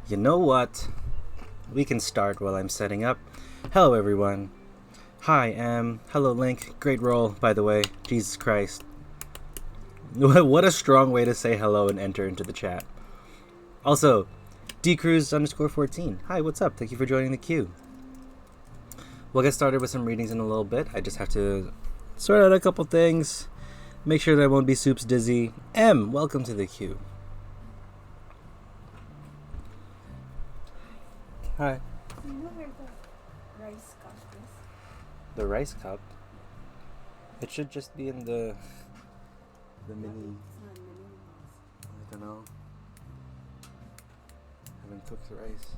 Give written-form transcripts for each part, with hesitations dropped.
You know what? We can start while I'm setting up. Hello, everyone. Hi, hello, Link. Great roll, by the way. Jesus Christ. What a strong way to say hello and enter into the chat. Also, dcruise_14. Hi, what's up? Thank you for joining the queue. We'll get started with some readings in a little bit. I just have to sort out a couple things. Make sure that I won't be soups dizzy. Welcome to the queue. Hi. Do you know where the rice cup is? The rice cup? It should just be in the mini. It's not in the mini ones. I don't know. Haven't cooked the rice.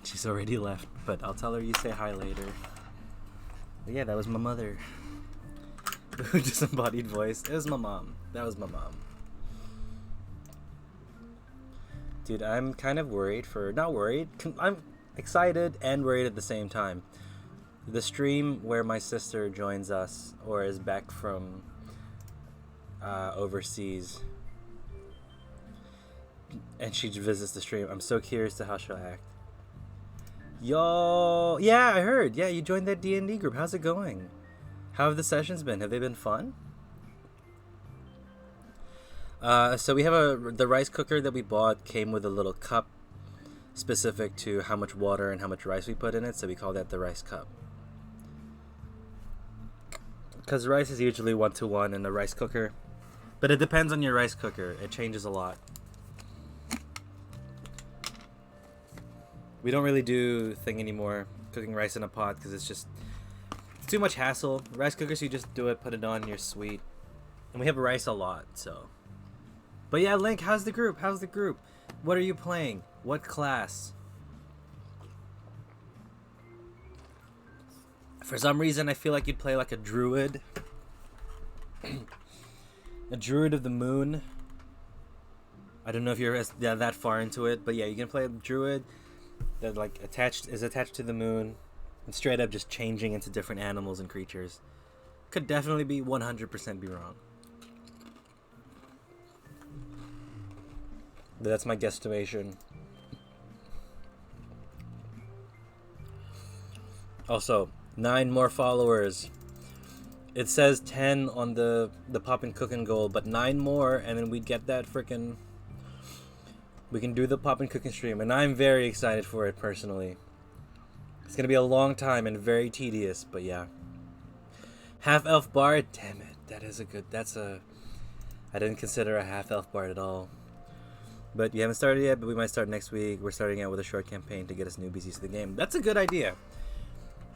She's already left, but I'll tell her you say hi later. But yeah, that was my mother. Disembodied voice. It was my mom. That was my mom. Dude, I'm kind of worried for... Not worried. I'm excited and worried at the same time. The stream where my sister joins us or is back from overseas and she visits the stream, I'm so curious to how she'll act. Yo, yeah, I heard. Yeah, you joined that D&D group. How's it going? How have the sessions been? Have they been fun? So we have the rice cooker that we bought came with a little cup specific to how much water and how much rice we put in it, so we call that the rice cup. Because rice is usually 1-to-1 in a rice cooker, but it depends on your rice cooker. It changes a lot. We don't really do thing anymore, cooking rice in a pot, because it's too much hassle. Rice cookers, you just do it, put it on, and you're sweet. And we have rice a lot, so. But yeah, Link, how's the group? How's the group? What are you playing? What class? For some reason, I feel like you'd play like a druid. A druid of the moon. I don't know if you're that far into it, but yeah, you can play a druid that is attached to the moon and straight up just changing into different animals and creatures. Could definitely be 100% be wrong. But that's my guesstimation. Also, 9 more followers. It says 10 on the Poppin' Cookin' goal, but 9 more, and then we'd get that frickin'... We can do the Poppin' Cookin' stream, and I'm very excited for it, personally. It's gonna be a long time and very tedious, but yeah. Half-elf bard? Damn it, I didn't consider a half-elf bard at all. But you haven't started yet, but we might start next week. We're starting out with a short campaign to get us newbies used to the game. That's a good idea.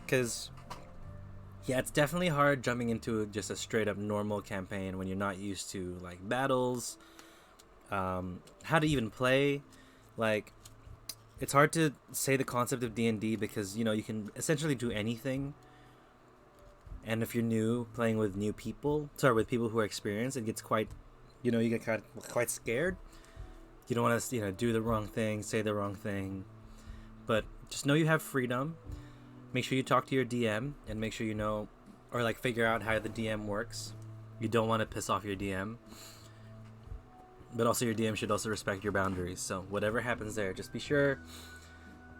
Because, yeah, it's definitely hard jumping into just a straight-up normal campaign when you're not used to, like, battles, how to even play. Like, it's hard to say the concept of D&D because, you know, you can essentially do anything. And if you're new, playing with with people who are experienced, it gets quite, you get quite scared. You don't want to, do the wrong thing, say the wrong thing. But just know you have freedom. Make sure you talk to your DM and make sure you know, or like figure out how the DM works. You don't want to piss off your DM. But also your DM should also respect your boundaries. So whatever happens there, just be sure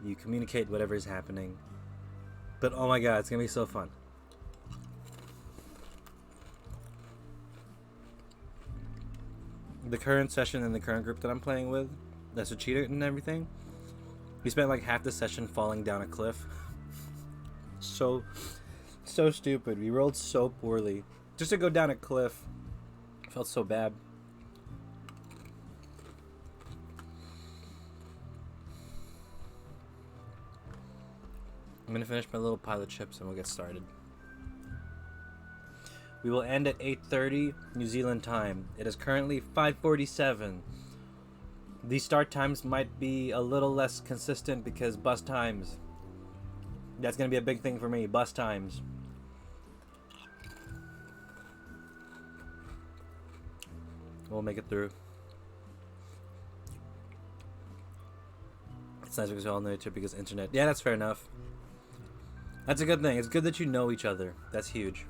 you communicate whatever is happening. But oh my god, it's going to be so fun. The current session and the current group that I'm playing with, that's a cheater and everything, we spent like half the session falling down a cliff. So stupid. We rolled so poorly. Just to go down a cliff. Felt so bad. I'm gonna finish my little pile of chips and we'll get started. We will end at 8:30 New Zealand time. It is currently 5:47. The start times might be a little less consistent because bus times. That's going to be a big thing for me. Bus times. We'll make it through. It's nice because we all know each other because internet. Yeah, that's fair enough. That's a good thing. It's good that you know each other. That's huge.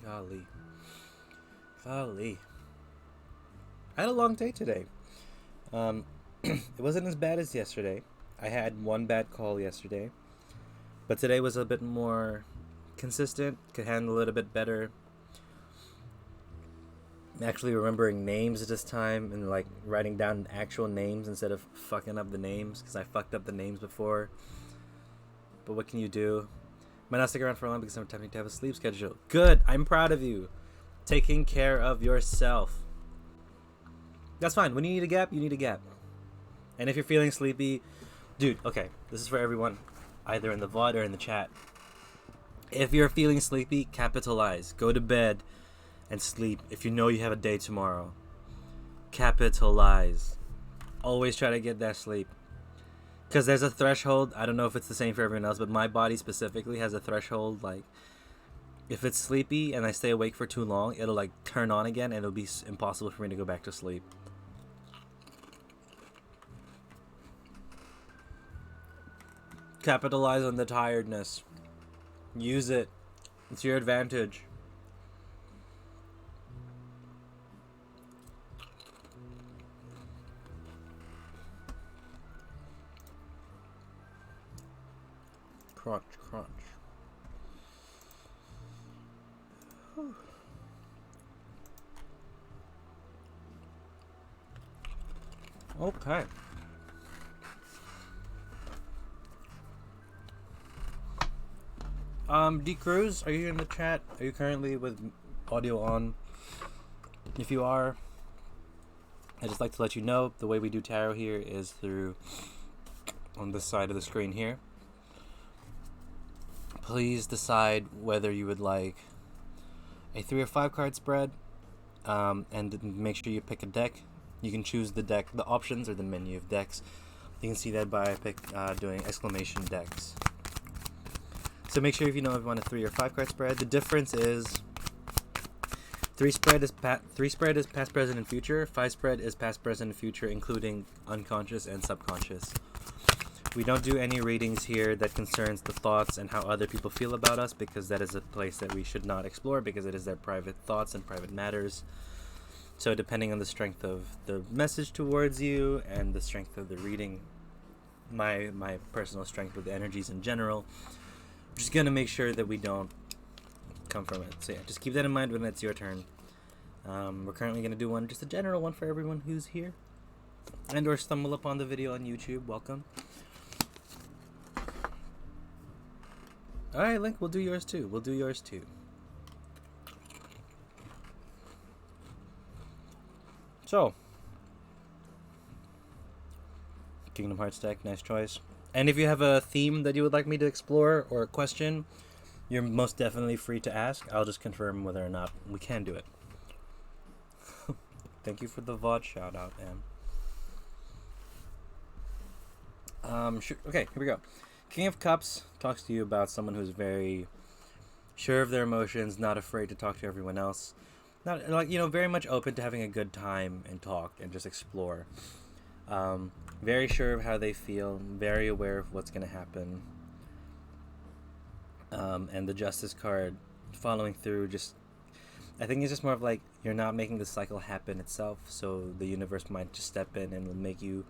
Golly. Golly. I had a long day today. It wasn't as bad as yesterday. I had one bad call yesterday. But today was a bit more consistent, could handle it a bit better. Actually remembering names this time and like writing down actual names instead of fucking up the names, because I fucked up the names before. But what can you do? Might not stick around for long because I'm attempting to have a sleep schedule. Good, I'm proud of you. Taking care of yourself. That's fine. When you need a gap, you need a gap. And if you're feeling sleepy, dude, okay, this is for everyone, either in the VOD or in the chat. If you're feeling sleepy, capitalize. Go to bed and sleep if you know you have a day tomorrow. Capitalize. Always try to get that sleep. Because there's a threshold. I don't know if it's the same for everyone else, but my body specifically has a threshold. Like, if it's sleepy and I stay awake for too long, it'll like turn on again and it'll be impossible for me to go back to sleep. Capitalize on the tiredness. Use it. It's your advantage. Crunch, crunch. Okay. D Cruz, are you in the chat? Are you currently with audio on? If you are, I'd just like to let you know the way we do tarot here is through on this side of the screen here. Please decide whether you would like a 3 or 5 card spread, and make sure you pick a deck. You can choose the deck, the options or the menu of decks. You can see that by doing exclamation decks. So make sure if you know if you want a 3 or 5 card spread. The difference is 3 spread is past, present, and future. 5 spread is past, present, and future, including unconscious and subconscious. We don't do any readings here that concerns the thoughts and how other people feel about us, because that is a place that we should not explore, because it is their private thoughts and private matters. So depending on the strength of the message towards you and the strength of the reading, my personal strength with the energies in general, I'm just going to make sure that we don't come from it. So yeah, just keep that in mind when it's your turn. We're currently going to do one, just a general one for everyone who's here and or stumble upon the video on YouTube. Welcome. Alright, Link, we'll do yours too. So, Kingdom Hearts deck, nice choice. And if you have a theme that you would like me to explore or a question, you're most definitely free to ask. I'll just confirm whether or not we can do it. Thank you for the VOD shout out, Em. Okay, here we go. King of Cups talks to you about someone who's very sure of their emotions, not afraid to talk to everyone else. Not like, very much open to having a good time and talk and just explore. Very sure of how they feel, very aware of what's going to happen. And the Justice card following through, I think it's just more of like you're not making the cycle happen itself, so the universe might just step in and make you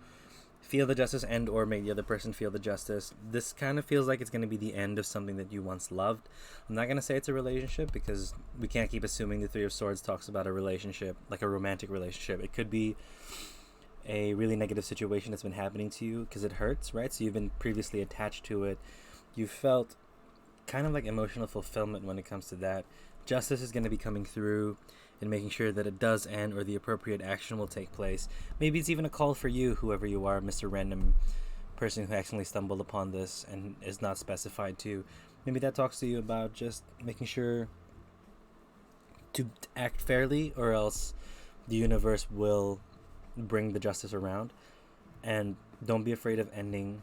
feel the justice and or make the other person feel the justice. This kind of feels like it's going to be the end of something that you once loved. I'm not going to say it's a relationship, because we can't keep assuming the Three of Swords talks about a relationship, like a romantic relationship. It could be a really negative situation that's been happening to you because it hurts, right? So you've been previously attached to it. You felt kind of like emotional fulfillment when it comes to that. Justice is going to be coming through and making sure that it does end or the appropriate action will take place. Maybe it's even a call for you, whoever you are, Mr. Random person who accidentally stumbled upon this and is not specified to. Maybe that talks to you about just making sure to act fairly, or else the universe will bring the justice around. And don't be afraid of ending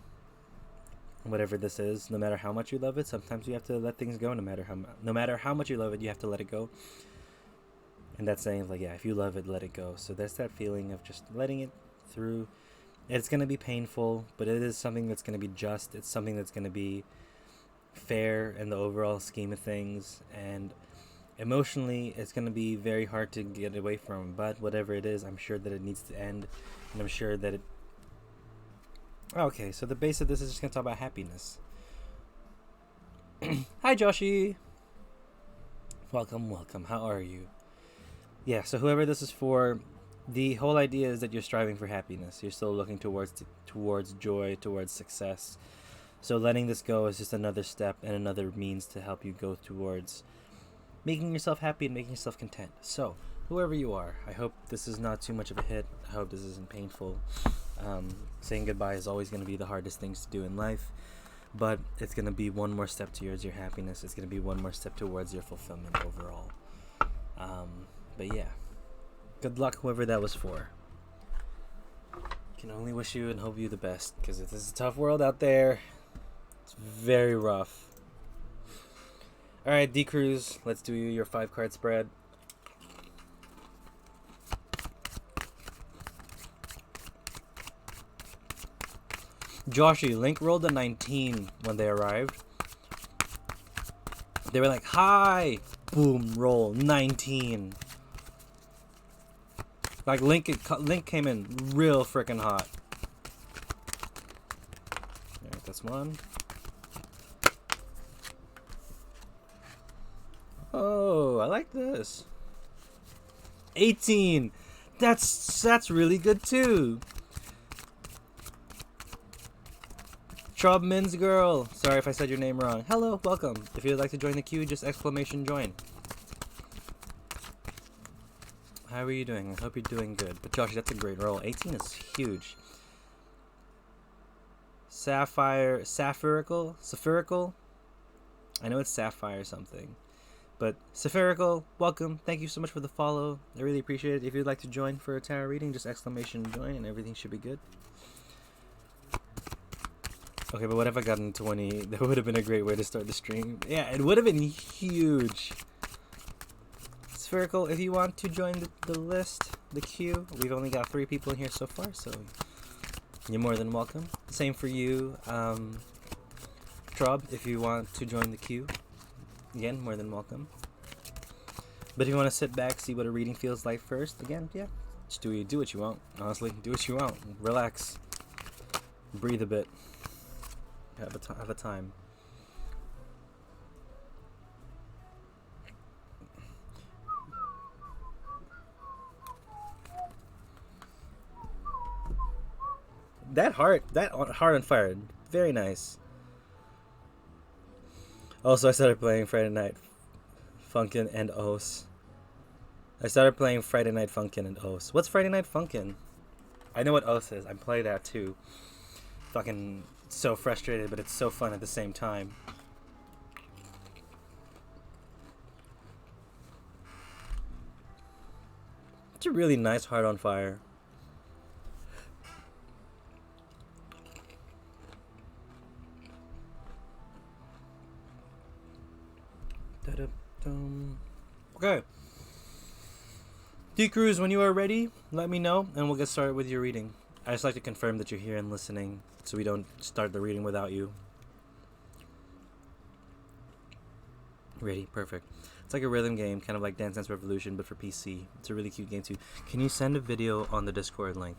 whatever this is, no matter how much you love it. Sometimes you have to let things go. No matter how much you love it, you have to let it go. And that's saying, like, yeah, if you love it, let it go. So there's that feeling of just letting it through. It's going to be painful, but it is something that's going to be just. It's something that's going to be fair in the overall scheme of things. And emotionally it's going to be very hard to get away from, but whatever it is, I'm sure that it needs to end, and I'm sure that it... Okay, so the base of this is just going to talk about happiness. Hi, Joshi! Welcome. How are you? Yeah, so whoever this is for, the whole idea is that you're striving for happiness. You're still looking towards joy, towards success. So letting this go is just another step and another means to help you go towards making yourself happy and making yourself content. So, whoever you are, I hope this is not too much of a hit. I hope this isn't painful. Saying goodbye is always going to be the hardest things to do in life, but it's going to be one more step towards your happiness. It's going to be one more step towards your fulfillment overall. But yeah, good luck whoever that was for. Can only wish you and hope you the best, because this is a tough world out there. It's very rough. Alright, D Cruz, let's do your 5-card spread. Joshy, Link rolled a 19 when they arrived. They were like, hi! Boom, roll, 19. Like, Link came in real freaking hot. Alright, that's one. Oh, I like this. 18. That's really good too. Trubman's girl. Sorry if I said your name wrong. Hello, welcome. If you'd like to join the queue, just exclamation join. How are you doing? I hope you're doing good. But Josh, that's a great roll. 18 is huge. Saphirical? I know it's Sapphire something. But Saphirical, welcome. Thank you so much for the follow. I really appreciate it. If you'd like to join for a tarot reading, just exclamation join and everything should be good. Okay, but what if I got in 20? That would have been a great way to start the stream. Yeah, it would have been huge. Spherical, if you want to join the list, the queue, we've only got 3 people in here so far, so you're more than welcome. Same for you, Trub, if you want to join the queue. Again, more than welcome. But if you want to sit back, see what a reading feels like first, again, yeah, just do what you want. Honestly, do what you want. Relax. Breathe a bit. Have a time. That heart on fire. Very nice. Also, I started playing Friday Night Funkin' and Os. What's Friday Night Funkin'? I know what Os is. I play that too. Fucking so frustrated, but it's so fun at the same time. It's a really nice heart on fire. Okay. D Cruz, when you are ready, let me know and we'll get started with your reading. I just like to confirm that you're here and listening so we don't start the reading without you. Ready, perfect. It's like a rhythm game, kind of like Dance Dance Revolution, but for PC. It's a really cute game too. Can you send a video on the Discord link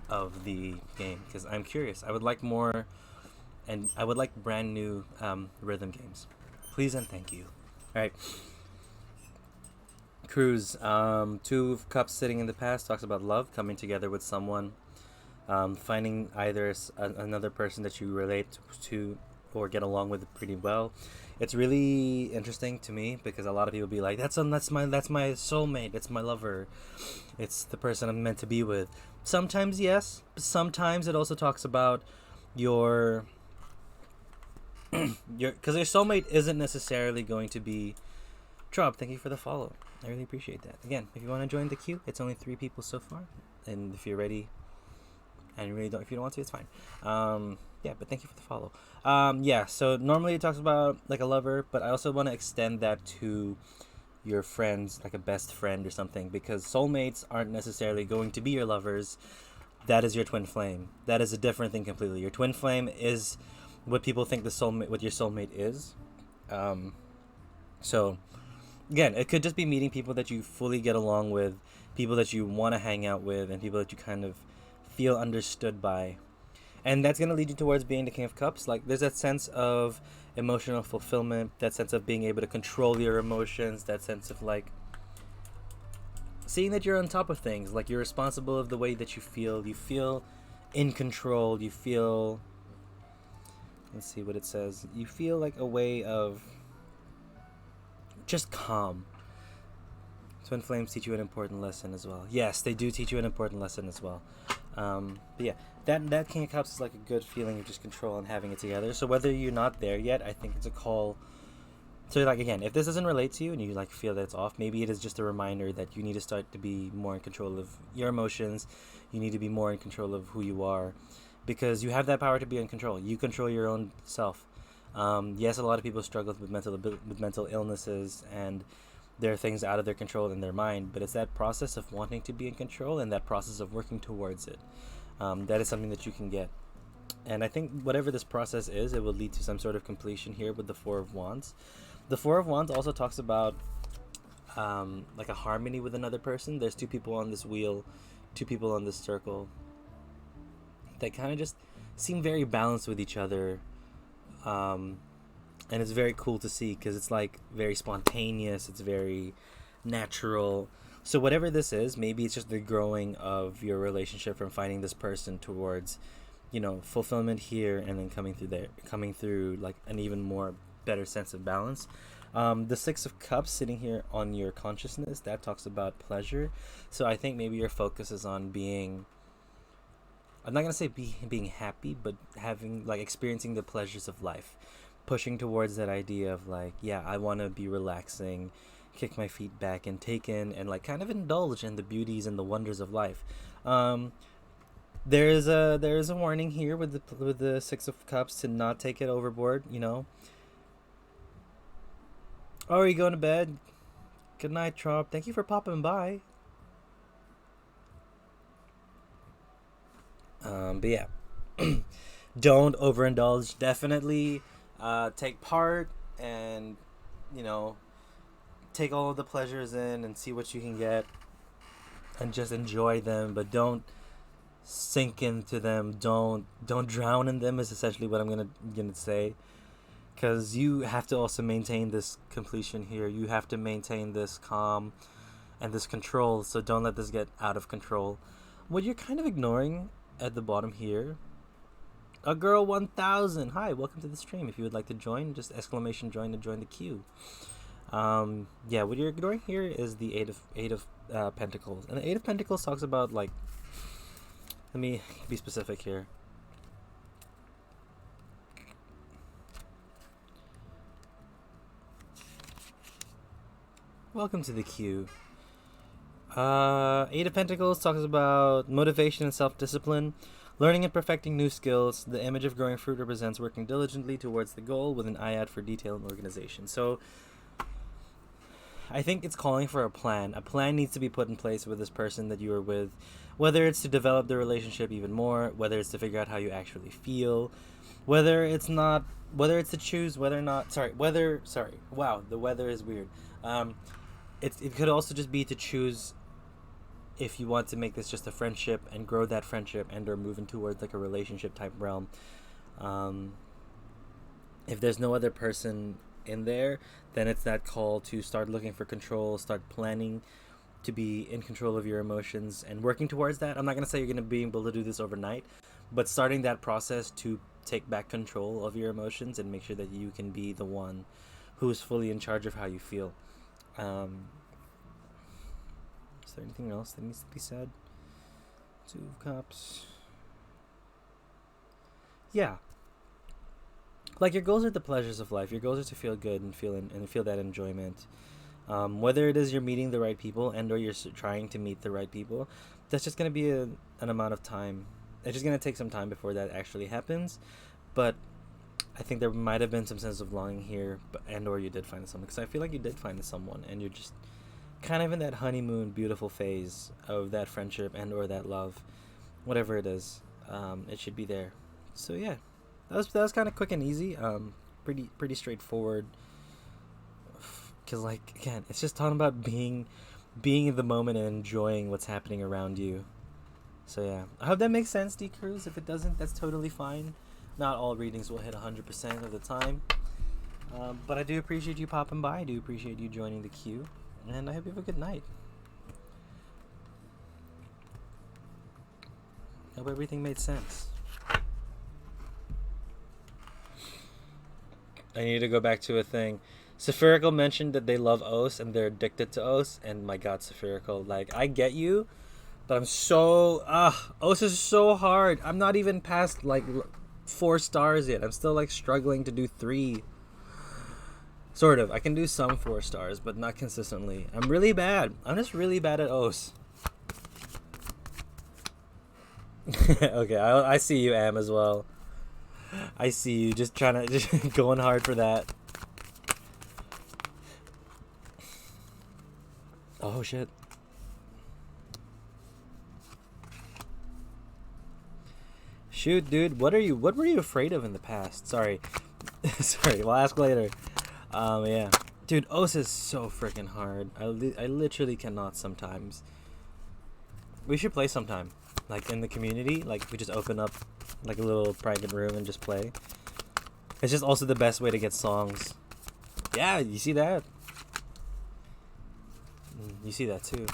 of the game? Because I'm curious. I would like more, and I would like brand new rhythm games. Please and thank you. Alright. Cruz, 2 of Cups sitting in the past talks about love, coming together with someone, finding either another person that you relate to or get along with pretty well. It's really interesting to me because a lot of people be like, that's my soulmate, it's my lover, it's the person I'm meant to be with. Sometimes yes, but sometimes it also talks about your because your soulmate isn't necessarily going to be Trub. Thank you for the follow. I really appreciate that. Again, if you want to join the queue, it's only 3 people so far, and if you're ready, and you really don't, if you don't want to, it's fine. Yeah, but thank you for the follow. Yeah. So normally it talks about like a lover, but I also want to extend that to your friends, like a best friend or something, because soulmates aren't necessarily going to be your lovers. That is your twin flame. That is a different thing completely. Your twin flame is what people think what your soulmate is. So again, it could just be meeting people that you fully get along with, people that you want to hang out with, and people that you kind of feel understood by. And that's going to lead you towards being the King of Cups. Like, there's that sense of emotional fulfillment, that sense of being able to control your emotions, that sense of like seeing that you're on top of things, like you're responsible of the way that you feel in control, you feel, let's see what it says, you feel like a way of just calm. Twin flames teach you an important lesson as well. Yes, they do teach you an important lesson as well. But yeah, that King of Cups is like a good feeling of just control and having it together. So whether you're not there yet, I think it's a call. So like, again, if this doesn't relate to you and you like feel that it's off, maybe it is just a reminder that you need to start to be more in control of your emotions. You need to be more in control of who you are, because you have that power to be in control. You control your own self. Yes, a lot of people struggle with mental illnesses, and there are things out of their control in their mind, but it's that process of wanting to be in control and that process of working towards it. That is something that you can get. And I think whatever this process is, it will lead to some sort of completion here with the Four of Wands. The Four of Wands also talks about like a harmony with another person. There's two people on this wheel, two people on this circle that kind of just seem very balanced with each other. And it's very cool to see because it's like very spontaneous, it's very natural. So whatever this is, maybe it's just the growing of your relationship from finding this person towards, you know, fulfillment here, and then coming through like an even more better sense of balance. The Six of Cups sitting here on your consciousness, that talks about pleasure. So I think maybe your focus is on being, I'm not gonna say being happy, but having like experiencing the pleasures of life, pushing towards that idea of like, yeah, I want to be relaxing, kick my feet back and take in and like kind of indulge in the beauties and the wonders of life. There is a warning here with the Six of Cups to not take it overboard, you know. Oh, are you going to bed? Good night, Trop. Thank you for popping by. But yeah, don't overindulge. Definitely take part and, you know, take all of the pleasures in and see what you can get and just enjoy them, but don't sink into them. Don't drown in them is essentially what I'm gonna say, because you have to also maintain this completion here. You have to maintain this calm and this control, so don't let this get out of control. What you're kind of ignoring at the bottom here, a girl 1000, hi, welcome to the stream. If you would like to join, just exclamation join to join the queue. Yeah, what you're ignoring here is the eight of Pentacles, and the Eight of Pentacles talks about like, let me be specific here. Welcome to the queue. Eight of Pentacles talks about motivation and self-discipline, learning and perfecting new skills. The image of growing fruit represents working diligently towards the goal with an eye out for detail and organization. So I think it's calling for a plan. A plan needs to be put in place with this person that you are with, whether it's to develop the relationship even more, whether it's to figure out how you actually feel, whether it's to choose whether or not, wow, the weather is weird. It could also just be to choose if you want to make this just a friendship and grow that friendship and or moving towards like a relationship type realm. If there's no other person in there, then it's that call to start looking for control, start planning to be in control of your emotions and working towards that. I'm not going to say you're going to be able to do this overnight, but starting that process to take back control of your emotions and make sure that you can be the one who is fully in charge of how you feel. Is there anything else that needs to be said? Two of Cups. Yeah. Like, your goals are the pleasures of life. Your goals are to feel good and feel that enjoyment. Whether it is you're meeting the right people and or you're trying to meet the right people, that's just going to be an amount of time. It's just going to take some time before that actually happens. But I think there might have been some sense of longing here, and or you did find someone. Because I feel like you did find someone, and you're just kind of in that honeymoon, beautiful phase of that friendship and or that love. Whatever it is, it should be there. So yeah. That was kind of quick and easy. Pretty straightforward Because, like, again, it's just talking about being in the moment and enjoying what's happening around you. So yeah, I hope that makes sense, D Cruz. If it doesn't, that's totally fine. Not all readings will hit 100% of the time. But I do appreciate you popping by. I do appreciate you joining the queue. And I hope you have a good night. I hope everything made sense. I need to go back to a thing. Spherical mentioned that they love Os and they're addicted to Os. And my god, Spherical, like, I get you. But I'm so... Os is so hard. I'm not even past, like, 4 stars yet. I'm still, like, struggling to do 3. Sort of. I can do some 4 stars, but not consistently. I'm really bad. I'm just really bad at Os. Okay, I see you, Am, as well. I see you just trying to... just going hard for that. Oh, shit. Shoot, dude, what were you afraid of in the past? Sorry. Sorry, we'll ask later. Yeah. Dude, Os is so freaking hard. I literally cannot sometimes. We should play sometime. Like, in the community. Like, we just open up, like, a little private room and just play. It's just also the best way to get songs. Yeah, you see that? You see that, too.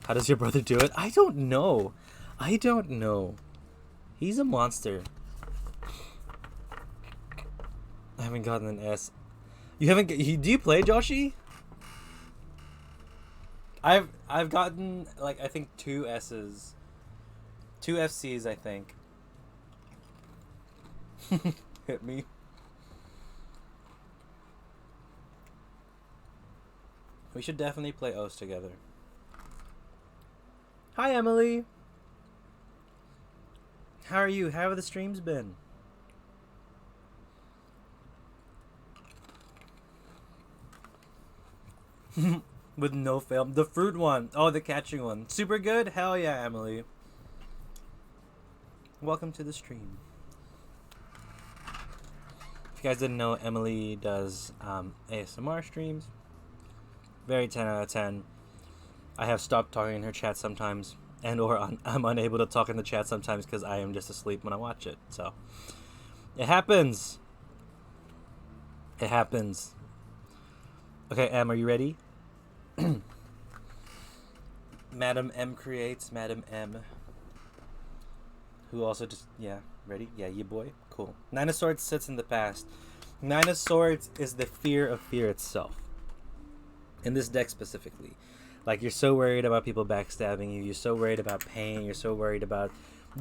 How does your brother do it? I don't know. He's a monster. I haven't gotten an S. You haven't... Do you play, Joshi? I've gotten, like, I think 2 S's. 2 FCs, I think. Hit me. We should definitely play Os together. Hi, Emily. How are you? How have the streams been? With no fail. The fruit one. Oh, the catching one. Super good? Hell yeah, Emily. Welcome to the stream. If you guys didn't know, Emily does ASMR streams. Very 10 out of 10. I have stopped talking in her chat sometimes. And or I'm unable to talk in the chat sometimes because I am just asleep when I watch it. So, it happens. It happens. Okay, Em, are you ready? Madam M creates. Madam M. Who also just... Yeah, ready? Yeah, you boy? Cool. 9 of Swords sits in the past. 9 of Swords is the fear of fear itself. In this deck specifically. Like, you're so worried about people backstabbing you. You're so worried about pain. You're so worried about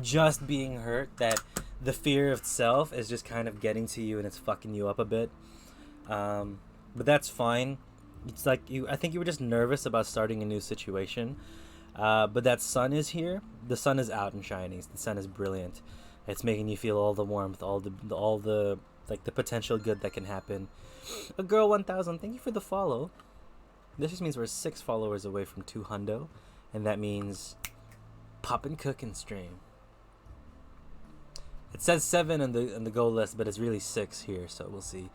just being hurt that the fear of itself is just kind of getting to you and it's fucking you up a bit. But that's fine. It's like I think you were just nervous about starting a new situation. But that sun is here. The sun is out and shining. The sun is brilliant. It's making you feel all the warmth, all the like the potential good that can happen. A girl 1000. Thank you for the follow. This just means we're 6 followers away from 200, and that means poppin' cookin' stream. It says 7 on the goal list, but it's really 6 here, so we'll see.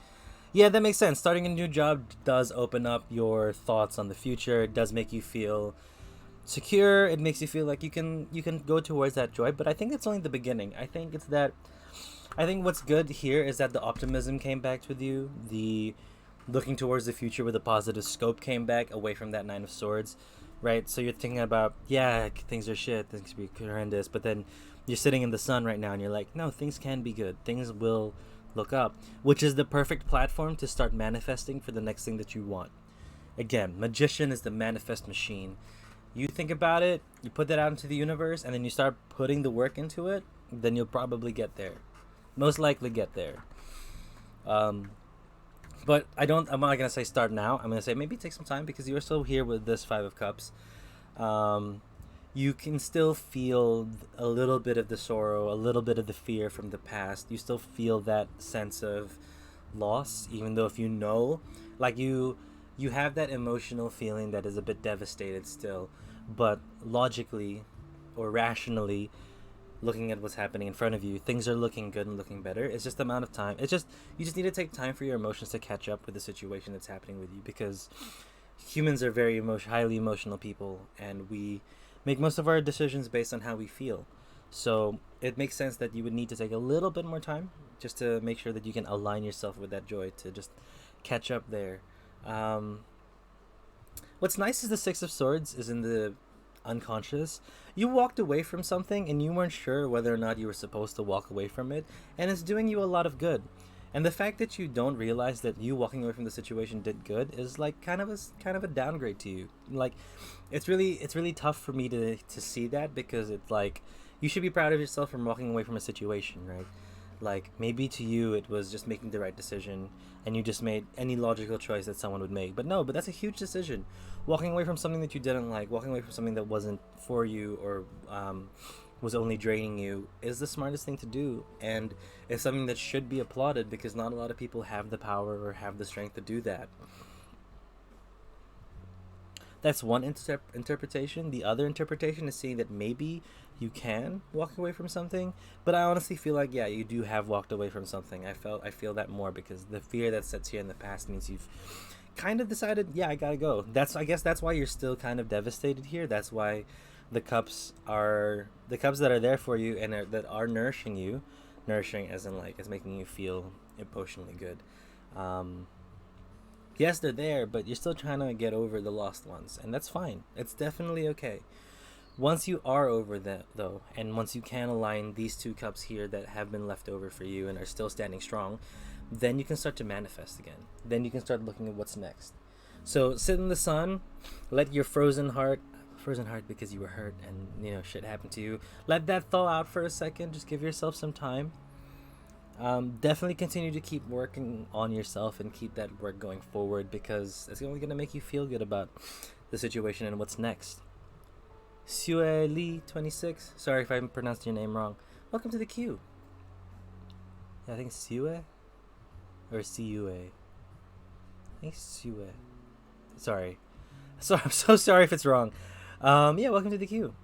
Yeah, that makes sense. Starting a new job does open up your thoughts on the future. It does make you feel secure. It makes you feel like you can go towards that joy. But I think it's only the beginning. I think what's good here is that the optimism came back with you. The looking towards the future with a positive scope came back away from that 9 of Swords, right? So you're thinking about, yeah, things are shit, things can be horrendous, but then you're sitting in the sun right now and you're like, no, things can be good. Things will look up, which is the perfect platform to start manifesting for the next thing that you want. Again, Magician is the manifest machine. You think about it, you put that out into the universe, and then you start putting the work into it, then you'll probably get there. Most likely get there. But I'm not going to say start now. I'm going to say maybe take some time because you're still here with this 5 of Cups. You can still feel a little bit of the sorrow, a little bit of the fear from the past. You still feel that sense of loss, even though if you know, like you have that emotional feeling that is a bit devastated still. But logically or rationally, looking at what's happening in front of you, things are looking good and looking better. It's just the amount of time. It's just you just need to take time for your emotions to catch up with the situation that's happening with you, because humans are very highly emotional people, and we make most of our decisions based on how we feel. So it makes sense that you would need to take a little bit more time just to make sure that you can align yourself with that joy to just catch up there. Um, what's nice is the Six of Swords is in the unconscious. You walked away from something and you weren't sure whether or not you were supposed to walk away from it, and it's doing you a lot of good. And the fact that you don't realize that you walking away from the situation did good is like kind of a downgrade to you. Like it's really tough for me to see that, because it's like you should be proud of yourself from walking away from a situation, right? Like maybe to you it was just making the right decision and you just made any logical choice that someone would make. But no, but that's a huge decision. Walking away from something that you didn't like, walking away from something that wasn't for you, or was only draining you, is the smartest thing to do. And it's something that should be applauded, because not a lot of people have the power or have the strength to do that. That's one interpretation. The other interpretation is saying that maybe you can walk away from something, but I honestly feel like, yeah, you do have walked away from something. I feel that more, because the fear that sits here in the past means you've kind of decided, yeah, I gotta go. I guess that's why you're still kind of devastated here. That's why the cups that are there for you and that are nourishing you, nourishing as in like as making you feel emotionally good. Um, yes, they're there, but you're still trying to get over the lost ones, and that's fine. It's definitely okay. Once you are over that, though, and once you can align these two cups here that have been left over for you and are still standing strong, then you can start to manifest again. Then you can start looking at what's next. So sit in the sun, let your frozen heart because you were hurt and shit happened to you. Let that thaw out for a second. Just give yourself some time. Definitely continue to keep working on yourself and keep that work going forward, because it's only going to make you feel good about the situation and what's next. Sue Lee 26. Sorry if I pronounced your name wrong. Welcome to the queue. Yeah, I think Sue or Cue. I think Sue. Sorry. I'm so sorry if it's wrong. Yeah, welcome to the queue.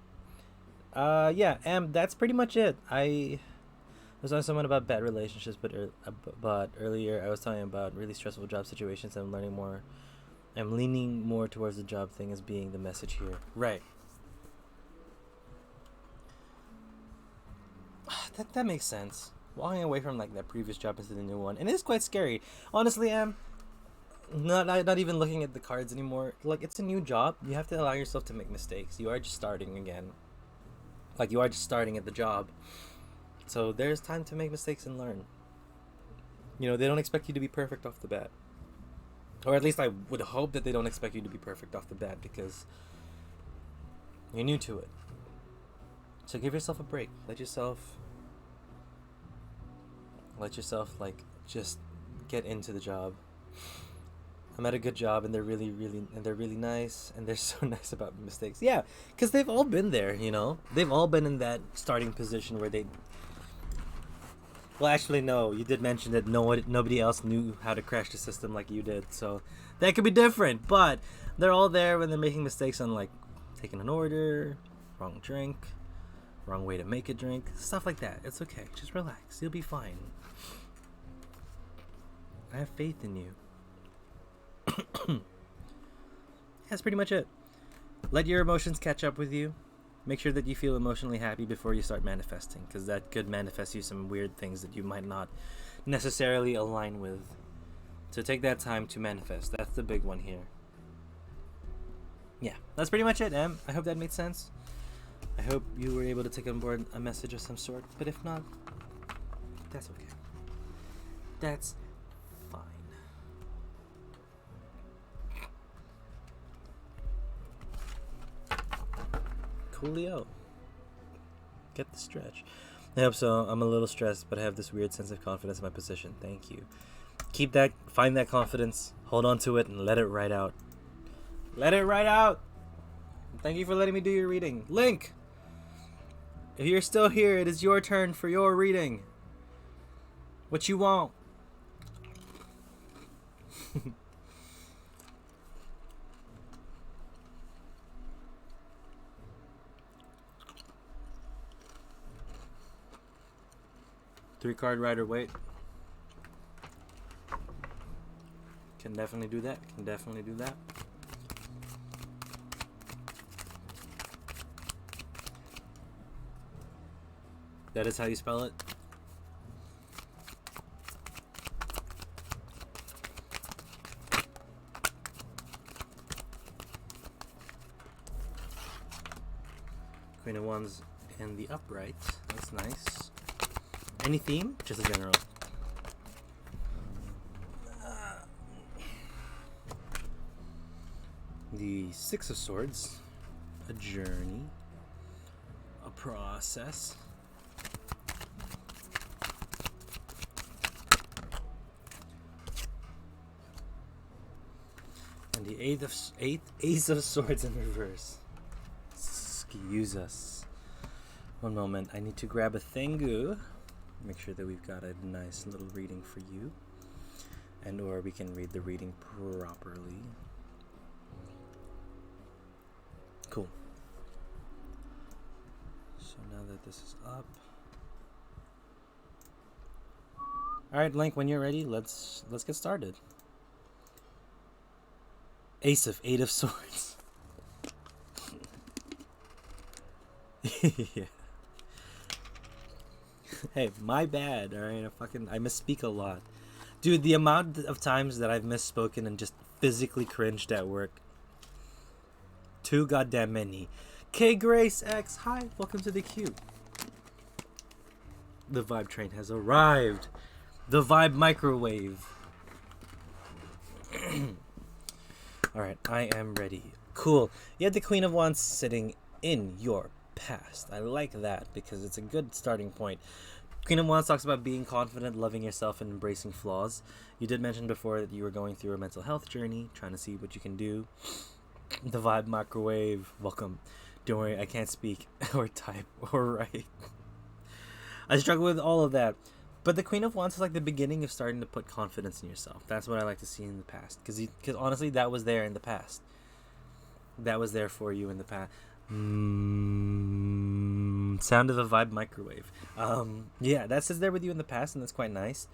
Yeah, that's pretty much it. I was talking to someone about bad relationships, but earlier I was talking about really stressful job situations. I'm leaning more towards the job thing as being the message here. Right. That makes sense. Walking away from like that previous job into the new one, and it is quite scary. Honestly, not even looking at the cards anymore. Like, it's a new job. You have to allow yourself to make mistakes. You are just starting again. Like, you are just starting at the job. So there's time to make mistakes and learn. They don't expect you to be perfect off the bat. Or at least I would hope that they don't expect you to be perfect off the bat, because you're new to it. So give yourself a break. Let yourself like just get into the job. I'm at a good job, and they're really nice, and they're so nice about mistakes. Yeah, because they've all been there. They've all been in that starting position where they. Well, actually, no. You did mention that nobody else knew how to crash the system like you did, so that could be different. But they're all there when they're making mistakes on like taking an order, wrong drink, wrong way to make a drink, stuff like that. It's okay. Just relax. You'll be fine. I have faith in you. That's pretty much it. Let your emotions catch up with you. Make sure that you feel emotionally happy before you start manifesting, because that could manifest you some weird things that you might not necessarily align with. So take that time to manifest. That's the big one here. Yeah, that's pretty much it, Em. I hope that made sense. I hope you were able to take on board a message of some sort, but if not, that's okay. That's fine. Coolio. Get the stretch. I hope so. I'm a little stressed, but I have this weird sense of confidence in my position. Thank you. Find that confidence, hold on to it, and let it ride out. Let it ride out! Thank you for letting me do your reading. Link! If you're still here, it is your turn for your reading. What you want? 3-card Rider Waite. Can definitely do that. Can definitely do that. That is how you spell it. Queen of Wands in the upright. That's nice. Any theme? Just a general. The Six of Swords. A journey. A process. And the Ace of Swords in reverse. Excuse us. One moment. I need to grab a Tengu. Make sure that we've got a nice little reading for you. And or we can read the reading properly. Cool. So now that this is up. Alright, Link, when you're ready, let's get started. Eight of Swords. Yeah. Hey, my bad, alright? I misspeak a lot. Dude, the amount of times that I've misspoken and just physically cringed at work. Too goddamn many. K Grace X, hi, welcome to the queue. The Vibe Train has arrived. The Vibe Microwave. Alright, I am ready. Cool. You have the Queen of Wands sitting in your past. I like that because it's a good starting point. Queen of Wands talks about being confident, loving yourself, and embracing flaws. You did mention before that you were going through a mental health journey, trying to see what you can do. The Vibe Microwave, welcome. Don't worry, I can't speak or type or write. I struggle with all of that. But the Queen of Wands is like the beginning of starting to put confidence in yourself. That's what I like to see in the past. Because honestly, that was there in the past. That was there for you in the past. Sound of the Vibe Microwave. Yeah, that sits there with you in the past, and that's quite nice.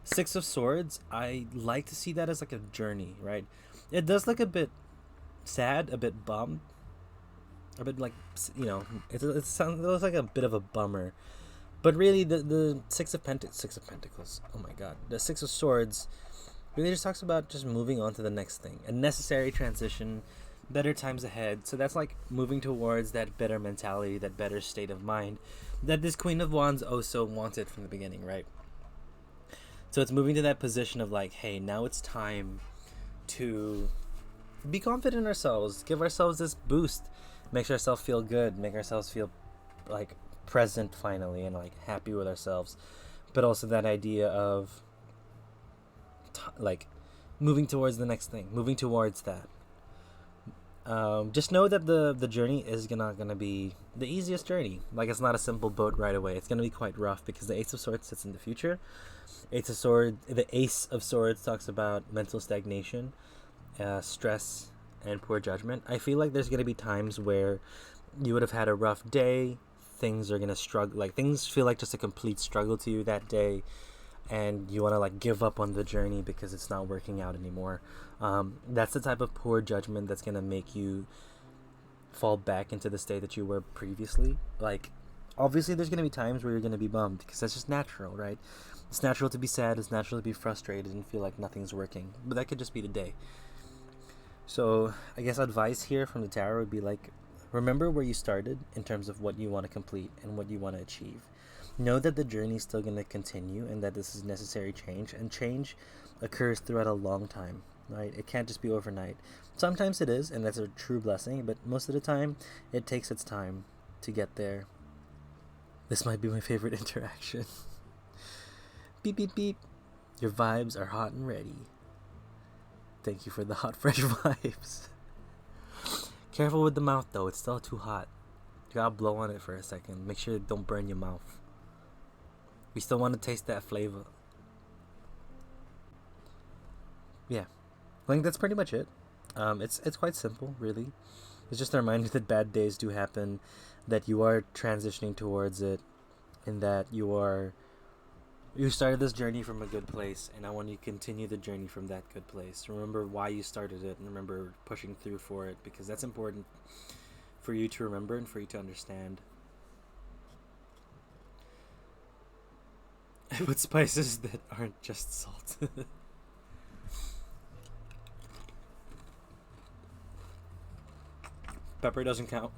Six of Swords, I like to see that as like a journey, right? It does look a bit sad, a bit bummed. A bit like, you know, it looks like a bit of a bummer. But really, the Six of Pentacles, oh my god. The Six of Swords really just talks about just moving on to the next thing. A necessary transition, better times ahead. So that's like moving towards that better mentality, that better state of mind that this Queen of Wands also wanted from the beginning, right? So it's moving to that position of like, hey, now it's time to be confident in ourselves, give ourselves this boost, make ourselves feel good, make ourselves feel like present finally and like happy with ourselves. But also that idea of like moving towards the next thing, moving towards that. Just know that the journey is not gonna be the easiest journey. Like, it's not a simple boat right away. It's gonna be quite rough because the Ace of Swords sits in the future. The Ace of Swords talks about mental stagnation, stress, and poor judgment. I feel like there's gonna be times where you would have had a rough day. Things are gonna struggle. Like, things feel like just a complete struggle to you that day, and you want to like give up on the journey because it's not working out anymore. That's the type of poor judgment that's gonna make you fall back into the state that you were previously. Like, obviously there's gonna be times where you're gonna be bummed because that's just natural, right? It's natural to be sad, it's natural to be frustrated and feel like nothing's working, but that could just be the day. So I guess advice here from the tarot would be like, remember where you started in terms of what you want to complete and what you want to achieve. Know that the journey is still going to continue and that this is necessary change, and change occurs throughout a long time, right? It can't just be overnight. Sometimes it is, and that's a true blessing, but most of the time it takes its time to get there. This might be my favorite interaction. Beep beep beep. Your vibes are hot and ready. Thank you for the hot fresh vibes. Careful with the mouth though, it's still too hot. You gotta blow on it for a second. Make sure it don't burn your mouth. We still want to taste that flavor. Yeah, I think that's pretty much it. It's quite simple, really. It's just a reminder that bad days do happen, that you are transitioning towards it, and that you are You started this journey from a good place, and I want you to continue the journey from that good place. Remember why you started it, and remember pushing through for it, because that's important for you to remember and for you to understand. I put spices that aren't just salt. Pepper doesn't count.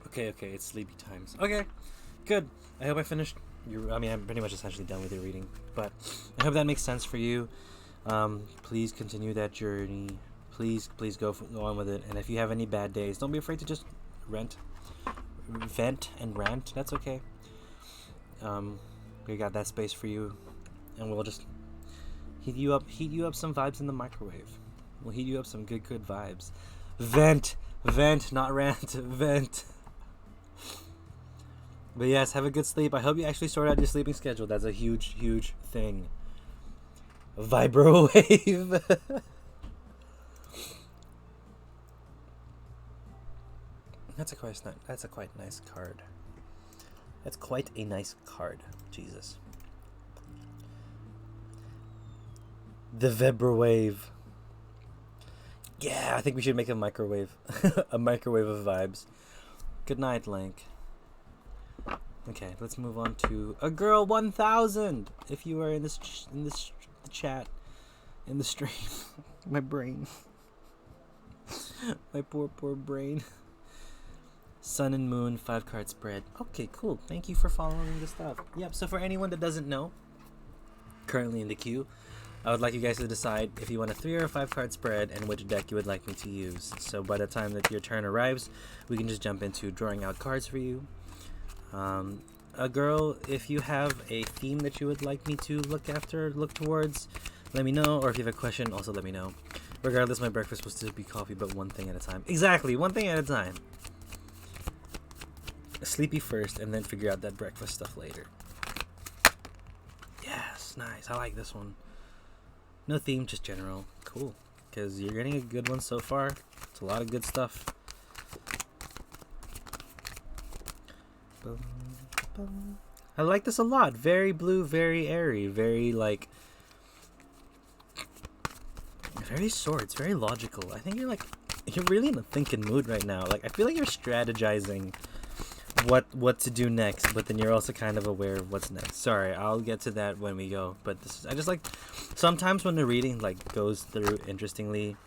Okay, it's sleepy times. Okay, good. I hope I finished I'm pretty much essentially done with your reading, but I hope that makes sense for you. Please continue that journey. Please go on with it. And if you have any bad days, don't be afraid to just vent and rant. That's okay. We got that space for you, and we'll just heat you up some vibes in the microwave. We'll heat you up some good vibes. Vent, not rant. Vent. But yes, have a good sleep. I hope you actually sort out your sleeping schedule. That's a huge thing. Vibrowave. That's a quite nice card. That's quite a nice card. Jesus. The Vibrowave. Yeah, I think we should make a microwave. A microwave of vibes. Good night, Link. Okay, let's move on to a girl 1000. If you are in this chat, in the stream, my brain, my poor brain. Sun and Moon 5-card spread. Okay, cool. Thank you for following the stuff. Yep. So for anyone that doesn't know, currently in the queue, I would like you guys to decide if you want a 3 or a 5-card spread and which deck you would like me to use. So by the time that your turn arrives, we can just jump into drawing out cards for you. A girl, if you have a theme that you would like me to look towards, let me know. Or if you have a question, also let me know. Regardless, my breakfast was to be coffee, but one thing at a time. Exactly, one thing at a time. Sleepy first, and then figure out that breakfast stuff later. Yes, nice. I like this one. No theme, just general. Cool. Because you're getting a good one so far. It's a lot of good stuff. I like this a lot. Very blue, very airy, very very swords, very logical. I think you're really in a thinking mood right now. Like, I feel like you're strategizing what to do next, but then you're also kind of aware of what's next. Sorry, I'll get to that when we go. But I just like sometimes when the reading goes through interestingly,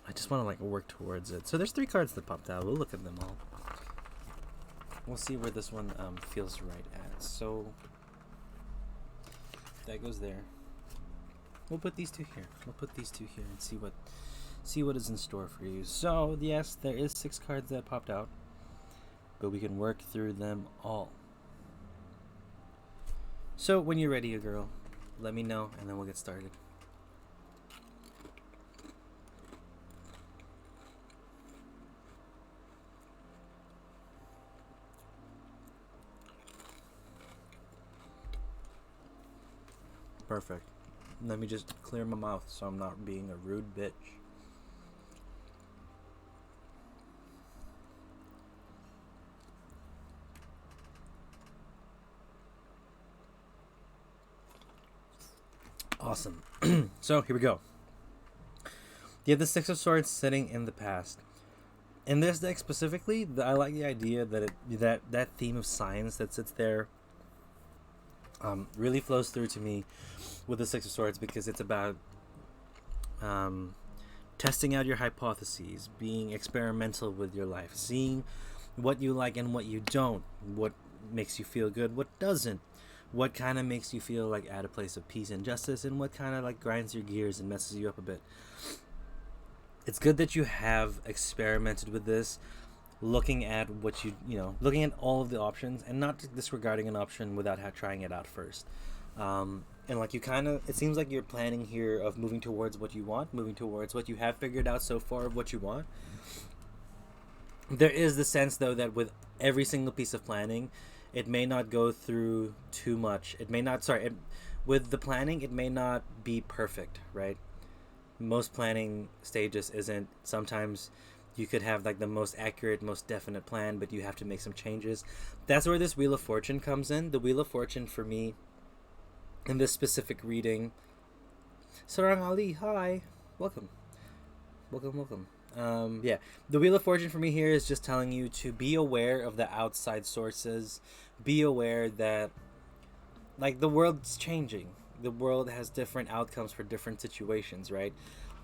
I just want to work towards it. So there's 3 cards that popped out. We'll look at them all. We'll see where this one feels right at. So that goes there. We'll put these 2 here. And see what is in store for you. So yes, there is 6 cards that popped out, but we can work through them all. So when you're ready, girl, let me know, and then we'll get started. Perfect. Let me just clear my mouth so I'm not being a rude bitch. Awesome. So here we go. You have the 6 of Swords sitting in the past. In this deck specifically, I like the idea that that theme of science that sits there really flows through to me with the 6 of Swords, because it's about testing out your hypotheses, being experimental with your life, seeing what you like and what you don't, what makes you feel good, what doesn't, what kind of makes you feel at a place of peace and justice, and what kind of grinds your gears and messes you up a bit. It's good that you have experimented with this, looking at what looking at all of the options and not disregarding an option without trying it out first. And it seems like you're planning here of moving towards what you want, moving towards what you have figured out so far of what you want. There is the sense, though, that with every single piece of planning, it may not go through too much. With the planning, it may not be perfect, right? most planning stages isn't. Sometimes you could have like the most accurate, most definite plan, but you have to make some changes. That's where this Wheel of Fortune comes in. The Wheel of Fortune for me in this specific reading. Sarang Ali, hi, welcome, welcome. Yeah, the Wheel of Fortune for me here is just telling you to be aware of the outside sources. Be aware that like the world's changing. The world has different outcomes for different situations, right?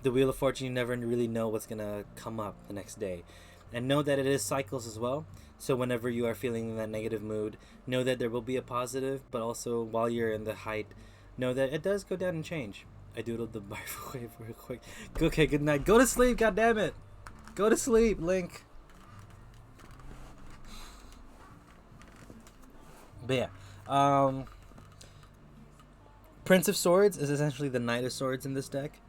The Wheel of Fortune, you never really know what's gonna come up the next day, and know that it is cycles as well. So whenever you are feeling in that negative mood, know that there will be a positive, but also while you're in the height, know that it does go down and change. I doodled the microwave real quick. Okay, good night. Go to sleep. God damn it. Go to sleep, Link. But yeah, Prince of Swords is essentially the Knight of Swords in this deck.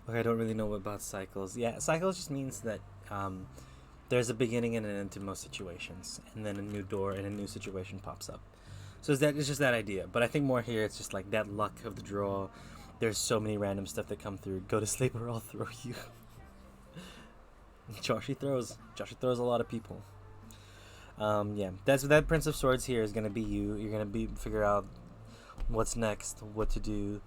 Okay, I don't really know about cycles. Yeah, cycles just means that there's a beginning and an end to most situations, and then a new door and a new situation pops up. So it's just that idea. But I think more here, it's just like that luck of the draw. There's so many random stuff that come through. Go to sleep or I'll throw you. Joshy throws a lot of people. Yeah, that's that Prince of Swords here is gonna be you. You're gonna figure out what's next, what to do,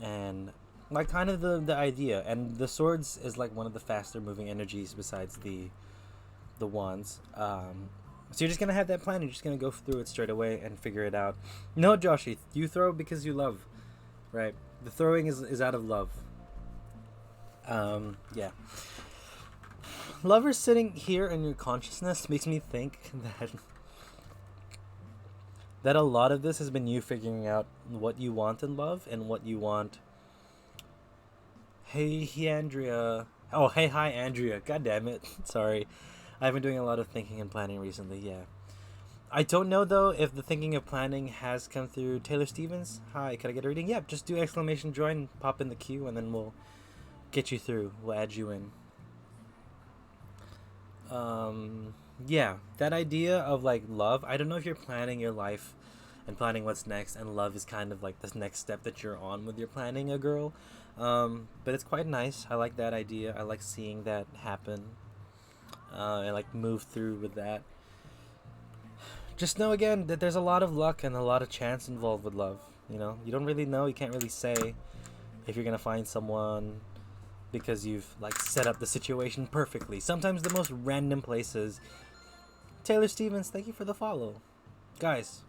and like kind of the idea. And the swords is like one of the faster moving energies besides the wands. So you're just gonna have that plan. You're just gonna go through it straight away and figure it out. No, Joshy, you throw because you love, right? The throwing is out of love. Yeah. Lovers sitting here in your consciousness makes me think that a lot of this has been you figuring out what you want in love and what you want. Hey, Andrea. Oh, hey, hi, Andrea. God damn it. Sorry. I've been doing a lot of thinking and planning recently, yeah. I don't know, though, if the thinking of planning has come through Taylor Stevens. Hi, can I get a reading? Yeah, just do exclamation join, pop in the queue, and then we'll get you through. We'll add you in. Yeah, that idea of, like, love. I don't know if you're planning your life and planning what's next, and love is kind of like this next step that you're on with your planning a girl. But it's quite nice. I like that idea. I like seeing that happen. And, like, move through with that. Just know again that there's a lot of luck and a lot of chance involved with love. You know, you don't really know. You can't really say if you're gonna find someone because you've like set up the situation perfectly. Sometimes the most random places. Taylor Stevens, thank you for the follow, guys.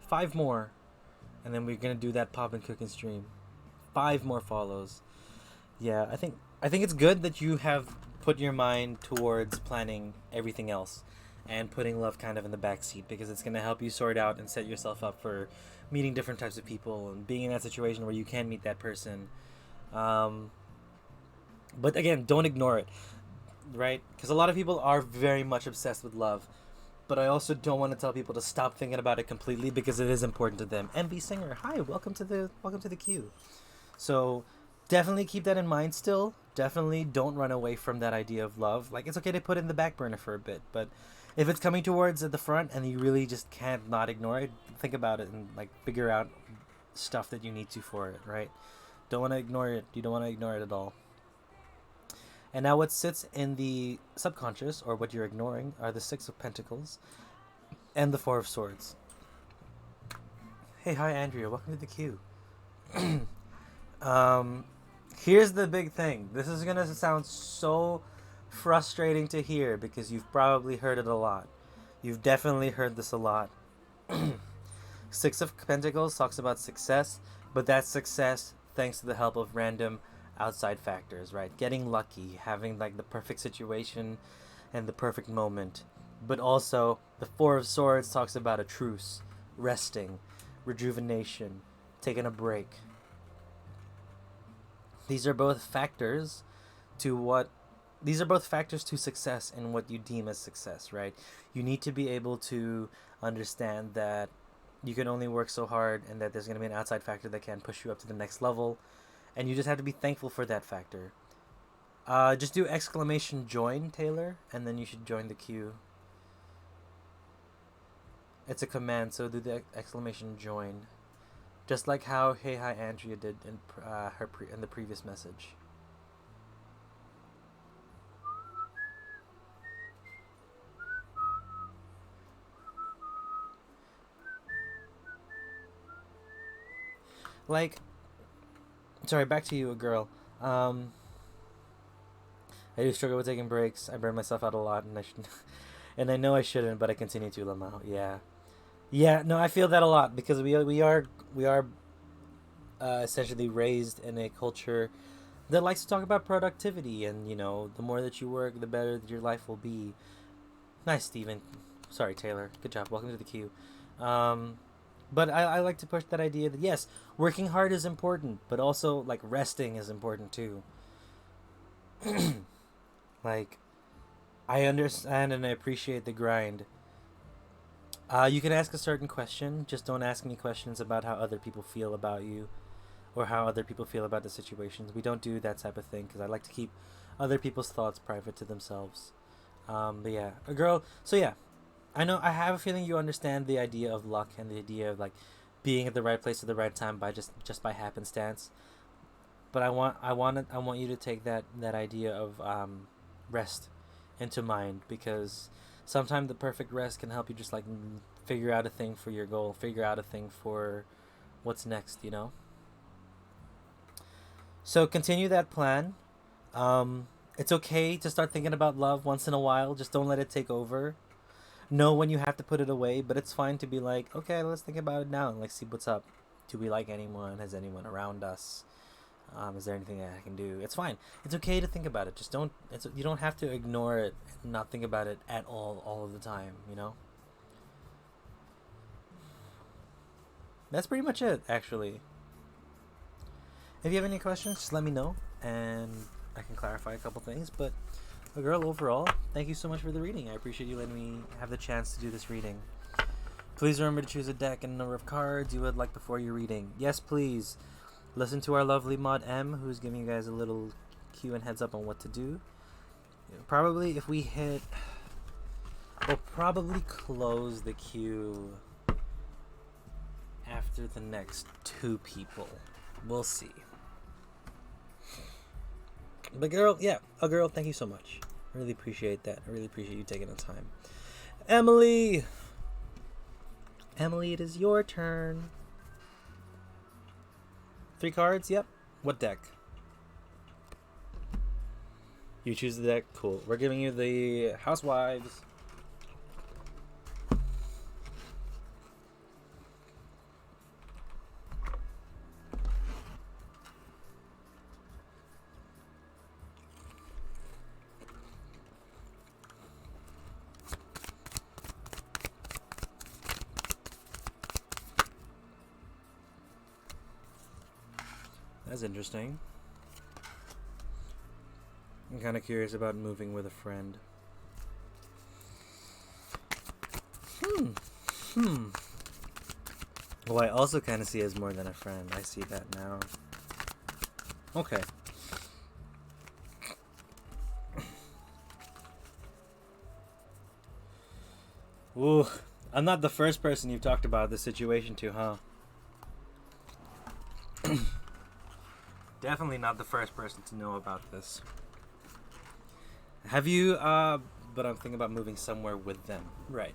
5 more, and then we're gonna do that pop and cook and stream. 5 more follows. Yeah, I think it's good that you have put your mind towards planning everything else and putting love kind of in the back seat, because it's going to help you sort out and set yourself up for meeting different types of people and being in that situation where you can meet that person. But again, don't ignore it, right? Because a lot of people are very much obsessed with love, but I also don't want to tell people to stop thinking about it completely, because it is important to them. MB Singer, hi, welcome to the queue. So definitely keep that in mind still. Definitely don't run away from that idea of love. Like, it's okay to put it in the back burner for a bit, but if it's coming towards at the front and you really just can't not ignore it, think about it and like figure out stuff that you need to for it, right? Don't want to ignore it. You don't want to ignore it at all. And now what sits in the subconscious, or what you're ignoring, are the 6 of Pentacles and the 4 of Swords. Hey, hi, Andrea. Welcome to the queue. Here's the big thing. This is going to sound so frustrating to hear because you've probably heard it a lot. You've definitely heard this a lot. 6 of Pentacles talks about success, but that's success thanks to the help of random outside factors, right? Getting lucky, having like the perfect situation and the perfect moment. But also, the 4 of Swords talks about a truce, resting, rejuvenation, taking a break. These are both factors to success and what you deem as success, right? You need to be able to understand that you can only work so hard and that there's going to be an outside factor that can push you up to the next level, and you just have to be thankful for that factor. Just do exclamation join, Taylor, and then you should join the queue. It's a command, so do the exclamation join. Just like how Hey Hi Andrea did in the previous message. Like, sorry, back to you, a girl. I do struggle with taking breaks. I burn myself out a lot, and I should, and I know I shouldn't, but I continue to. Lamau. Yeah, yeah. No, I feel that a lot because we are essentially raised in a culture that likes to talk about productivity, and the more that you work, the better that your life will be. Nice, Steven. Sorry, Taylor. Good job. Welcome to the queue. Um, but I like to push that idea that yes, working hard is important, but also like resting is important too. Like, I understand and I appreciate the grind. You can ask a certain question, just don't ask any questions about how other people feel about you or how other people feel about the situations. We don't do that type of thing because I like to keep other people's thoughts private to themselves. But yeah, a girl. So yeah, I know I have a feeling you understand the idea of luck and the idea of like being at the right place at the right time by just by happenstance. But I want you to take that idea of rest into mind because sometimes the perfect rest can help you just like figure out a thing for your goal, figure out a thing for what's next. So continue that plan. It's okay to start thinking about love once in a while. Just don't let it take over. Know when you have to put it away, but it's fine to be like, okay, let's think about it now and like see what's up. Do we like anyone? Has anyone around us? Is there anything that I can do? It's fine. It's okay to think about it. Just don't. You don't have to ignore it and not think about it at all of the time. That's pretty much it, actually. If you have any questions, just let me know, and I can clarify a couple things. But, girl, overall, thank you so much for the reading. I appreciate you letting me have the chance to do this reading. Please remember to choose a deck and a number of cards you would like before your reading. Yes, please. Listen to our lovely Mod M, who's giving you guys a little cue and heads up on what to do. Probably, if we hit... We'll probably close the queue after the next 2 people. We'll see. But girl, thank you so much. I really appreciate that. I really appreciate you taking the time. Emily, it is your turn. 3 cards, yep. What deck? You choose the deck, cool. We're giving you the Housewives. That's interesting. I'm kind of curious about moving with a friend. Well, I also kind of see it as more than a friend. I see that now. Okay. Ooh, I'm not the first person you've talked about this situation to, huh? Definitely not the first person to know about this. Have you, but I'm thinking about moving somewhere with them. Right.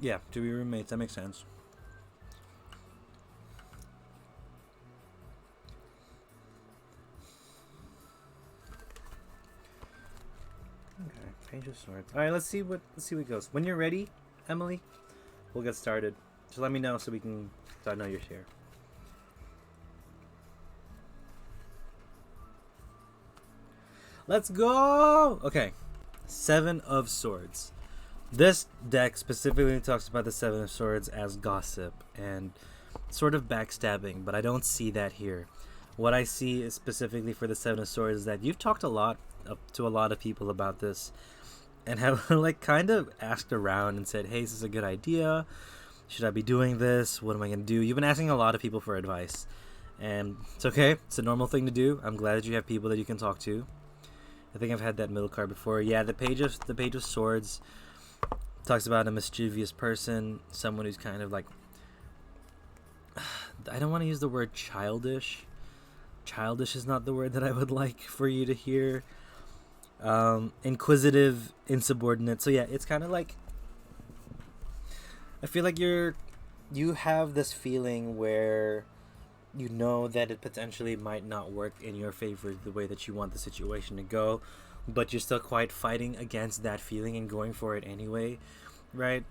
Yeah, to be roommates, that makes sense. Okay, Page of Swords. All right, let's see what goes. When you're ready, Emily, we'll get started. Just let me know so I know you're here. Let's go. Okay, 7 of Swords. This deck specifically talks about the 7 of Swords as gossip and sort of backstabbing, but I don't see that here. What I see is specifically for the 7 of Swords is that you've talked a lot to a lot of people about this and have like kind of asked around and said, hey, is this a good idea? Should I be doing this? What am I going to do? You've been asking a lot of people for advice, and it's okay. It's a normal thing to do. I'm glad that you have people that you can talk to. I think I've had that middle card before. Yeah, the Page of Swords talks about a mischievous person, someone who's kind of like, I don't want to use the word childish. Childish is not the word that I would like for you to hear. inquisitive, insubordinate. So yeah, it's kind of like, I feel like you have this feeling where you know that it potentially might not work in your favor the way that you want the situation to go, but you're still quite fighting against that feeling and going for it anyway, right?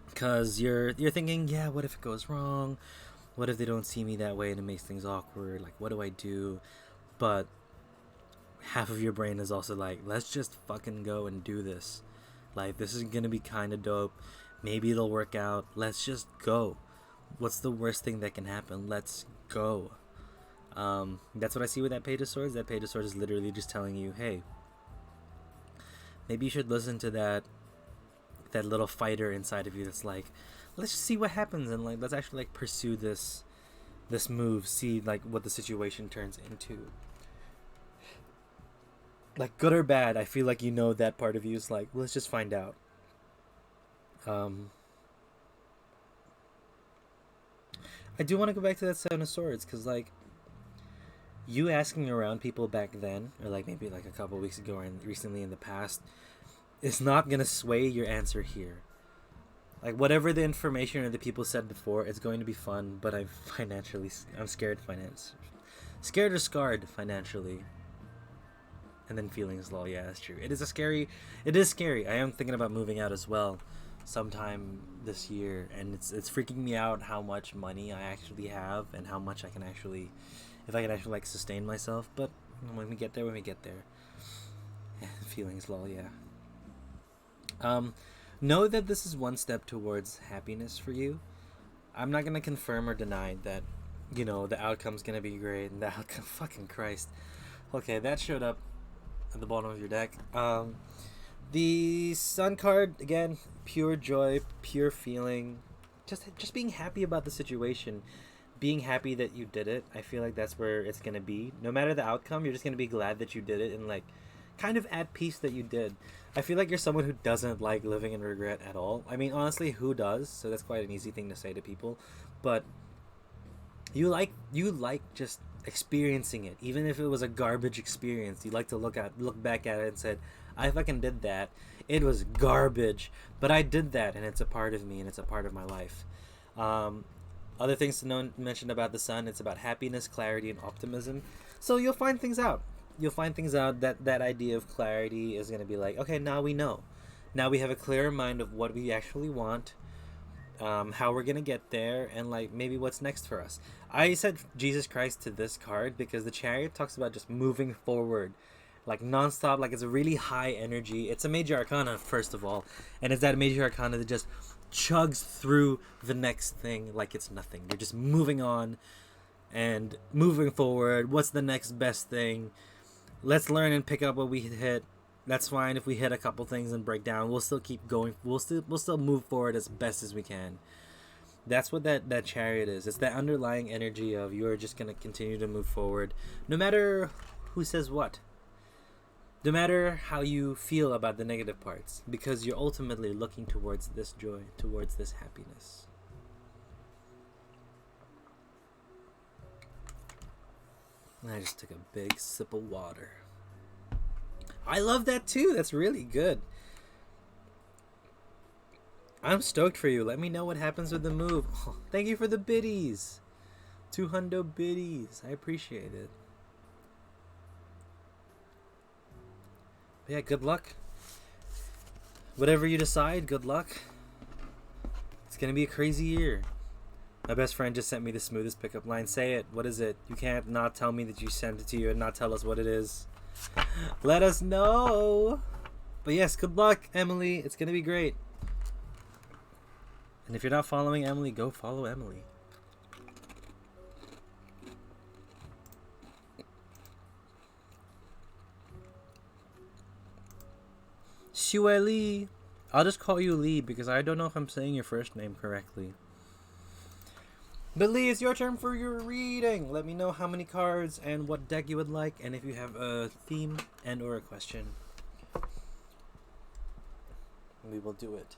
Because you're thinking, yeah, what if it goes wrong? What if they don't see me that way and it makes things awkward? Like, what do I do? But half of your brain is also like, let's just fucking go and do this. Like, this is gonna be kind of dope. Maybe it'll work out. Let's just go. What's the worst thing that can happen? Let's go. That's what I see with that Page of Swords. That Page of Swords is literally just telling you, hey, maybe you should listen to that little fighter inside of you that's like, let's just see what happens, and like, let's actually like pursue this move, see like what the situation turns into. Like, good or bad, I feel like you know that part of you is like, let's just find out. I do want to go back to that Seven of Swords, because like, you asking around people back then, or like maybe like a couple weeks ago or recently in the past, is not gonna sway your answer here. Like, whatever the information or the people said before, it's going to be fun, but I'm scared scared or scarred financially. And then feelings low. Yeah, that's true. It is scary. I am thinking about moving out as well sometime this year, and it's freaking me out how much money I actually have and how much I can actually, if I can actually like sustain myself. But when we get there, yeah, feelings low. Yeah. Know that this is one step towards happiness for you. I'm not gonna confirm or deny that, the outcome's gonna be great and the outcome. Fucking Christ. Okay, that showed up at the bottom of your deck. The Sun card again, pure joy, pure feeling, just being happy about the situation, being happy that you did it. I feel like that's where it's gonna be. No matter the outcome, you're just gonna be glad that you did it and like, kind of at peace that you did. I feel like you're someone who doesn't like living in regret at all. I mean, honestly, who does? So that's quite an easy thing to say to people, but you like just experiencing it, even if it was a garbage experience. You like to look back at it and said, I fucking did that. It was garbage, but I did that, and it's a part of me, and it's a part of my life. Other things to mention about the Sun: it's about happiness, clarity, and optimism. So you'll find things out. That idea of clarity is going to be like, okay, now we know. Now we have a clearer mind of what we actually want, how we're going to get there, and like maybe what's next for us. I said Jesus Christ to this card because the Chariot talks about just moving forward, like nonstop. Like, it's a really high energy. It's a major arcana, first of all, and it's that major arcana that just chugs through the next thing like it's nothing. You're just moving on and moving forward. What's the next best thing? Let's learn and pick up what we hit. That's fine if we hit a couple things and break down. We'll still keep going. We'll still move forward as best as we can. That's what that Chariot is. It's that underlying energy of you're just going to continue to move forward no matter who says what. No matter how you feel about the negative parts, because you're ultimately looking towards this joy, towards this happiness. I just took a big sip of water. I love that too. That's really good. I'm stoked for you. Let me know what happens with the move. Oh, thank you for the biddies. 200 biddies. I appreciate it. But yeah, good luck. Whatever you decide, good luck. It's gonna be a crazy year. My best friend just sent me the smoothest pickup line. Say it. What is it? You can't not tell me that you sent it to you and not tell us what it is. Let us know. But yes, good luck, Emily. It's gonna be great. And if you're not following Emily, go follow Emily. Xue Li. I'll just call you Lee because I don't know if I'm saying your first name correctly. But Lee, it's your turn for your reading. Let me know how many cards and what deck you would like, and if you have a theme and or a question. We will do it.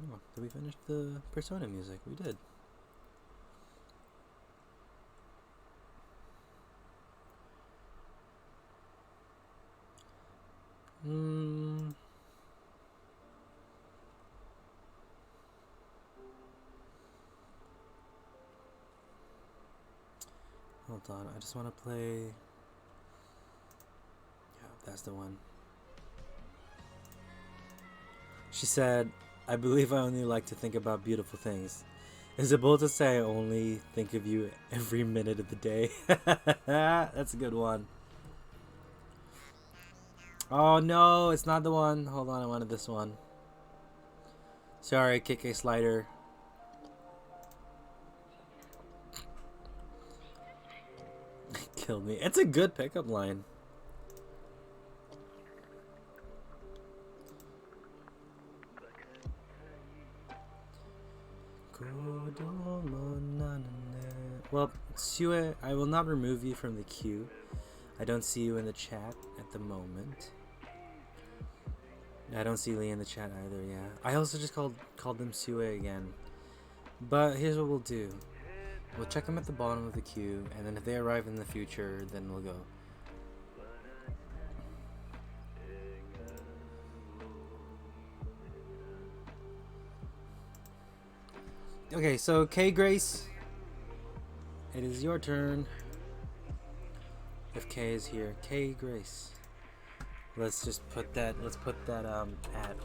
Oh, did we finish the Persona music? We did. Hold on, I just want to play. Yeah, that's the one. She said, I believe I only like to think about beautiful things. Is it bold to say I only think of you every minute of the day? That's a good one. Oh no, it's not the one. Hold on, I wanted this one. Sorry, KK Slider. Killed me. It's a good pickup line. Well, Sue, I will not remove you from the queue. I don't see you in the chat at the moment. I don't see Lee in the chat either, yeah. I also just called them Sue again. But here's what we'll do. We'll check them at the bottom of the queue, and then if they arrive in the future, then we'll go. Okay, so K Grace, it is your turn. If K is here, K Grace. Let's just put that. Let's put that at.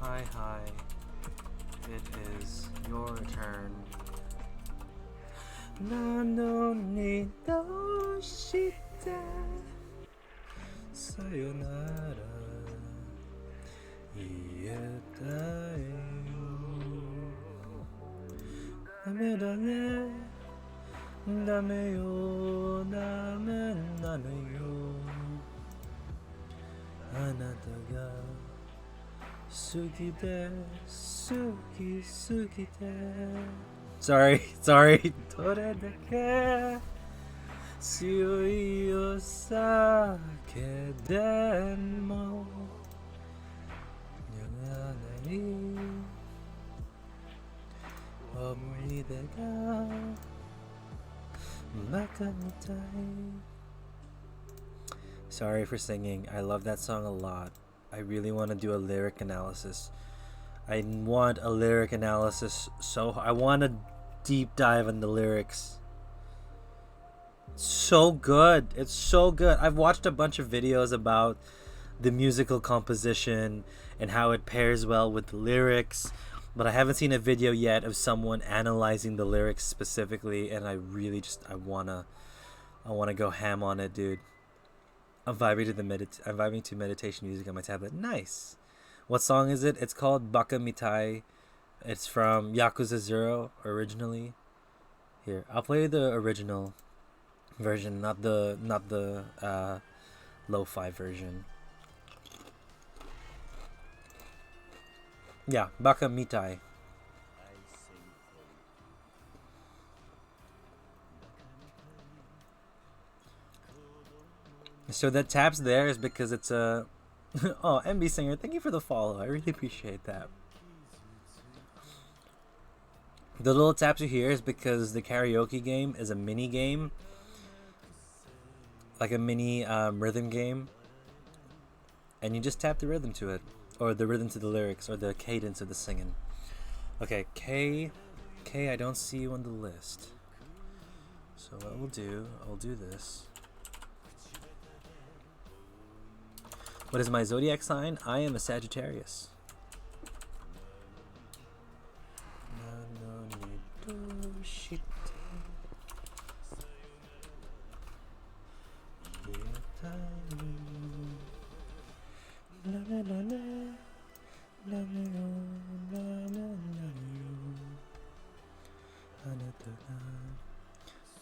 Hi. It is your turn. Nano ni doshite sayonara ietai dame da ne dame yo dame nano yo anata ga sugite sugite. Sorry. Tore deke sui o sake denmo yananai omoide ga mata mitai. Sorry for singing. I love that song a lot. I really want to do a lyric analysis. I want a lyric analysis, so I want to deep dive in the lyrics. So good. It's so good. I've watched a bunch of videos about the musical composition and how it pairs well with the lyrics, but I haven't seen a video yet of someone analyzing the lyrics specifically, and I really just I wanna go ham on it, dude. I'm vibing to meditation music on my tablet. Nice. What song is it? It's called Baka Mitai. It's from Yakuza 0 originally. Here, I'll play the original version, not the lo-fi version. Yeah, Baka Mitai. So that tab's there is because it's a oh, MB Singer, thank you for the follow. I really appreciate that. The little taps you hear is because the karaoke game is a mini game, like a mini rhythm game, and you just tap the rhythm to it, or the rhythm to the lyrics, or the cadence of the singing. Okay, K, I don't see you on the list. So what we'll do, I'll do this. What is my zodiac sign? I am a Sagittarius.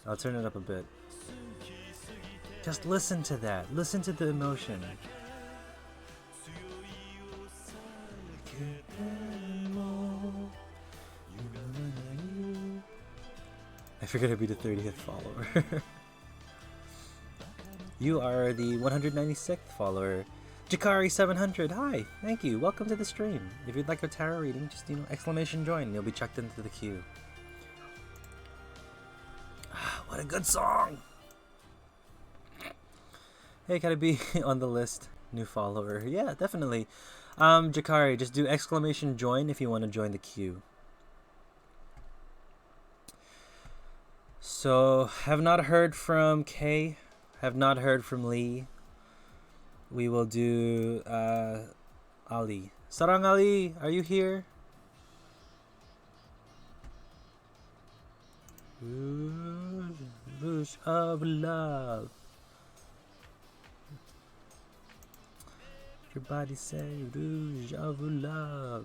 I'll turn it up a bit. Just listen to that. Listen to the emotion. I figured I'd be the 30th follower. You are the 196th follower. Jakari700, hi, thank you, welcome to the stream. If you'd like a tarot reading, just, exclamation join, and you'll be chucked into the queue. What a good song! Hey, gotta be on the list, new follower. Yeah, definitely. Jakari, just do exclamation join if you want to join the queue. So, have not heard from Kay, have not heard from Lee. We will do Ali. Sarang Ali, are you here? Rouge of love. Your body say rouge of love.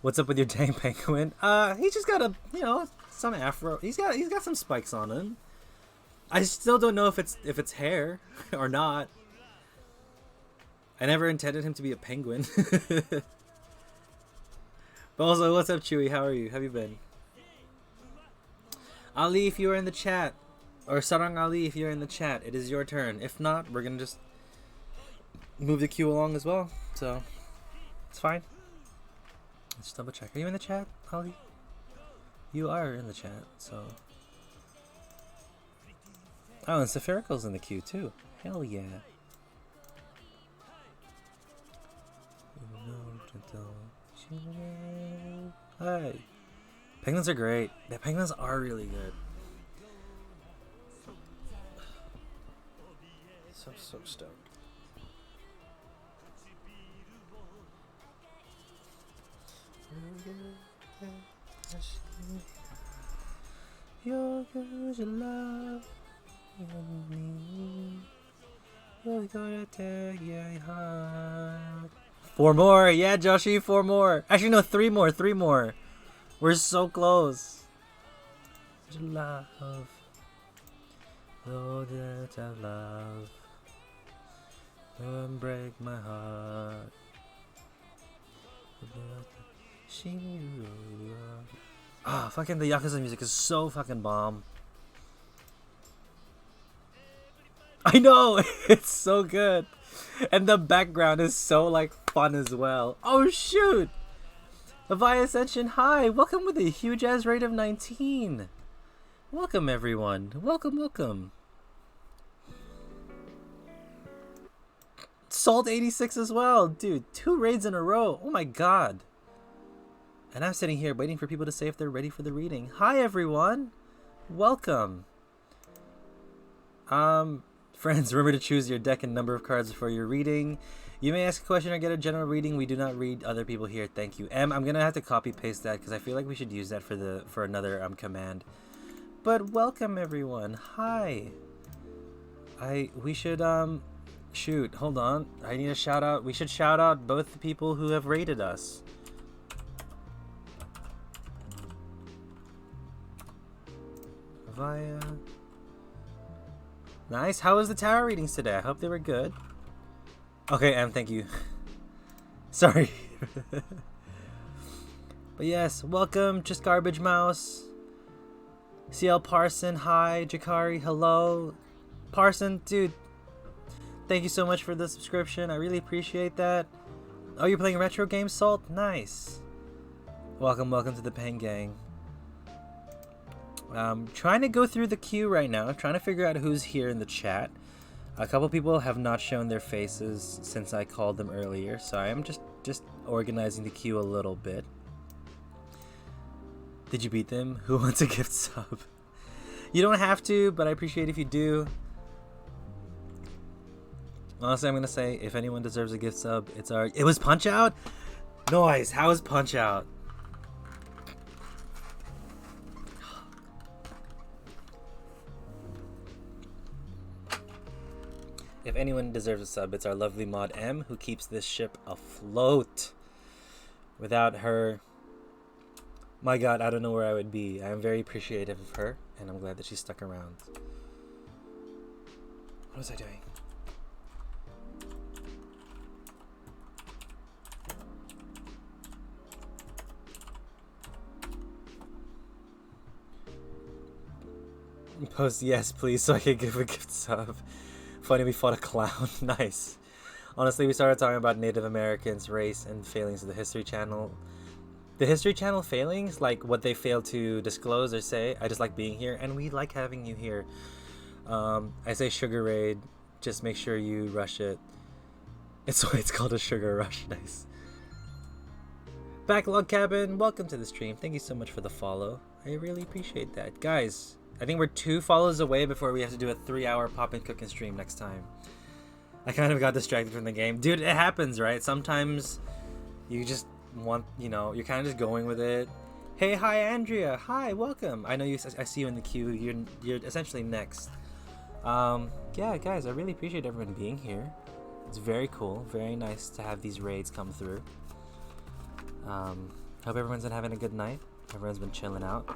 What's up with your dang penguin? He's just got a, some afro. He's got some spikes on him. I still don't know if it's hair or not. I never intended him to be a penguin. But also, what's up, Chewy? How are you? How have you been? Ali, if you are in the chat, or Sarang Ali, if you're in the chat, it is your turn. If not, we're gonna just move the queue along as well. So, it's fine. Let's double check. Are you in the chat, Ali? You are in the chat, so. Oh, and Sepherical's in the queue too. Hell yeah. Hi. Penguins are great. The penguins are really good. So stoked. You're good, you love me. You're gonna take your heart. 4 more, yeah, Joshi, 4 more. Actually, no, 3 more, 3 more. We're so close. Love, oh that I love, don't break my heart. Fucking the Yakuza music is so fucking bomb. I know, it's so good. And the background is so fun as well. Oh shoot! Levi Ascension, hi! Welcome with a huge ass rate of 19. Welcome everyone. Welcome. Salt 86 as well. Dude, 2 raids in a row. Oh my god. And I'm sitting here waiting for people to say if they're ready for the reading. Hi everyone. Welcome. Friends, remember to choose your deck and number of cards before your reading. You may ask a question or get a general reading. We do not read other people here. Thank you. I'm gonna have to copy paste that because I feel like we should use that for another command. But welcome everyone. Hi. We should shoot, hold on. I need a shout out. We should shout out both the people who have rated us. Via. Nice. How was the tarot readings today? I hope they were good. Okay, thank you. Sorry. But yes, welcome, Just Garbage Mouse. CL Parson, hi. Jakari, hello. Parson, dude, thank you so much for the subscription. I really appreciate that. Oh, you're playing retro games, Salt? Nice. Welcome to the Pen Gang. Trying to go through the queue right now, trying to figure out who's here in the chat. A couple people have not shown their faces since I called them earlier, so I am just organizing the queue a little bit. Did you beat them? Who wants a gift sub? You don't have to, but I appreciate if you do. Honestly, I'm gonna say if anyone deserves a gift sub, it was Punch Out? Noise, how is Punch Out? If anyone deserves a sub, it's our lovely mod M, who keeps this ship afloat. Without her, my god, I don't know where I would be. I am very appreciative of her, and I'm glad that she stuck around. What was I doing? Post yes, please, so I can give a gift sub. Funny, we fought a clown. Nice. Honestly, we started talking about Native Americans, race, and failings of the History Channel. The History Channel failings, like what they fail to disclose or say, I just like being here, and we like having you here. I say Sugar Raid, just make sure you rush it. It's why it's called a Sugar Rush. Nice. Backlog Cabin, welcome to the stream. Thank you so much for the follow. I really appreciate that. Guys, I think we're 2 follows away before we have to do a 3-hour pop and cook and stream next time. I kind of got distracted from the game. Dude, it happens, right? Sometimes you just want, you know, you're kind of just going with it. Hey, hi, Andrea. Hi, welcome. I know you. I see you in the queue. You're essentially next. Yeah, guys, I really appreciate everyone being here. It's very cool. Very nice to have these raids come through. Hope everyone's been having a good night. Everyone's been chilling out.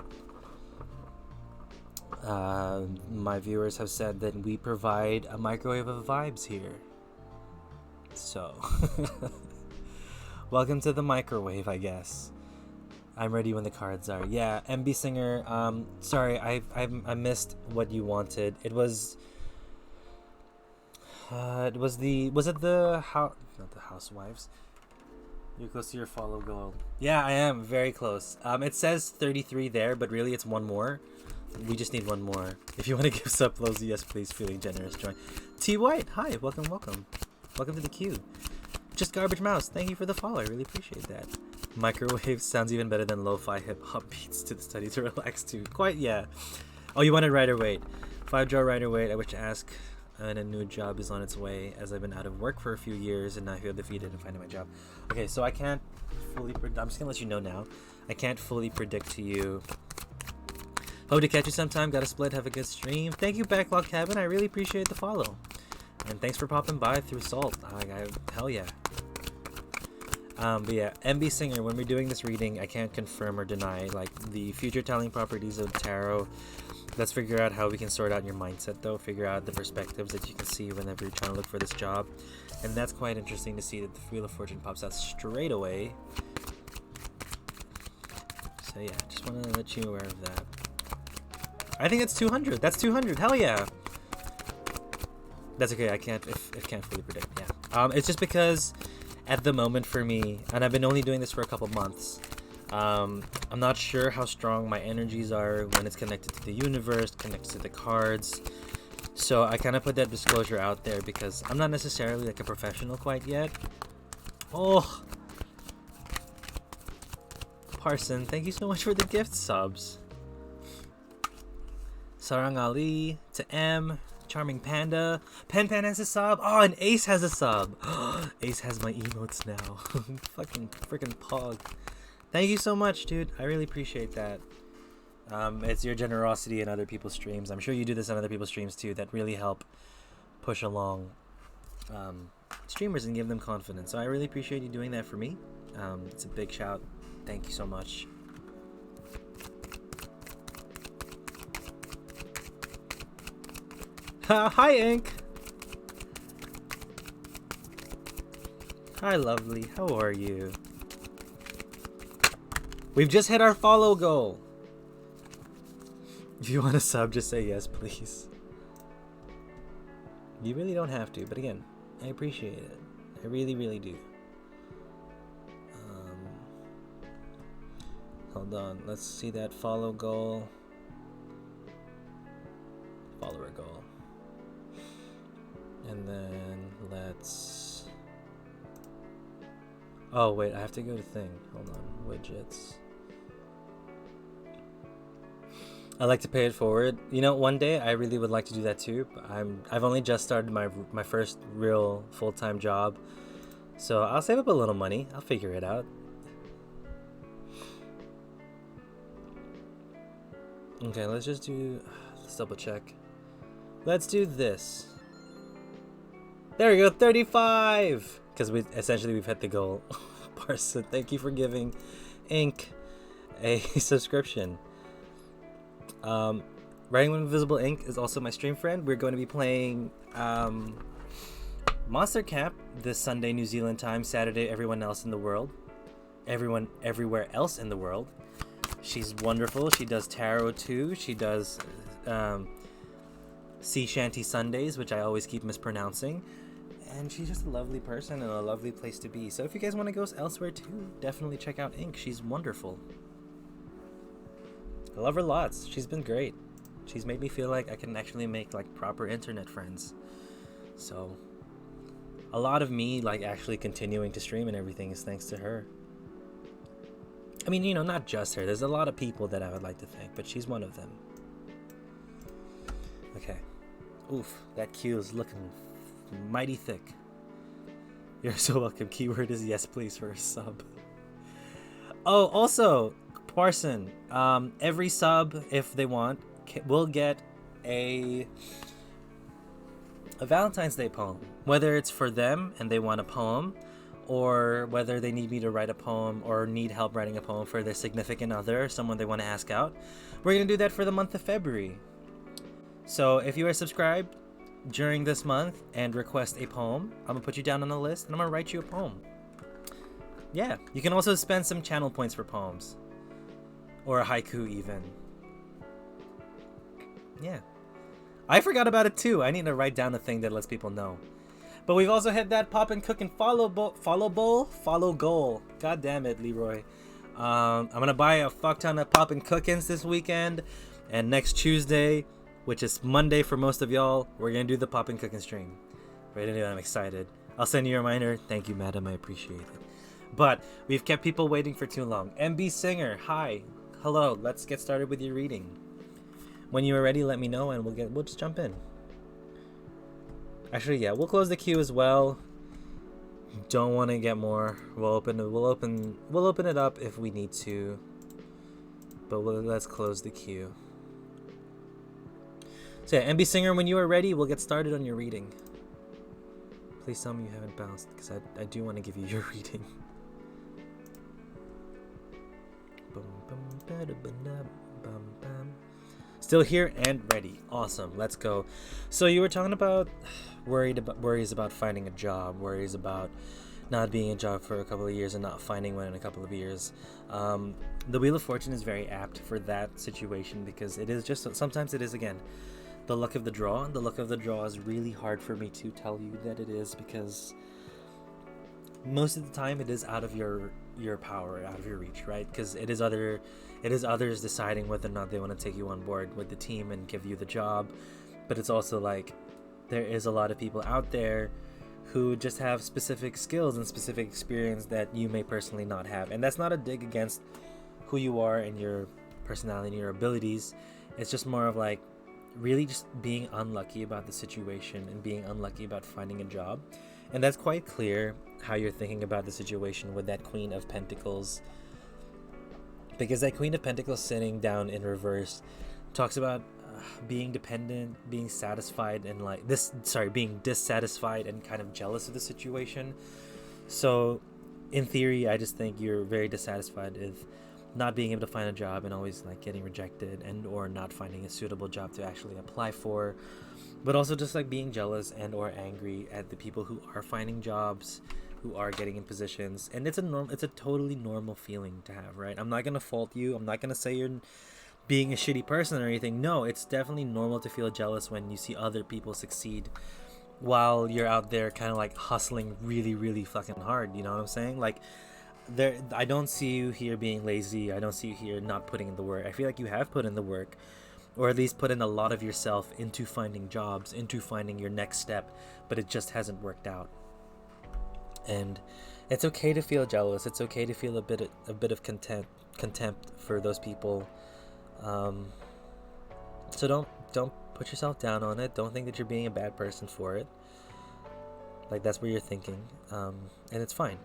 My viewers have said that we provide a microwave of vibes here. So, welcome to the microwave, I guess. I'm ready when the cards are. Yeah, MB Singer. Sorry, I missed what you wanted. It was the how? Not the Housewives. You're close to your follow goal. Yeah, I am very close. It says 33 there, but really it's one more. We just need one more. If you want to give sub lows, yes, please. Feeling generous. Join. T White, hi, welcome. Welcome to the queue. Just Garbage Mouse, thank you for the follow. I really appreciate that. Microwave sounds even better than lo-fi hip-hop beats to the study to relax to. Quite, yeah. Oh, you wanted Rider Waite. 5-draw Rider Waite. I wish to ask, and a new job is on its way, as I've been out of work for a few years and now I feel defeated in finding my job. Okay, so I can't fully I'm just gonna let you know now. I can't fully predict to you. Hope to catch you sometime. Got a split. Have a good stream. Thank you, Backlog Cabin. I really appreciate the follow. And thanks for popping by through Salt. Hell yeah. But yeah, MB Singer, when we're doing this reading, I can't confirm or deny, like, the future telling properties of tarot. Let's figure out how we can sort out your mindset, though. Figure out the perspectives that you can see whenever you're trying to look for this job. And that's quite interesting to see that the Wheel of Fortune pops out straight away. So yeah, just want to let you aware of that. I think that's 200. That's 200. Hell yeah. That's okay. I can't fully predict. Yeah. It's just because at the moment for me, and I've been only doing this for a couple months, I'm not sure how strong my energies are when it's connected to the universe, connected to the cards. So I kind of put that disclosure out there because I'm not necessarily like a professional quite yet. Oh, Parson, thank you so much for the gift subs. Sarang Ali, to M, Charming Panda, Pen has a sub. Oh, and Ace has a sub. Ace has my emotes now. Fucking freaking pog. Thank you so much, dude. I really appreciate that. It's your generosity in other people's streams. I'm sure you do this on other people's streams too. That really help push along streamers and give them confidence. So I really appreciate you doing that for me. It's a big shout. Thank you so much. Hi, Ink. Hi, lovely. How are you? We've just hit our follow goal. If you want to sub, just say yes, please. You really don't have to, but again, I appreciate it. I really, really do. Hold on. Let's see that follow goal. Follower goal. And then let's... Oh, wait, I have to go to thing. Hold on. Widgets. I like to pay it forward. You know, one day I really would like to do that too. But I've only just started my first real full-time job. So I'll save up a little money. I'll figure it out. Okay, let's just do... Let's double check. Let's do this. There we go, 35! Because we've hit the goal. Parson, thank you for giving Ink a subscription. Writing with Invisible Ink is also my stream friend. We're going to be playing Monster Camp this Sunday, New Zealand time, Saturday, everyone else in the world. Everyone, everywhere else in the world. She's wonderful. She does tarot too. She does Sea Shanty Sundays, which I always keep mispronouncing. And she's just a lovely person and a lovely place to be. So if you guys want to go elsewhere too, definitely check out Ink. She's wonderful. I love her lots. She's been great. She's made me feel like I can actually make like proper internet friends. So a lot of me like actually continuing to stream and everything is thanks to her. I mean, you know, not just her. There's a lot of people that I would like to thank, but she's one of them. Okay. Oof, that queue is looking mighty thick. You're so welcome. Keyword is yes please for a sub. Oh, also, Parson, every sub, if they want, will get a Valentine's Day poem. Whether it's for them and they want a poem, or whether they need me to write a poem or need help writing a poem for their significant other or someone they want to ask out, we're going to do that for the month of February. So if you are subscribed during this month and request a poem, I'm going to put you down on the list and I'm going to write you a poem. Yeah, you can also spend some channel points for poems. Or a haiku even. Yeah. I forgot about it too. I need to write down a thing that lets people know. But we've also had that pop and cook and follow goal. God damn it, Leroy. I'm going to buy a fuck ton of pop and cookins this weekend. And next Tuesday, which is Monday for most of y'all, we're going to do the pop and cooking stream. Right into it, I'm excited. I'll send you a reminder. Thank you, madam. I appreciate it. But we've kept people waiting for too long. MB Singer, hi. Hello. Let's get started with your reading. When you are ready, let me know and we'll just jump in. Actually, yeah, we'll close the queue as well. Don't want to get more. We'll open it up if we need to. But let's close the queue. So yeah, MB Singer, when you are ready, we'll get started on your reading. Please tell me you haven't bounced, because I do want to give you your reading. Still here and ready. Awesome. Let's go. So you were talking about worries about finding a job, worries about not being a job for a couple of years and not finding one in a couple of years. The Wheel of Fortune is very apt for that situation because it is just sometimes it is again the luck of the draw. The luck of the draw is really hard for me to tell you that it is because most of the time it is out of your power, out of your reach, right? Because it is others deciding whether or not they want to take you on board with the team and give you the job. But it's also like there is a lot of people out there who just have specific skills and specific experience that you may personally not have. And that's not a dig against who you are and your personality and your abilities. It's just more of like really just being unlucky about the situation and being unlucky about finding a job. And that's quite clear how you're thinking about the situation with that Queen of Pentacles. Because that Queen of Pentacles sitting down in reverse talks about being dependent, being satisfied, and being dissatisfied and kind of jealous of the situation. So in theory, I just think you're very dissatisfied with not being able to find a job and always like getting rejected and or not finding a suitable job to actually apply for. But also just like being jealous and or angry at the people who are finding jobs, who are getting in positions. And it's a totally normal feeling to have, right? I'm not going to fault you. I'm not going to say you're being a shitty person or anything. No, it's definitely normal to feel jealous when you see other people succeed while you're out there kind of like hustling really, really fucking hard. You know what I'm saying? Like I don't see you here being lazy. I don't see you here not putting in the work. I feel like you have put in the work, or at least put in a lot of yourself into finding jobs, into finding your next step, but it just hasn't worked out. And it's okay to feel jealous. It's okay to feel a bit of contempt for those people. So don't put yourself down on it. Don't think that you're being a bad person for it. Like that's what you're thinking, and it's fine.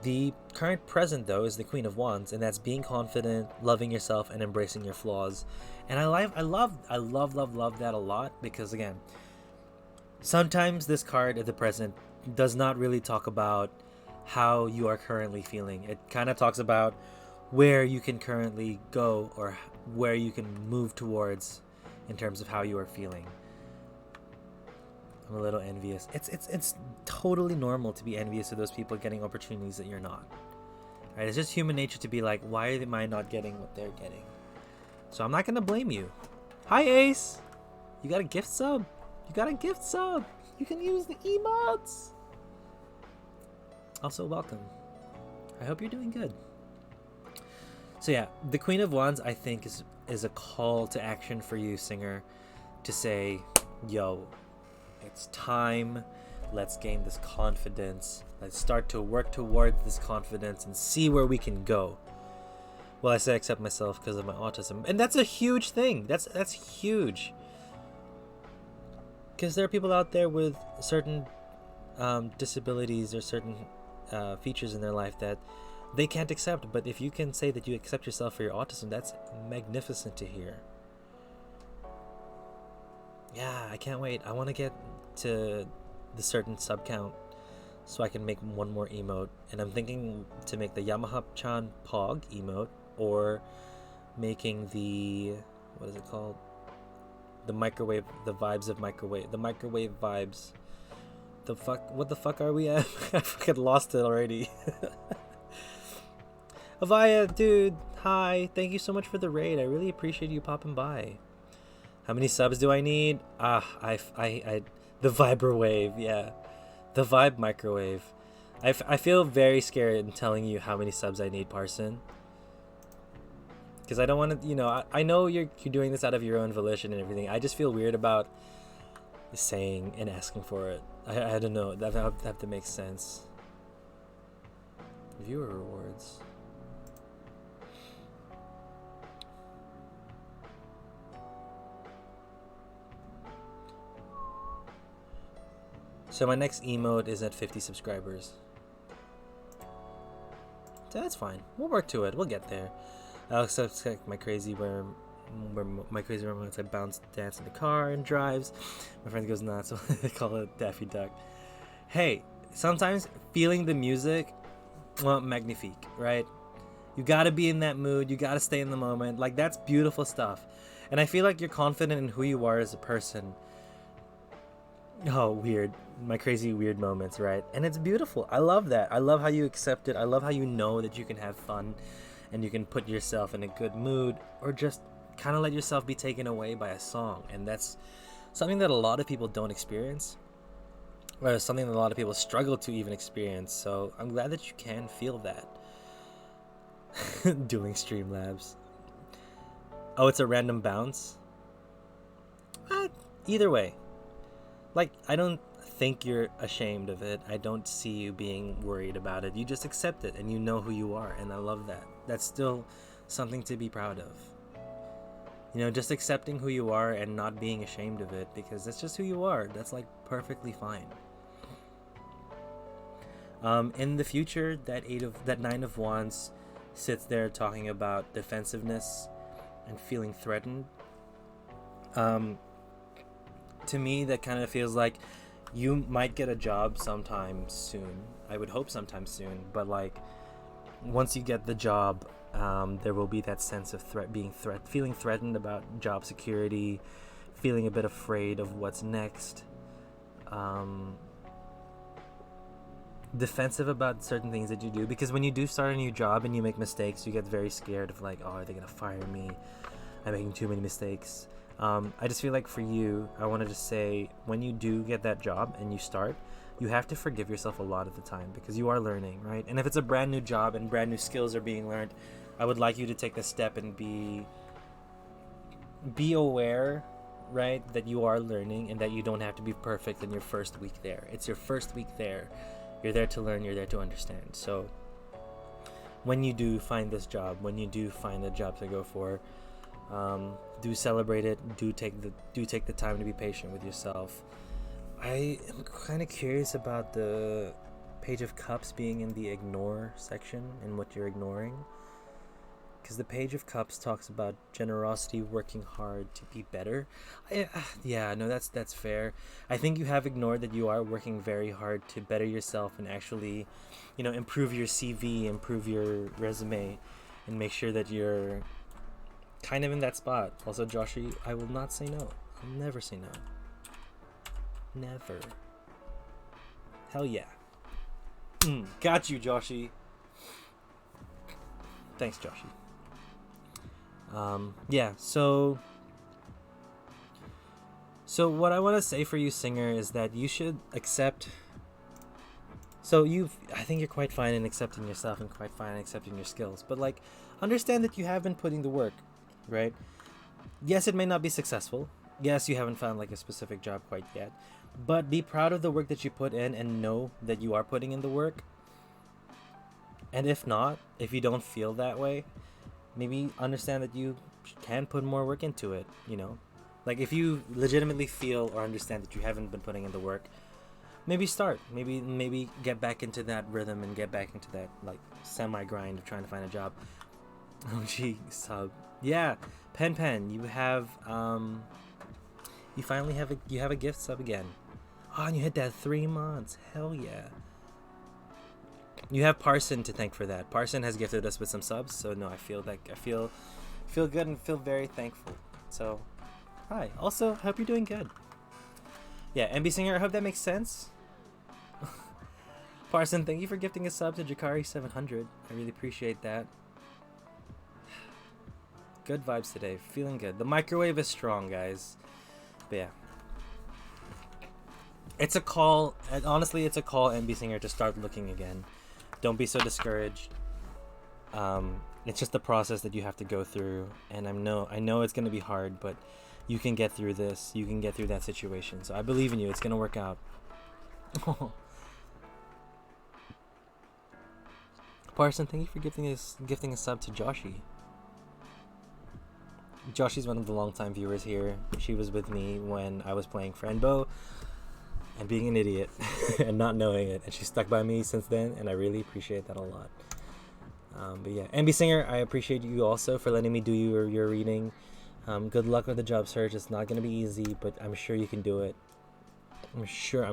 The current present though is the Queen of Wands, and that's being confident, loving yourself, and embracing your flaws. And I love that a lot because again, sometimes this card at the present does not really talk about how you are currently feeling. It kind of talks about where you can currently go or where you can move towards in terms of how you are feeling. I'm a little envious. It's totally normal to be envious of those people getting opportunities that you're not. Right? It's just human nature to be like, why am I not getting what they're getting? So I'm not gonna blame you. Hi Ace! You got a gift sub? You got a gift sub! You can use the emotes! Also, welcome. I hope you're doing good. So yeah, the Queen of Wands, I think, is a call to action for you, Singer, to say, yo, it's time. Let's gain this confidence. Let's start to work towards this confidence and see where we can go. Well, I say accept myself because of my autism, and that's a huge thing. That's huge. Because there are people out there with certain disabilities or certain features in their life that they can't accept. But if you can say that you accept yourself for your autism, that's magnificent to hear. Yeah, I can't wait. I want to get to the certain sub count so I can make one more emote, and I'm thinking to make the Yamaha-chan Pog emote, or making the, what is it called, the microwave, the vibes of microwave, the microwave vibes. What the fuck are we at? I fucking lost it already. Avaya, dude, hi, thank you so much for the raid. I really appreciate you popping by. How many subs do I need? The Vibrowave, yeah. The Vibe Microwave. I feel very scared in telling you how many subs I need, Parson. Because I don't want to, I know you're doing this out of your own volition and everything. I just feel weird about saying and asking for it. I don't know. That have to make sense. Viewer rewards. So my next emote is at 50 subscribers. So that's fine. We'll work to it. We'll get there. I also expect my crazy where my crazy moments I bounce, dance in the car and drives. My friend goes nuts, so they call it Daffy Duck. Hey, sometimes feeling the music, well, magnifique, right? You gotta be in that mood. You gotta stay in the moment. Like, that's beautiful stuff. And I feel like you're confident in who you are as a person. Oh, weird. My crazy weird moments, right? And it's beautiful. I love that. I love how you accept it. I love how you know that you can have fun and you can put yourself in a good mood, or just kind of let yourself be taken away by a song. And that's something that a lot of people don't experience, or something that a lot of people struggle to even experience. So I'm glad that you can feel that. Doing Streamlabs. Oh, it's a random bounce? Either way. Like, I don't think you're ashamed of it. I don't see you being worried about it. You just accept it and you know who you are, and I love that. That's still something to be proud of. Just accepting who you are and not being ashamed of it, because that's just who you are. That's like perfectly fine. In the future, that Nine of Wands sits there talking about defensiveness and feeling threatened. To me, that kind of feels like you might get a job sometime soon. I would hope sometime soon. But like, once you get the job, there will be that sense of feeling threatened about job security, feeling a bit afraid of what's next, defensive about certain things that you do. Because when you do start a new job and you make mistakes, you get very scared of like, oh, are they gonna fire me? I'm making too many mistakes. I just feel like for you, I wanted to say, when you do get that job and you start, you have to forgive yourself a lot of the time, because you are learning, right? And if it's a brand new job and brand new skills are being learned, I would like you to take the step and be aware, right, that you are learning and that you don't have to be perfect in your first week there. It's your first week there. You're there to learn. You're there to understand. So when you do find this job, when you do find a job to go for, do celebrate it. Do take the time to be patient with yourself. I am kind of curious about the Page of Cups being in the ignore section and what you're ignoring, because the Page of Cups talks about generosity, working hard to be better. That's fair. I think you have ignored that you are working very hard to better yourself and actually, improve your CV, improve your resume, and make sure that you're kind of in that spot. Also, Joshi, I will not say no. I'll never say no. Never. Hell yeah. Got you, Joshi. Thanks, Joshi. So what I want to say for you, Singer, is that you should accept So I think you're quite fine in accepting yourself and quite fine in accepting your skills. But like, understand that you have been putting the work, right? Yes, it may not be successful. Yes, you haven't found like a specific job quite yet. But be proud of the work that you put in and know that you are putting in the work. And if not, if you don't feel that way, maybe understand that you can put more work into it, you know? Like if you legitimately feel or understand that you haven't been putting in the work, maybe start. Maybe get back into that rhythm and get back into that like semi grind of trying to find a job. Oh gee, sub. Yeah, Pen, you have you finally have a gift sub again. Oh, and you hit that 3 months. Hell yeah. You have Parson to thank for that. Parson has gifted us with some subs, so no, I feel good and feel very thankful. So, hi. Also, I hope you're doing good. Yeah, MB Singer, I hope that makes sense. Parson, thank you for gifting a sub to Jakari700. I really appreciate that. Good vibes today. Feeling good. The microwave is strong, guys. But yeah. It's a call, honestly, it's a call, MB Singer, to start looking again. Don't be so discouraged. It's just the process that you have to go through, and I know it's gonna be hard, but you can get through this. You can get through that situation. So I believe in you. It's gonna work out. Parson, thank you for gifting a sub to Joshi. Joshi's one of the longtime viewers here. She was with me when I was playing Friendbow and being an idiot and not knowing it, and she stuck by me since then, and I really appreciate that a lot. But yeah, MB Singer, I appreciate you also for letting me do your reading. Good luck with the job search. It's not gonna be easy, but I'm sure you can do it. I'm sure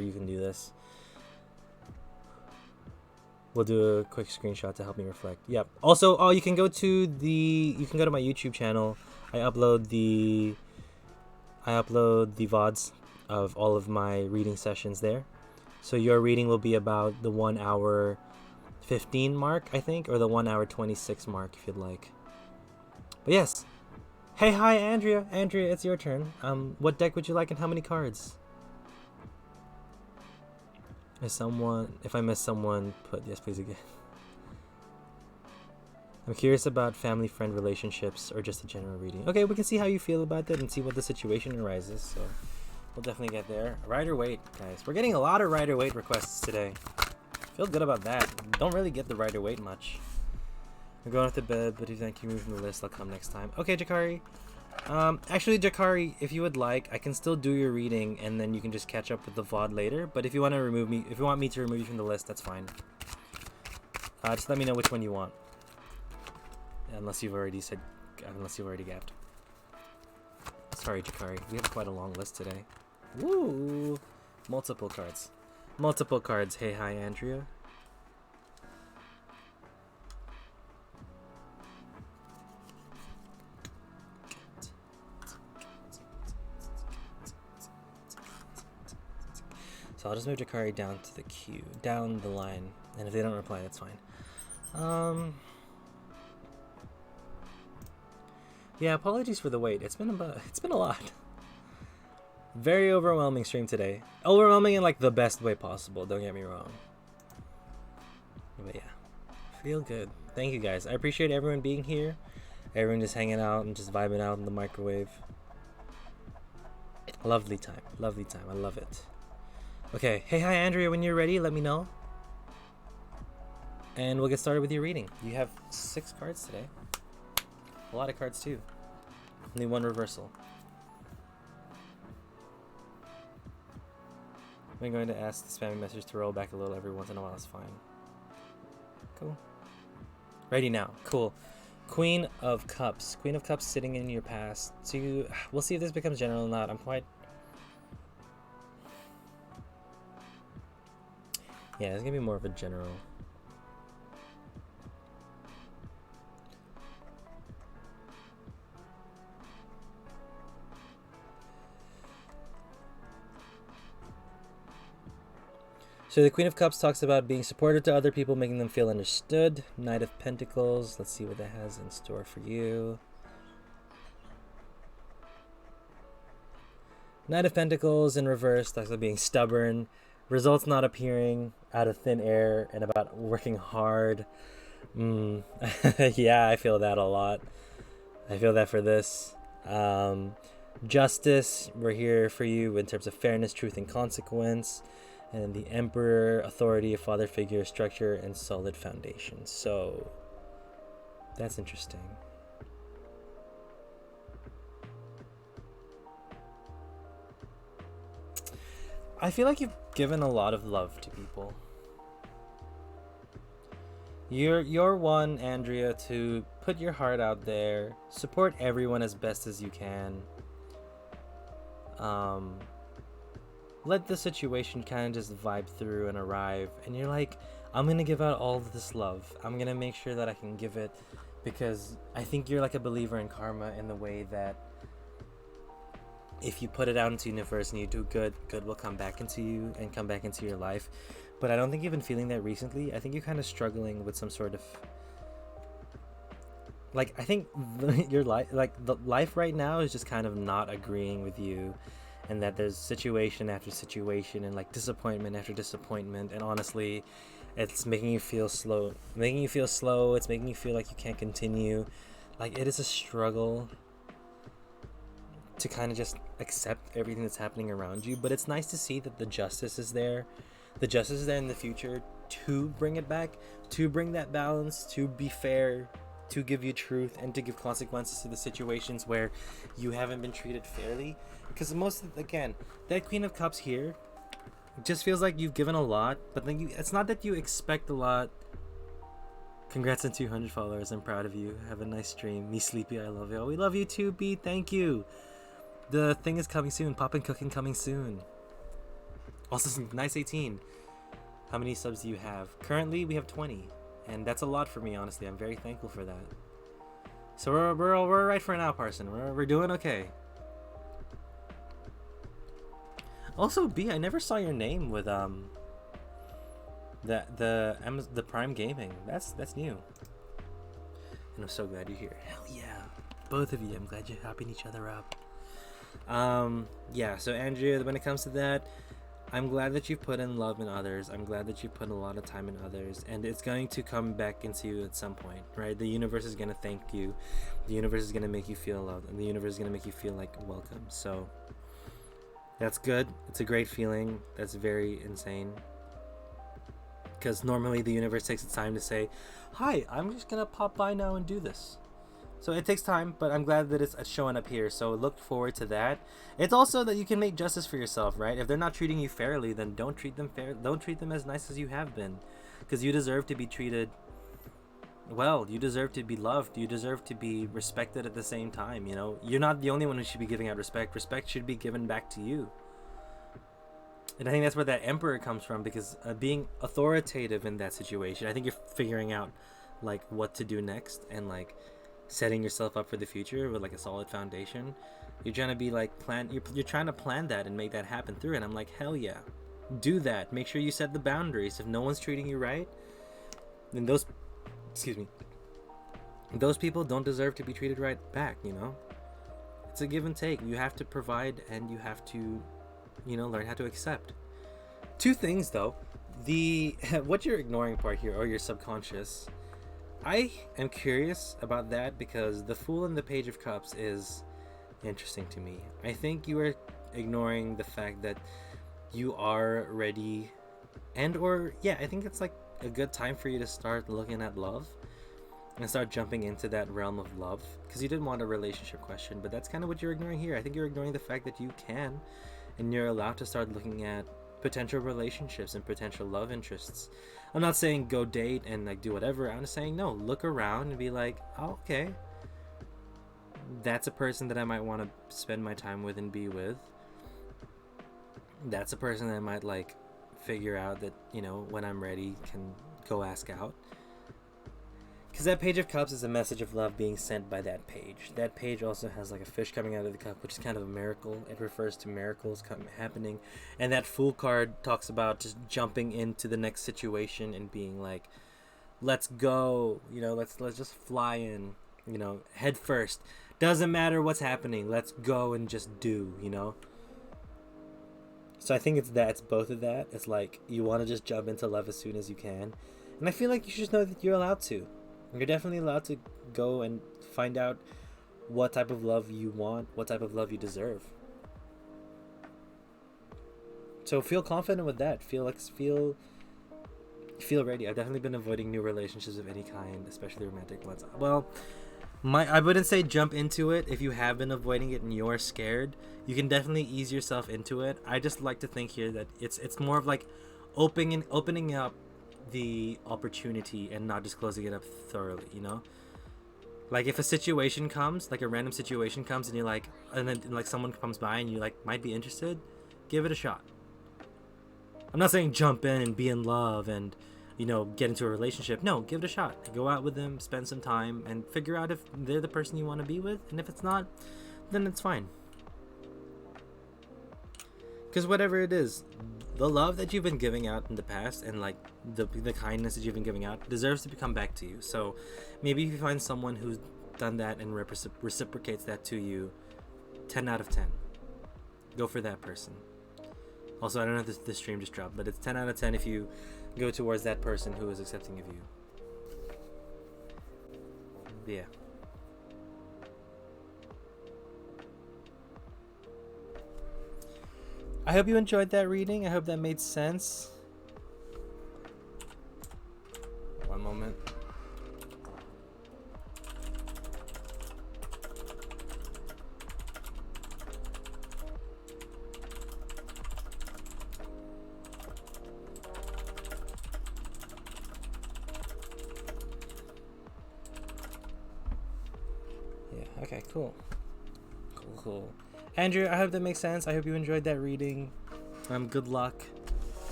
you can do this. We'll do a quick screenshot to help me reflect. Yep. Also, you can go to my YouTube channel. I upload the VODs of all of my reading sessions there. So your reading will be about the 1 hour 15 mark, I think, or the 1 hour 26 mark if you'd like. But yes. Hey, hi, Andrea. Andrea, it's your turn. What deck would you like and how many cards? If I miss someone, put yes, please again. I'm curious about family-friend relationships or just a general reading. Okay, we can see how you feel about that and see what the situation arises. So we'll definitely get there. Rider-Waite, guys. We're getting a lot of Rider-Waite requests today. Feel good about that. Don't really get the Rider-Waite much. I'm going off to bed, but if you can move from the list, I'll come next time. Okay, Jakari. Actually, Jakari, if you would like, I can still do your reading, and then you can just catch up with the VOD later. But if you want me to remove you from the list, that's fine. Just let me know which one you want. Unless you've already gapped. Sorry, Jakari. We have quite a long list today. Woo! Multiple cards. Hey, hi, Andrea. So I'll just move Jakari down to the queue, down the line, and if they don't reply, that's fine. Yeah, apologies for the wait. It's been a lot. Very overwhelming stream today. Overwhelming in like the best way possible. Don't get me wrong. But yeah, feel good. Thank you guys. I appreciate everyone being here. Everyone just hanging out and just vibing out in the microwave. Lovely time. I love it. Okay. Hey, hi, Andrea. When you're ready, let me know. And we'll get started with your reading. You have 6 cards today. A lot of cards too. Only 1 reversal. I'm going to ask the spamming message to roll back a little every once in a while. That's fine. Cool. Ready now. Cool. Queen of Cups. Queen of Cups sitting in your past. We'll see if this becomes general or not. Yeah, it's gonna be more of a general. So the Queen of Cups talks about being supportive to other people, making them feel understood. Knight of Pentacles. Let's see what that has in store for you. Knight of Pentacles in reverse talks about being stubborn, Results not appearing out of thin air and about working hard. Mm. Yeah, I feel that a lot. I feel that for this. Um, Justice, we're here for you in terms of fairness, truth, and consequence. And the Emperor, authority, a father figure, structure, and solid foundation. So, that's interesting. I feel like you've given a lot of love to people. You're one, Andrea, to put your heart out there, support everyone as best as you can. Let the situation kind of just vibe through and arrive, and you're like, I'm gonna give out all of this love. I'm gonna make sure that I can give it, because I think you're like a believer in karma in the way that if you put it out into the universe and you do good, good will come back into you and come back into your life. But I don't think you've been feeling that recently. I think you're kind of struggling with some sort of, like, I think your life, like the life right now is just kind of not agreeing with you, and that there's situation after situation and like disappointment after disappointment, and honestly, it's making you feel slow. It's making you feel like you can't continue. Like, it is a struggle to kind of just accept everything that's happening around you. But it's nice to see that the justice is there. The justice is there in the future to bring it back, to bring that balance, to be fair, to give you truth, and to give consequences to the situations where you haven't been treated fairly. Because again, that Queen of Cups here just feels like you've given a lot, but then it's not that you expect a lot. Congrats on 200 followers. I'm proud of you. Have a nice stream. Me sleepy. I love you. We love you too, B. Thank you. The thing is coming soon. Poppin' Cooking coming soon. Also, nice 18. How many subs do you have? Currently, we have 20. And that's a lot for me, honestly. I'm very thankful for that. So we're right for now, Parson. We're doing okay. Also, B, I never saw your name with the Prime Gaming. That's new. And I'm so glad you're here. Hell yeah, both of you. I'm glad you're helping each other up. Yeah. So Andrea, when it comes to that, I'm glad that you put in love in others. I'm glad that you put a lot of time in others, and it's going to come back into you at some point, right? The universe is going to thank you. The universe is going to make you feel loved, and the universe is going to make you feel like welcome. So that's good. It's a great feeling. That's very insane. Because normally the universe takes its time to say, hi, I'm just going to pop by now and do this. So it takes time, but I'm glad that it's showing up here. So look forward to that. It's also that you can make justice for yourself, right? If they're not treating you fairly, then don't treat them fair. Don't treat them as nice as you have been, because you deserve to be treated well. You deserve to be loved. You deserve to be respected at the same time. You know, you're not the only one who should be giving out respect. Respect should be given back to you. And I think that's where that Emperor comes from, because being authoritative in that situation, I think you're figuring out like what to do next, and like setting yourself up for the future with like a solid foundation. You're trying to be like you're trying to plan that and make that happen through it. And I'm like, hell yeah, do that. Make sure you set the boundaries. If no one's treating you right, then those people don't deserve to be treated right back. You know, it's a give and take. You have to provide, and you have to, you know, learn how to accept. Two things though, the what you're ignoring part here, or your subconscious, I am curious about that, because the Fool and the Page of Cups is interesting to me. I think you are ignoring the fact that you are ready, I think it's like a good time for you to start looking at love and start jumping into that realm of love, because you didn't want a relationship question, but that's kind of what you're ignoring here. I think you're ignoring the fact that you can, and you're allowed to start looking at potential relationships and potential love interests. I'm not saying go date and like do whatever. I'm just saying, no, look around and be like, oh, okay, that's a person that I might want to spend my time with and be with. That's a person that I might like figure out that, you know, when I'm ready can go ask out. Because that Page of Cups is a message of love being sent by that page. That page also has like a fish coming out of the cup, which is kind of a miracle. It refers to miracles happening. And that Fool card talks about just jumping into the next situation and being like, let's go, you know, let's just fly in, you know, head first. Doesn't matter what's happening. Let's go and just do, you know. So I think it's both of that. It's like you want to just jump into love as soon as you can, and I feel like you should just know that you're allowed to. You're definitely allowed to go and find out what type of love you want, what type of love you deserve. So feel confident with that. Feel ready. I've definitely been avoiding new relationships of any kind, especially romantic ones. Well, I wouldn't say jump into it. If you have been avoiding it and you're scared, you can definitely ease yourself into it. I just like to think here that it's more of like opening up the opportunity and not just closing it up thoroughly, you know? Like if a situation comes, like a random situation comes and you're like, and then like someone comes by and you like might be interested, give it a shot. I'm not saying jump in and be in love and, get into a relationship. No, give it a shot. Go out with them, spend some time, and figure out if they're the person you want to be with. And if it's not, then it's fine. Because whatever it is, the love that you've been giving out in the past and like the kindness that you've been giving out deserves to come back to you. So maybe if you find someone who's done that and reciprocates that to you, 10 out of 10. Go for that person. Also, I don't know if this stream just dropped, but it's 10 out of 10 if you go towards that person who is accepting of you. Yeah. I hope you enjoyed that reading. I hope that made sense. One moment. Okay, cool. Cool. Andrew, I hope that makes sense. I hope you enjoyed that reading. Good luck.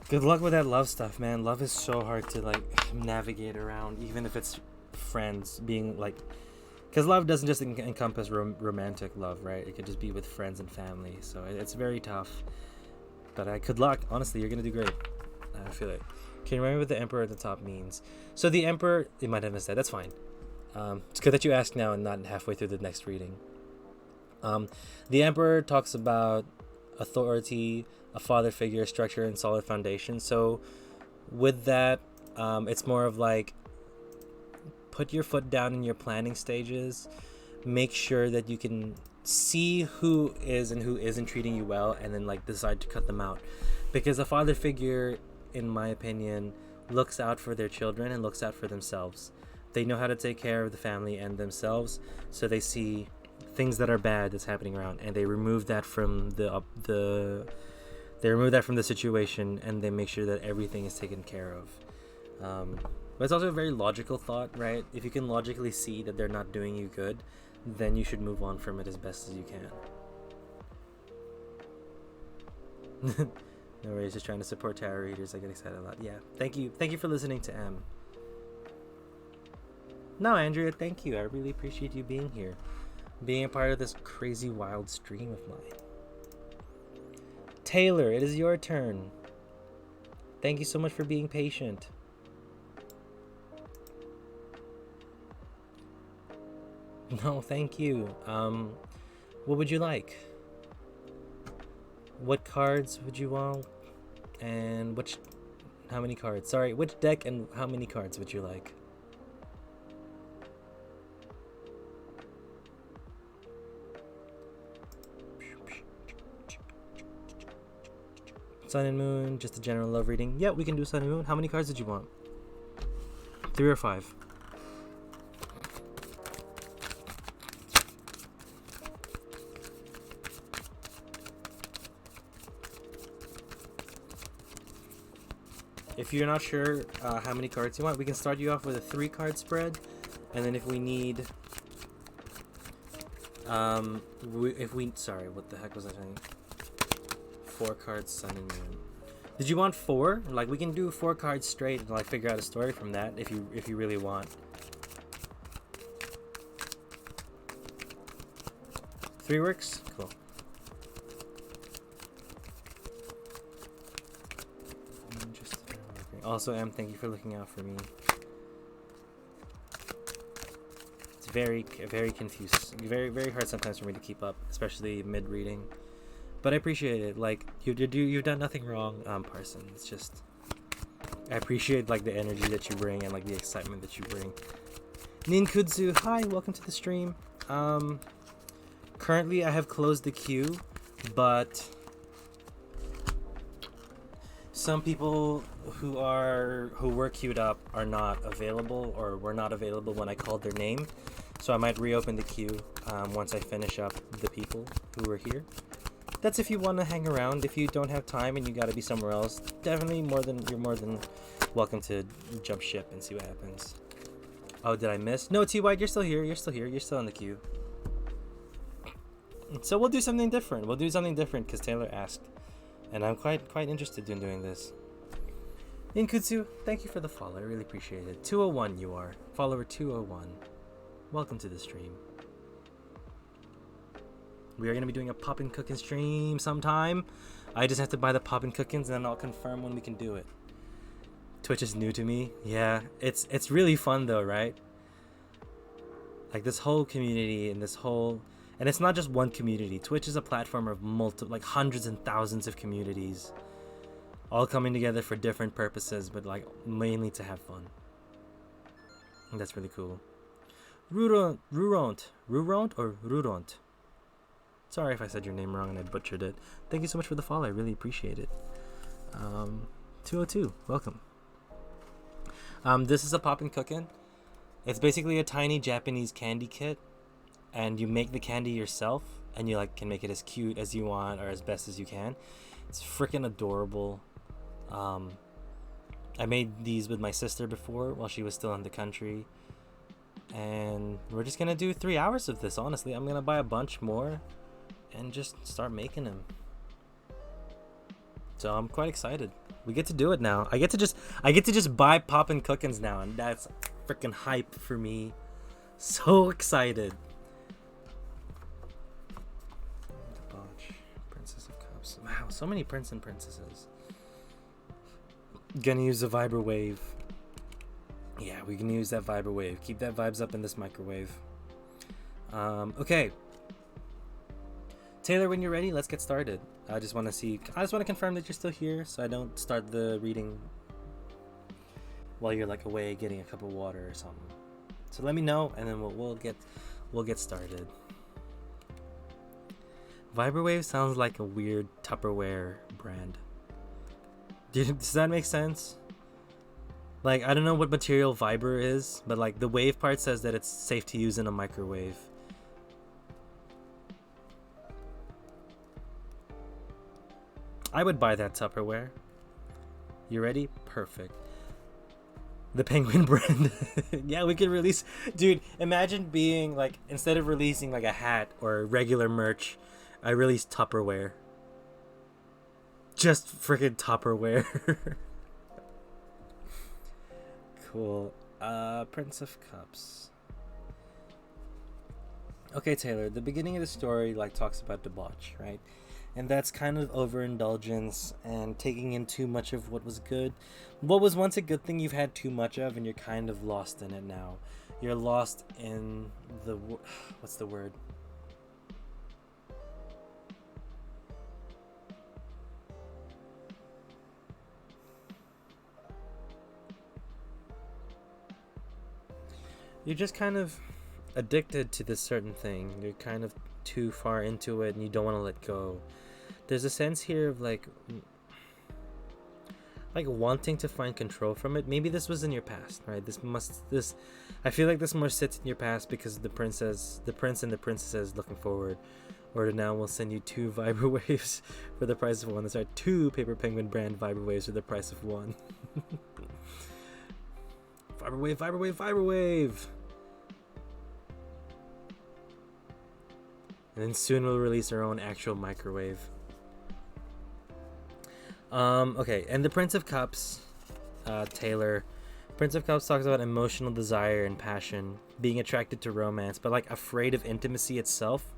Good luck with that love stuff, man. Love is so hard to like navigate around, even if it's friends being like, because love doesn't just encompass romantic love, right? It could just be with friends and family. So it's very tough. But good luck. Honestly, you're gonna do great. I feel it. Can you remember what the Emperor at the top means? So the Emperor, you might have missed that. That's fine. It's good that you ask now and not halfway through the next reading. The Emperor talks about authority, a father figure, structure, and solid foundation. So with that, it's more of like put your foot down in your planning stages. Make sure that you can see who is and who isn't treating you well, and then like decide to cut them out. Because a father figure, in my opinion, looks out for their children and looks out for themselves. They know how to take care of the family and themselves, so they see things that are bad that's happening around, and they remove that from the situation, and they make sure that everything is taken care of. But it's also a very logical thought, right? If you can logically see that they're not doing you good, then you should move on from it as best as you can. No worries, just trying to support tarot readers. I get excited a lot. Yeah, thank you for listening to M. No, Andrea, thank you. I really appreciate you being here, being a part of this crazy wild stream of mine. Taylor, it is your turn. Thank you so much for being patient. No, thank you. What would you like? What cards would you want? And how many cards? Sorry, which deck and how many cards would you like? Sun and Moon, just a general love reading. Yeah, we can do Sun and Moon. How many cards did you want? 3 or 5? If you're not sure how many cards you want, we can start you off with a 3-card spread, and then if we need, sorry, what the heck was I saying? 4 cards, Sun and Moon. Did you want 4? Like, we can do 4 cards straight and like figure out a story from that if you really want. 3 works? Cool. Also, Em, thank you for looking out for me. It's very, very confused. Very, very hard sometimes for me to keep up, especially mid-reading. But I appreciate it. Like you've done nothing wrong, Parson. It's just I appreciate like the energy that you bring and like the excitement that you bring. Ninkudzu, hi, welcome to the stream. Currently I have closed the queue, but some people who were queued up are not available or were not available when I called their name. So I might reopen the queue once I finish up the people who were here. That's if you want to hang around. If you don't have time and you got to be somewhere else, definitely you're more than welcome to jump ship and see what happens. Oh, did I miss? No, T-White, you're still here. You're still here. You're still in the queue. So we'll do something different. We'll do something different because Taylor asked. And I'm quite interested in doing this. Inkutsu, thank you for the follow. I really appreciate it. 201 you are. Follower 201. Welcome to the stream. We are going to be doing a Poppin' Cookin' stream sometime. I just have to buy the Poppin' Cookins and then I'll confirm when we can do it. Twitch is new to me. Yeah, it's really fun though, right? Like this whole community and and it's not just one community. Twitch is a platform of like hundreds and thousands of communities all coming together for different purposes, but like mainly to have fun. And that's really cool. Ruront or Ruront? Sorry if I said your name wrong and I butchered it. Thank you so much for the follow. I really appreciate it. 202, welcome. This is a Poppin' Cookin'. It's basically a tiny Japanese candy kit, and you make the candy yourself, and you like can make it as cute as you want or as best as you can. It's freaking adorable. I made these with my sister before while she was still in the country, and we're just gonna do 3 hours of this. Honestly, I'm gonna buy a bunch more and just start making them. So I'm quite excited. We get to do it now. I get to just buy Poppin' Cookins now, and that's freaking hype for me. So excited. Princess of Cups. Wow, so many prince and princesses. Gonna use the Vibra Wave. Yeah, we can use that Vibra Wave. Keep that vibes up in this microwave. Okay. Taylor, when you're ready, let's get started. I just want to confirm that you're still here so I don't start the reading while you're like away getting a cup of water or something. So let me know and then we'll get started. Vibrowave sounds like a weird Tupperware brand. Does that make sense? Like, I don't know what material Viber is, but like the wave part says that it's safe to use in a microwave. I would buy that Tupperware. You ready? Perfect. The Penguin brand. Yeah, we could release... Dude, imagine being like... Instead of releasing like a hat or regular merch, I released Tupperware. Just freaking Tupperware. Cool. Prince of Cups. Okay, Taylor, the beginning of the story like talks about debauch, right? And that's kind of overindulgence and taking in too much of what was good. What was once a good thing you've had too much of, and you're kind of lost in it now. You're lost in the... What's the word? You're just kind of addicted to this certain thing. You're kind of too far into it and you don't want to let go. There's a sense here of like wanting to find control from it. Maybe this was in your past, right? I feel like this more sits in your past because the prince and the princess looking forward. Order now, we'll send you 2 Vibra Waves for the price of 1. That's right, 2 Paper Penguin brand Vibra Waves for the price of 1. Vibra Wave, Vibra Wave, Vibra Wave! And then soon we'll release our own actual microwave. Okay, and the Prince of Cups, Taylor. Prince of Cups talks about emotional desire and passion, being attracted to romance, but like afraid of intimacy itself.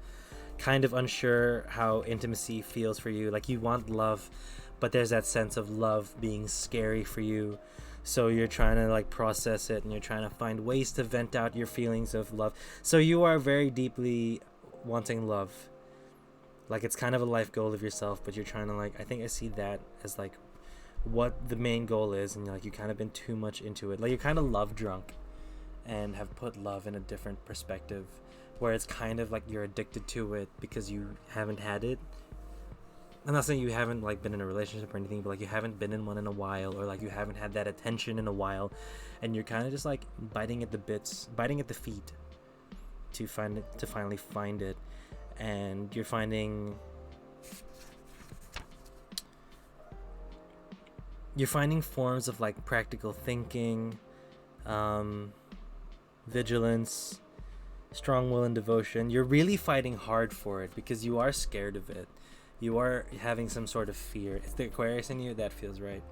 Kind of unsure how intimacy feels for you. Like you want love, but there's that sense of love being scary for you. So you're trying to like process it and you're trying to find ways to vent out your feelings of love. So you are very deeply wanting love. Like it's kind of a life goal of yourself, but you're trying to like, I think I see that as like what the main goal is, and like you kind of been too much into it. Like you're kind of love drunk and have put love in a different perspective, where it's kind of like you're addicted to it because you haven't had it. I'm not saying you haven't like been in a relationship or anything, but like you haven't been in one in a while, or like you haven't had that attention in a while, and you're kind of just like biting at the bits, biting at the feet to find it, to finally find it. And you're finding forms of like practical thinking, vigilance, strong will, and devotion. You're really fighting hard for it because you are scared of it. You are having some sort of fear. It's the Aquarius in you that feels right.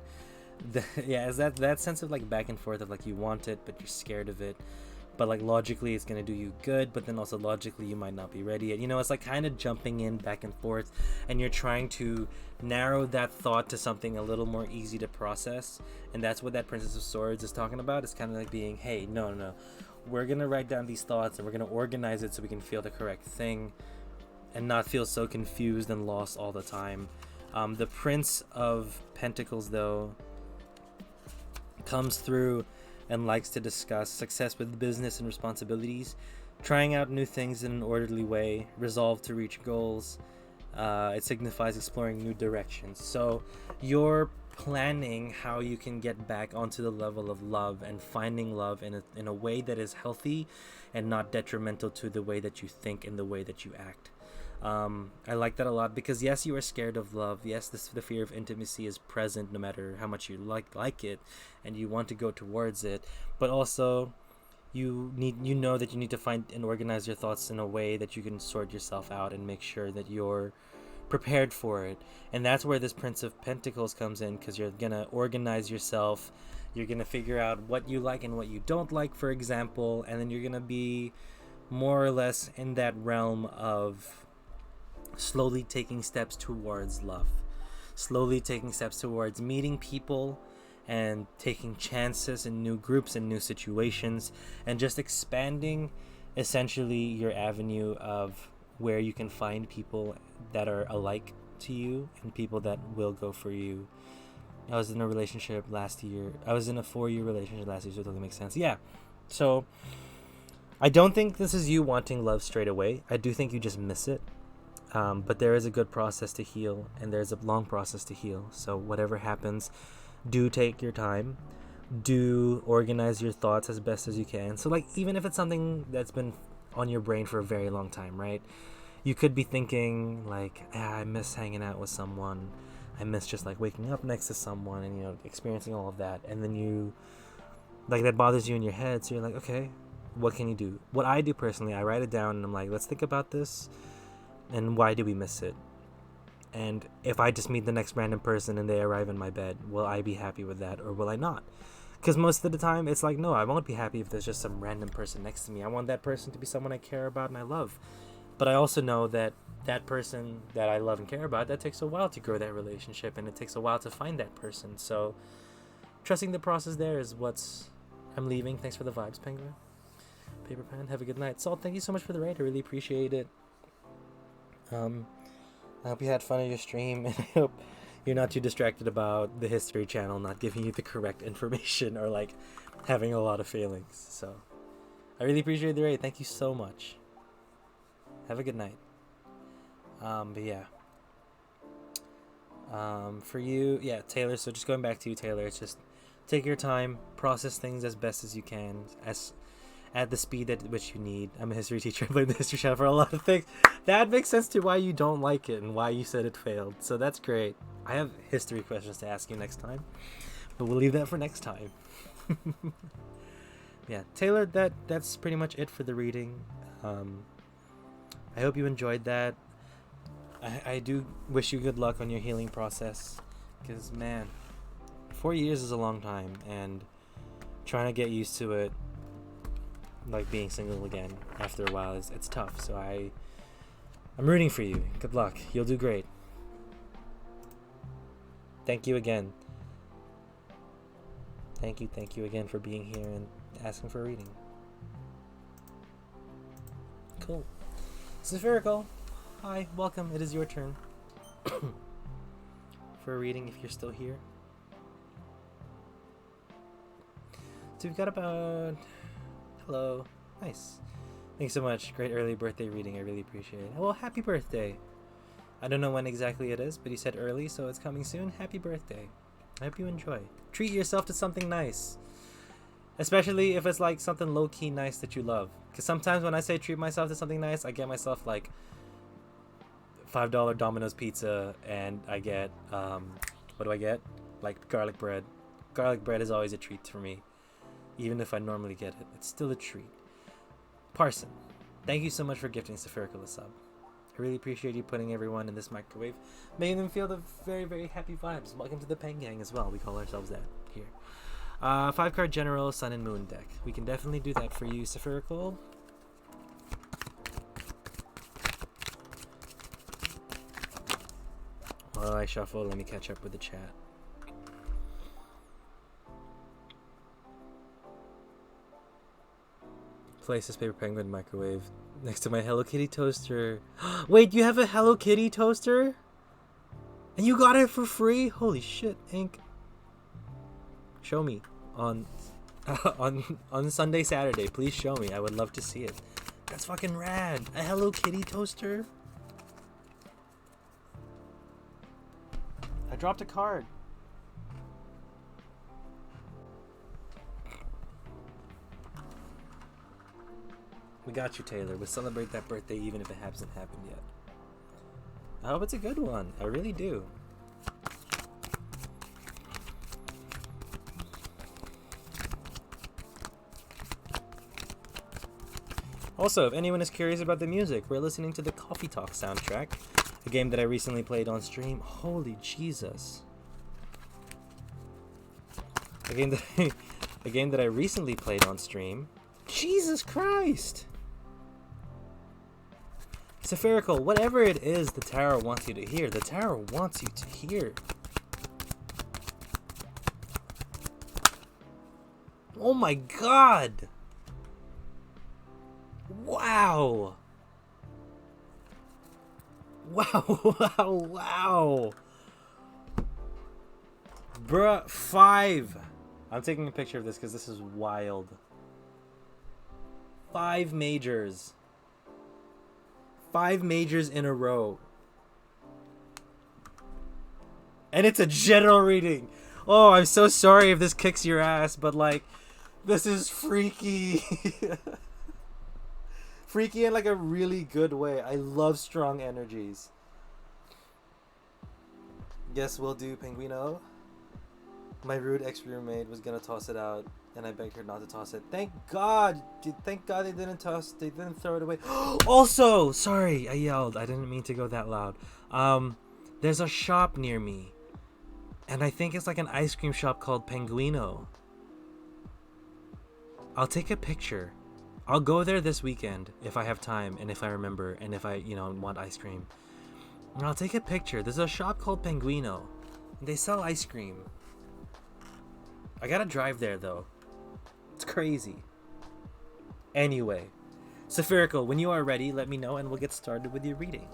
Yeah, is that sense of like back and forth of like you want it but you're scared of it, but like logically it's gonna do you good, but then also logically you might not be ready yet. You know, it's like kind of jumping in back and forth, and you're trying to narrow that thought to something a little more easy to process. And that's what that Princess of Swords is talking about. It's kind of like being, hey, no, we're gonna write down these thoughts and we're gonna organize it so we can feel the correct thing and not feel so confused and lost all the time. The Prince of Pentacles, though, comes through and likes to discuss success with business and responsibilities, trying out new things in an orderly way, resolve to reach goals. It signifies exploring new directions. So you're planning how you can get back onto the level of love and finding love in a way that is healthy and not detrimental to the way that you think and the way that you act. I like that a lot because yes, you are scared of love. Yes, the fear of intimacy is present no matter how much you like it and you want to go towards it, but also you know that you need to find and organize your thoughts in a way that you can sort yourself out and make sure that you're prepared for it. And that's where this Prince of Pentacles comes in, because you're gonna organize yourself, you're gonna figure out what you like and what you don't like, for example, and then you're gonna be more or less in that realm of slowly taking steps towards love, slowly taking steps towards meeting people and taking chances in new groups and new situations, and just expanding essentially your avenue of where you can find people that are alike to you and people that will go for you. I was in a relationship last year. I was in a 4-year relationship last year, so it doesn't make sense. Yeah. So I don't think this is you wanting love straight away. I do think you just miss it. But there is a good process to heal, and there's a long process to heal. So whatever happens, do take your time. Do organize your thoughts as best as you can. So like, even if it's something that's been on your brain for a very long time, right? You could be thinking like, I miss hanging out with someone. I miss just like waking up next to someone and, you know, experiencing all of that. And then you, like, that bothers you in your head. So you're like, okay, what can you do? What I do personally, I write it down and I'm like, let's think about this. And why do we miss it? And if I just meet the next random person and they arrive in my bed, will I be happy with that or will I not? Because most of the time it's like, no, I won't be happy if there's just some random person next to me. I want that person to be someone I care about and I love. But I also know that that person that I love and care about, that takes a while to grow that relationship, and it takes a while to find that person. So trusting the process there is what's... I'm leaving. Thanks for the vibes, Penguin. Paper Pen, have a good night. Salt, thank you so much for the raid. I really appreciate it. I hope you had fun on your stream, and I hope you're not too distracted about the History Channel not giving you the correct information or like having a lot of feelings. So I really appreciate the raid. Thank you so much. Have a good night. But yeah. For you, yeah, Taylor, so just going back to you, Taylor, it's just take your time, process things as best as you can, at the speed at which you need. I'm a history teacher. I blame the History Channel for a lot of things. That makes sense to why you don't like it and why you said it failed. So that's great. I have history questions to ask you next time, but we'll leave that for next time. Yeah, Taylor, that's pretty much it for the reading. I hope you enjoyed that. I do wish you good luck on your healing process, because man, 4 years is a long time, and trying to get used to it, like being single again after a while, it's tough. So I'm rooting for you. Good luck. You'll do great. Thank you again. Thank you again for being here and asking for a reading. Cool. Spherical. hi, welcome. It is your turn for a reading if you're still here. So we've got about... Hello. Nice. Thanks so much. Great early birthday reading. I really appreciate it. Well, happy birthday. I don't know when exactly it is, but you said early, so it's coming soon. Happy birthday. I hope you enjoy. Treat yourself to something nice. Especially if it's like something low-key nice that you love. Because sometimes when I say treat myself to something nice, I get myself like $5 Domino's pizza, and I get, what do I get? Like garlic bread. Garlic bread is always a treat for me. Even if I normally get it, it's still a treat. Parson, thank you so much for gifting Spherical a sub. I really appreciate you putting everyone in this microwave, making them feel the very, very happy vibes. Welcome to the Pen Gang as well. We call ourselves that here. 5-card General Sun and Moon deck. We can definitely do that for you, Spherical. While I shuffle, let me catch up with the chat. Place this paper penguin microwave next to my Hello Kitty toaster. Wait, you have a Hello Kitty toaster? And you got it for free? Holy shit, Ink. Show me on on Sunday, Saturday. Please show me. I would love to see it. That's fucking rad. A Hello Kitty toaster? I dropped a card. We got you, Taylor. We'll celebrate that birthday even if it hasn't happened yet. I hope it's a good one. I really do. Also, if anyone is curious about the music, we're listening to the Coffee Talk soundtrack, a game that I recently played on stream. Holy Jesus. A game that I recently played on stream. Jesus Christ! Spherical, whatever it is the tarot wants you to hear, the tarot wants you to hear. Oh my god! Wow! Wow, wow, wow! Bruh, 5! I'm taking a picture of this because this is wild. 5 majors. 5 majors in a row. And it's a general reading. Oh, I'm so sorry if this kicks your ass, but like, this is freaky. Freaky in like a really good way. I love strong energies. Yes, will do, Penguino. My rude ex-roommate was gonna toss it out, and I begged her not to toss it. Thank God! Thank God they didn't throw it away. Also, sorry, I yelled. I didn't mean to go that loud. There's a shop near me, and I think it's like an ice cream shop called Penguino. I'll take a picture. I'll go there this weekend if I have time and if I remember and if I, want ice cream. And I'll take a picture. There's a shop called Penguino, and they sell ice cream. I gotta drive there though. It's crazy. Anyway, Spherical, when you are ready, let me know and we'll get started with your reading.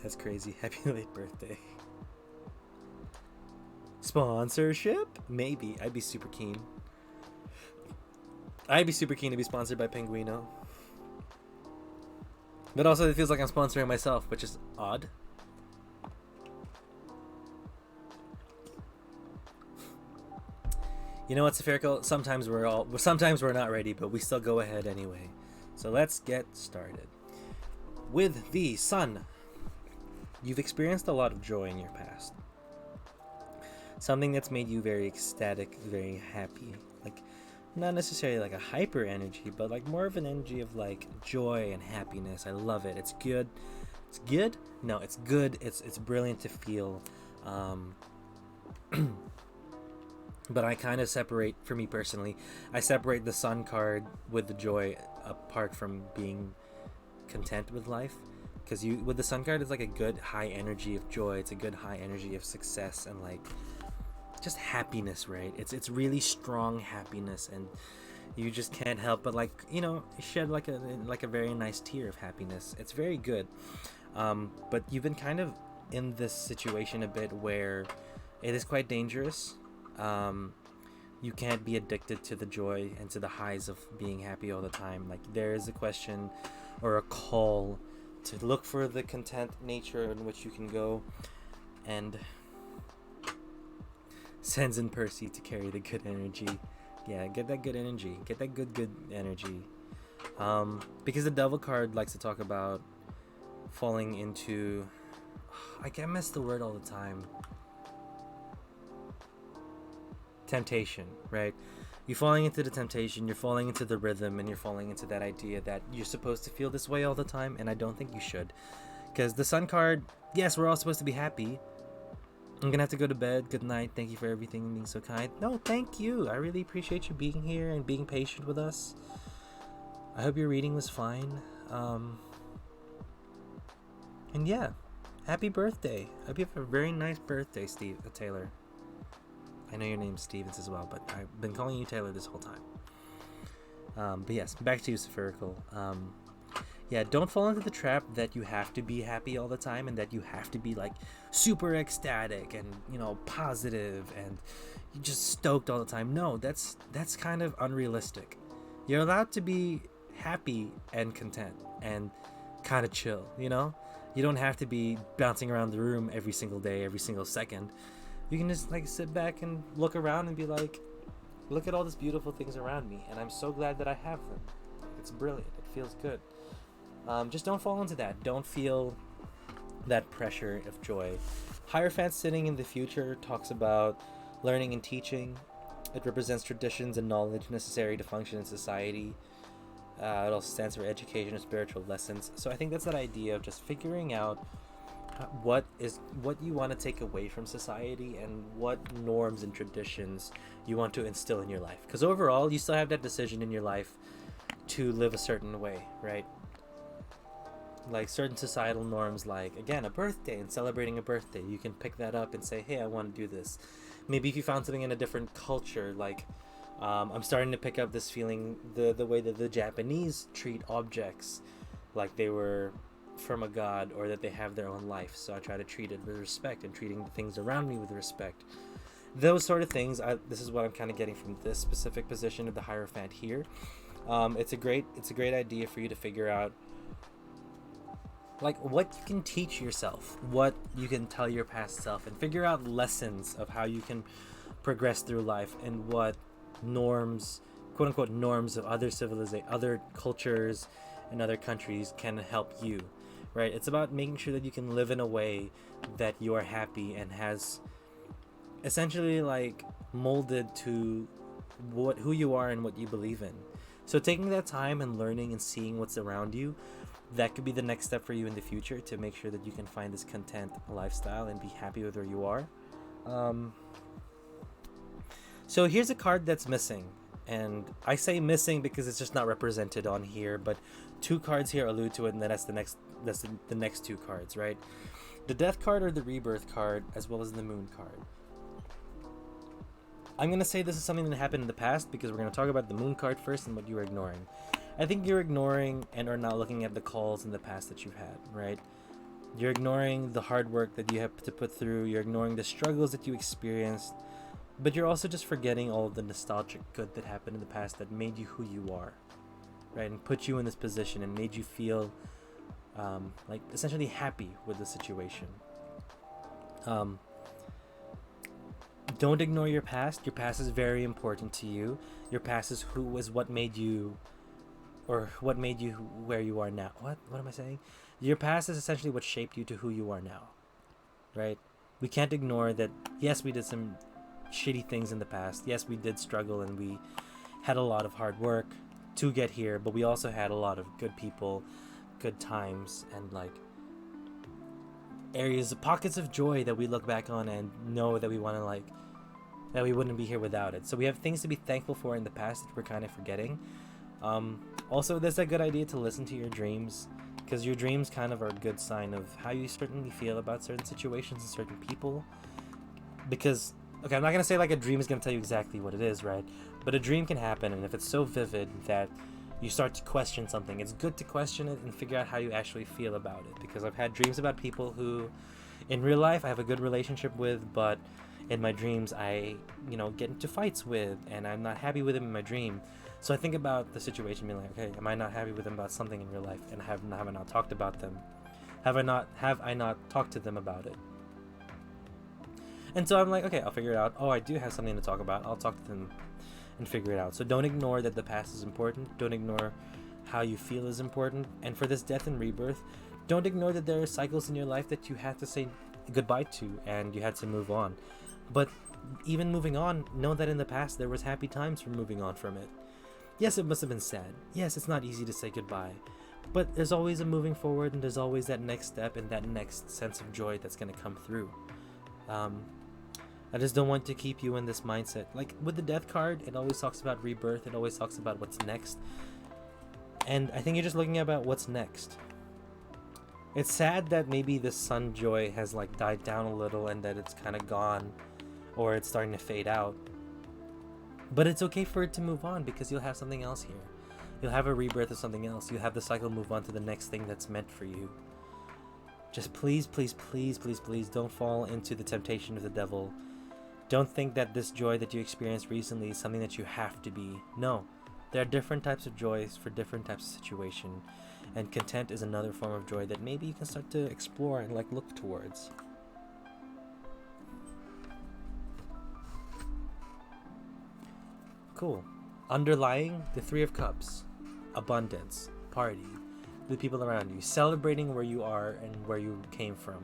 That's crazy. Happy late birthday. Sponsorship? Maybe. I'd be super keen. I'd be super keen to be sponsored by Penguino. But also it feels like I'm sponsoring myself, which is odd. You know what, Spherical? Sometimes we're not ready, but we still go ahead anyway. So let's get started. With the Sun. You've experienced a lot of joy in your past. Something that's made you very ecstatic, very happy. Like, not necessarily like a hyper energy, but like more of an energy of like joy and happiness. I love it. It's good. It's good? No, it's good. It's brilliant to feel. But I kind of separate, for me personally, I separate the Sun card with the joy apart from being content with life. Because with the Sun card, it's like a good high energy of joy. It's a good high energy of success and like just happiness, right? It's really strong happiness, and you just can't help but, like, shed like a very nice tear of happiness. It's very good. But you've been kind of in this situation a bit where it is quite dangerous. You can't be addicted to the joy and to the highs of being happy all the time. Like, there is a question or a call to look for the content nature in which you can go, and sends in Percy to carry the good energy. Yeah, get that good energy. Get that good energy. Because the devil card likes to talk about falling into... I can't miss the word all the time. Temptation, right? You're falling into the temptation, you're falling into the rhythm, and you're falling into that idea that you're supposed to feel this way all the time, and I don't think you should. Because the sun card, yes, we're all supposed to be happy. I'm gonna have to go to bed. Good night. Thank you for everything and being so kind. No, thank you. I really appreciate you being here and being patient with us. I hope your reading was fine. And yeah, happy birthday. I hope you have a very nice birthday, Steve Taylor. I know your name's Stevens as well, but I've been calling you Taylor this whole time. But yes, back to you, Spherical. Yeah, don't fall into the trap that you have to be happy all the time and that you have to be like super ecstatic and positive and you just stoked all the time. No, that's kind of unrealistic. You're allowed to be happy and content and kind of chill, You don't have to be bouncing around the room every single day, every single second. You can just like sit back and look around and be like, look at all these beautiful things around me, and I'm so glad that I have them. It's brilliant. It feels good. Just don't fall into that. Don't feel that pressure of joy. Hierophant sitting in the future talks about learning and teaching. It represents traditions and knowledge necessary to function in society. It also stands for education and spiritual lessons. So I think that's that idea of just figuring out what you want to take away from society and what norms and traditions you want to instill in your life. Because overall, you still have that decision in your life to live a certain way, right? Like certain societal norms, like, again, a birthday and celebrating a birthday. You can pick that up and say, hey, I want to do this. Maybe if you found something in a different culture, like, I'm starting to pick up this feeling, the way that the Japanese treat objects like they were from a god, or that they have their own life. So I try to treat it with respect and treating the things around me with respect. Those sort of things, this is what I'm kind of getting from this specific position of the Hierophant here. It's a great idea for you to figure out like what you can teach yourself, what you can tell your past self, and figure out lessons of how you can progress through life and what norms, quote unquote norms of other other cultures and other countries can help you. Right? It's about making sure that you can live in a way that you are happy and has essentially like molded to who you are and what you believe in. So taking that time and learning and seeing what's around you, that could be the next step for you in the future to make sure that you can find this content lifestyle and be happy with where you are. So here's a card that's missing, and I say missing because it's just not represented on here, but two cards here allude to it, and then that's the next two cards, right? The Death card or the Rebirth card, as well as the Moon card. I'm going to say this is something that happened in the past because we're going to talk about the Moon card first and what you're ignoring. I think you're ignoring and are not looking at the calls in the past that you've had, right? You're ignoring the hard work that you have to put through. You're ignoring the struggles that you experienced. But you're also just forgetting all of the nostalgic good that happened in the past that made you who you are, right? And put you in this position and made you feel like essentially happy with the situation. Don't ignore your past. Your past is very important to you. Your past is what made you, or what made you where you are now. What am I saying? Your past is essentially what shaped you to who you are now, right? We can't ignore that. Yes, we did some shitty things in the past. Yes, we did struggle and we had a lot of hard work to get here, but we also had a lot of good people, good times, and like areas, pockets of joy that we look back on and know that we want to like, that we wouldn't be here without it. So we have things to be thankful for in the past that we're kind of forgetting. Also, that's a good idea to listen to your dreams, because your dreams kind of are a good sign of how you certainly feel about certain situations and certain people. Because okay, I'm not gonna say like a dream is gonna tell you exactly what it is, right? But a dream can happen, and if it's so vivid that you start to question something, it's good to question it and figure out how you actually feel about it. Because I've had dreams about people who, in real life, I have a good relationship with, but in my dreams, I, get into fights with, and I'm not happy with them in my dream. So I think about the situation, being like, okay, am I not happy with them about something in real life, and have I not talked about them? Have I not talked to them about it? And so I'm like, okay, I'll figure it out. Oh, I do have something to talk about. I'll talk to them and figure it out. So don't ignore that the past is important. Don't ignore how you feel is important. And for this death and rebirth, don't ignore that there are cycles in your life that you had to say goodbye to and you had to move on. But even moving on, know that in the past there was happy times for moving on from it. Yes, it must have been sad. Yes, it's not easy to say goodbye. But there's always a moving forward, and there's always that next step and that next sense of joy that's going to come through. I just don't want to keep you in this mindset. Like with the death card, it always talks about rebirth. It always talks about what's next. And I think you're just looking about what's next. It's sad that maybe the sun joy has like died down a little and that it's kind of gone or it's starting to fade out. But it's okay for it to move on because you'll have something else here. You'll have a rebirth of something else. You'll have the cycle move on to the next thing that's meant for you. Just please, please, please, please, please don't fall into the temptation of the devil. Don't think that this joy that you experienced recently is something that you have to be. No, there are different types of joys for different types of situation, and content is another form of joy that maybe you can start to explore and like look towards. Cool. Underlying the Three of Cups, abundance, party, the people around you, celebrating where you are and where you came from.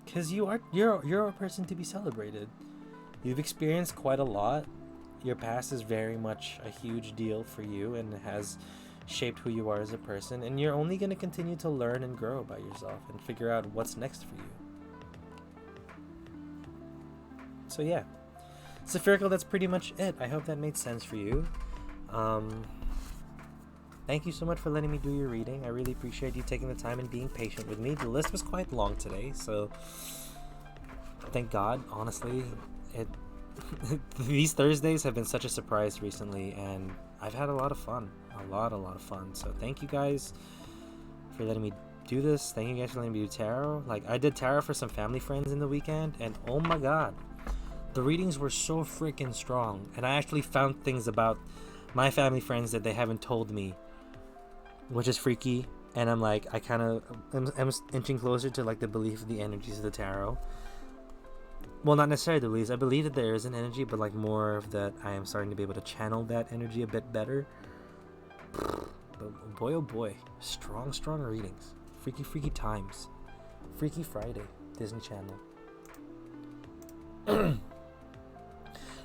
Because you're a person to be celebrated. You've experienced quite a lot. Your past is very much a huge deal for you and has shaped who you are as a person, and you're only going to continue to learn and grow about yourself and figure out what's next for you. So yeah, Spherical, that's pretty much it. I hope that made sense for you. Thank you so much for letting me do your reading. I really appreciate you taking the time and being patient with me. The list was quite long today, so thank God. Honestly, these Thursdays have been such a surprise recently, and I've had a lot of fun. A lot of fun. So thank you guys for letting me do this. Thank you guys for letting me do tarot. Like, I did tarot for some family friends in the weekend, and oh my God, the readings were so freaking strong. And I actually found things about my family friends that they haven't told me, which is freaky. And I'm like, I kind of am inching closer to like the belief of the energies of the tarot. Well, not necessarily the beliefs. I believe that there is an energy, but like more of that I am starting to be able to channel that energy a bit better. But boy, oh boy, strong readings. Freaky times. Freaky Friday, Disney Channel.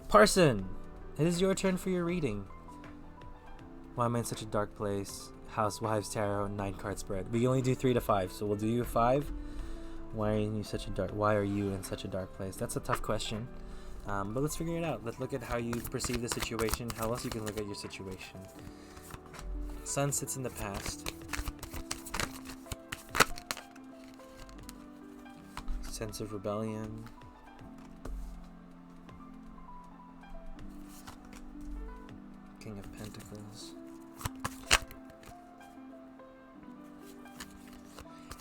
Parson, it is your turn for your reading. Why am I in such a dark place? Housewives Tarot, 9-card spread. We only do 3 to 5, so we'll do you 5. Why are you in such a dark place? That's a tough question. But let's figure it out. Let's look at how you perceive the situation, how else you can look at your situation. Sun sits in the past. Sense of rebellion. King of Pentacles.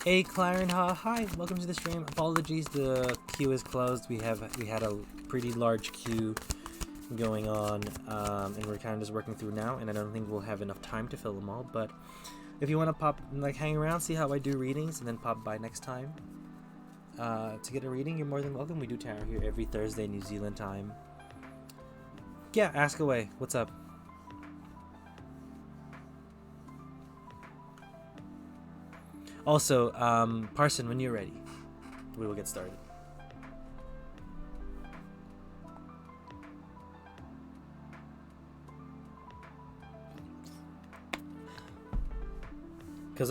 Hey Clarenha, hi, welcome to the stream. Apologies, the queue is closed. We had a pretty large queue going on, and we're kind of just working through now, and I don't think we'll have enough time to fill them all. But if you want to pop, like, hang around, see how I do readings, and then pop by next time to get a reading, you're more than welcome. We do tarot here every Thursday, New Zealand time. Yeah, ask away. What's up? Also, Parson, when you're ready, we will get started. Because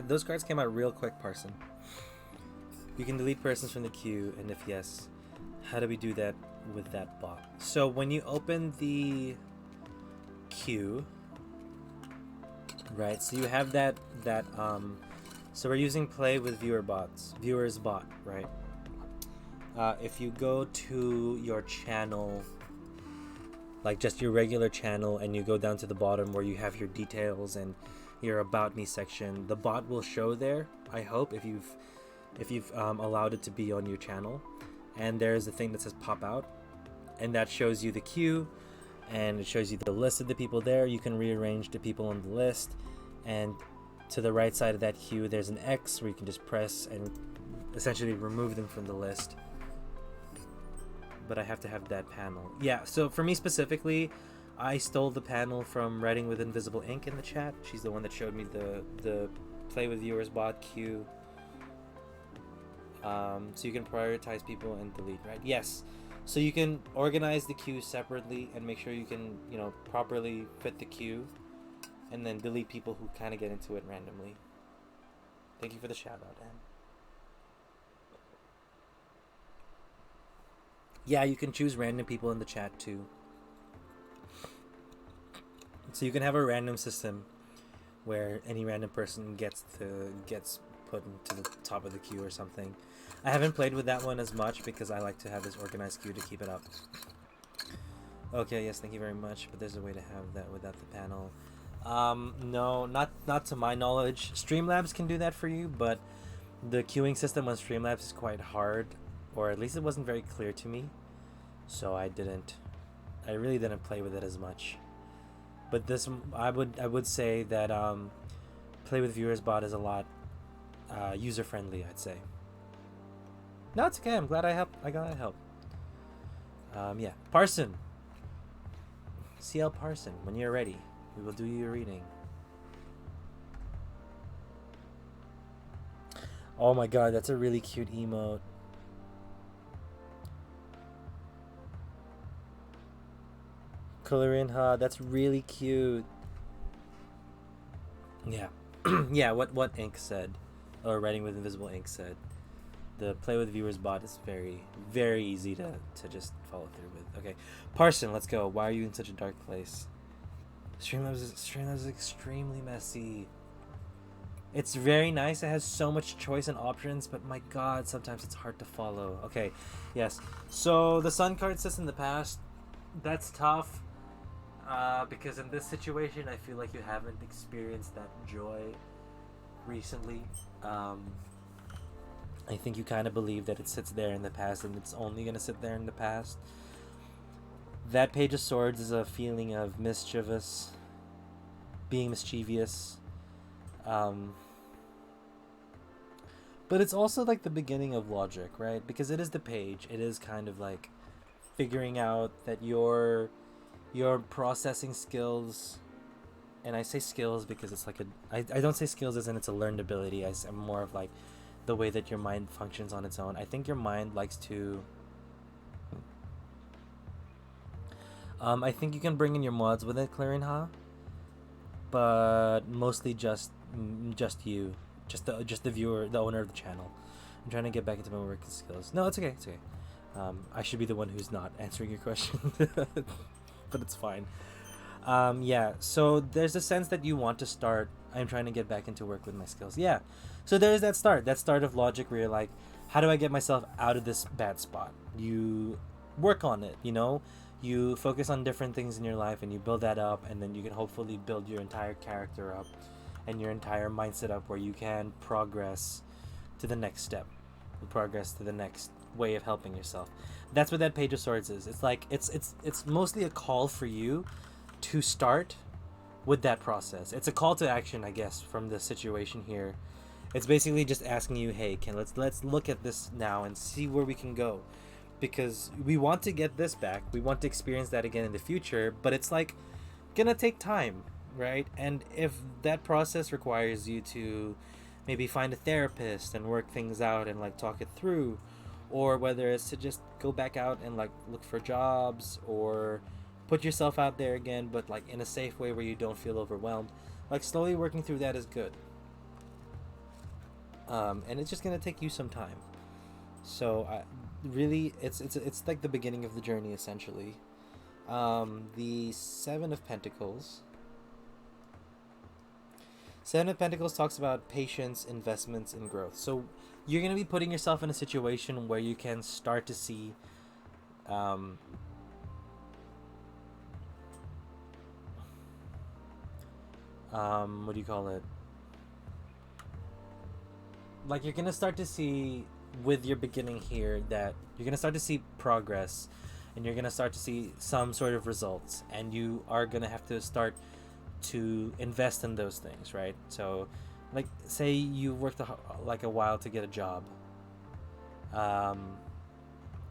those cards came out real quick, Parson. You can delete persons from the queue, and if yes, how do we do that with that bot? So when you open the queue, right? So you have that so we're using play with viewers bot, right? if you go to your channel, like just your regular channel, and you go down to the bottom where you have your details and your about me section, the bot will show there, I hope, if you've allowed it to be on your channel. And there's a thing that says pop out, and that shows you the queue, and it shows you the list of the people there. You can rearrange the people on the list, and to the right side of that queue there's an X where you can just press and essentially remove them from the list. But I have to have that panel. Yeah, so for me specifically, I stole the panel from Writing with Invisible Ink in the chat. She's the one that showed me the Play with Viewers bot queue. So you can prioritize people and delete, right? Yes. So you can organize the queue separately and make sure you can, properly fit the queue, and then delete people who kind of get into it randomly. Thank you for the shout out, Anne. Yeah, you can choose random people in the chat too. So you can have a random system where any random person gets put into the top of the queue or something. I haven't played with that one as much because I like to have this organized queue to keep it up. Okay, yes, thank you very much. But there's a way to have that without the panel. No, not to my knowledge. Streamlabs can do that for you, but the queuing system on Streamlabs is quite hard, or at least it wasn't very clear to me. So I really didn't play with it as much. But this, I would say that Play with Viewers bot is a lot user friendly, I'd say. No, it's okay. I'm glad I helped. I got help. Yeah, Parson. CL Parson, when you're ready, we will do your reading. Oh my god, that's a really cute emote. Colorinha, that's really cute. Yeah. Yeah, what Ink said, or Writing with Invisible Ink said. The Play with Viewers bot is very, very easy to just follow through with. Okay, Parson, let's go. Why are you in such a dark place? Streamlabs is extremely messy. It's very nice. It has so much choice and options, but my god, sometimes it's hard to follow. Okay, yes. So the Sun card says in the past, that's tough. Because in this situation, I feel like you haven't experienced that joy recently. I think you kind of believe that it sits there in the past and it's only going to sit there in the past. That Page of Swords is a feeling of being mischievous. But it's also like the beginning of logic, right? Because it is the page. It is kind of like figuring out that your processing skills, and I say skills because it's like I don't say skills as in it's a learned ability. I'm more of like the way that your mind functions on its own. I think your mind likes to I think you can bring in your mods with it, Clarinha, but mostly just you, just the viewer, the owner of the channel. I'm trying to get back into my working skills. No, it's okay. It's okay. I should be the one who's not answering your question, but it's fine. Yeah. So there's a sense that you want to start. I'm trying to get back into work with my skills. Yeah. So there's that start of logic where you're like, how do I get myself out of this bad spot? You work on it, you focus on different things in your life and you build that up, and then you can hopefully build your entire character up and your entire mindset up where you can progress to the next step, progress to the next way of helping yourself. That's what that Page of Swords is. It's like it's mostly a call for you to start with that process. It's a call to action, I guess, from the situation here. It's basically just asking you, hey, let's look at this now and see where we can go, because we want to get this back. We want to experience that again in the future, but it's like gonna take time, right? And if that process requires you to maybe find a therapist and work things out and like talk it through, or whether it's to just go back out and like look for jobs or put yourself out there again, but like in a safe way where you don't feel overwhelmed, like slowly working through that is good. And it's just gonna take you some time. So really, it's like the beginning of the journey essentially. The Seven of Pentacles Seven of Pentacles talks about patience, investments, and growth. So you're going to be putting yourself in a situation where you can start to see what do you call it? Like, you're going to start to see with your beginning here that you're going to start to see progress, and you're going to start to see some sort of results, and you are going to have to start to invest in those things, right? So, like, say you worked like a while to get a job, and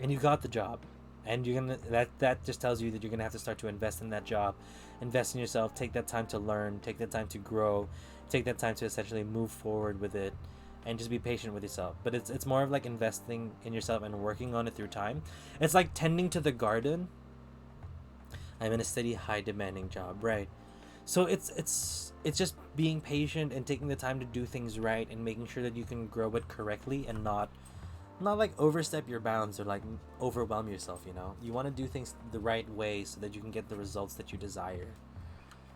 you got the job, and you're gonna that just tells you that you're gonna have to start to invest in that job, invest in yourself, take that time to learn, take that time to grow, take that time to essentially move forward with it, and just be patient with yourself. But it's more of like investing in yourself and working on it through time. It's like tending to the garden. I'm in a steady, high demanding job, right? So it's just being patient and taking the time to do things right and making sure that you can grow it correctly and not like overstep your bounds or like overwhelm yourself. You want to do things the right way so that you can get the results that you desire.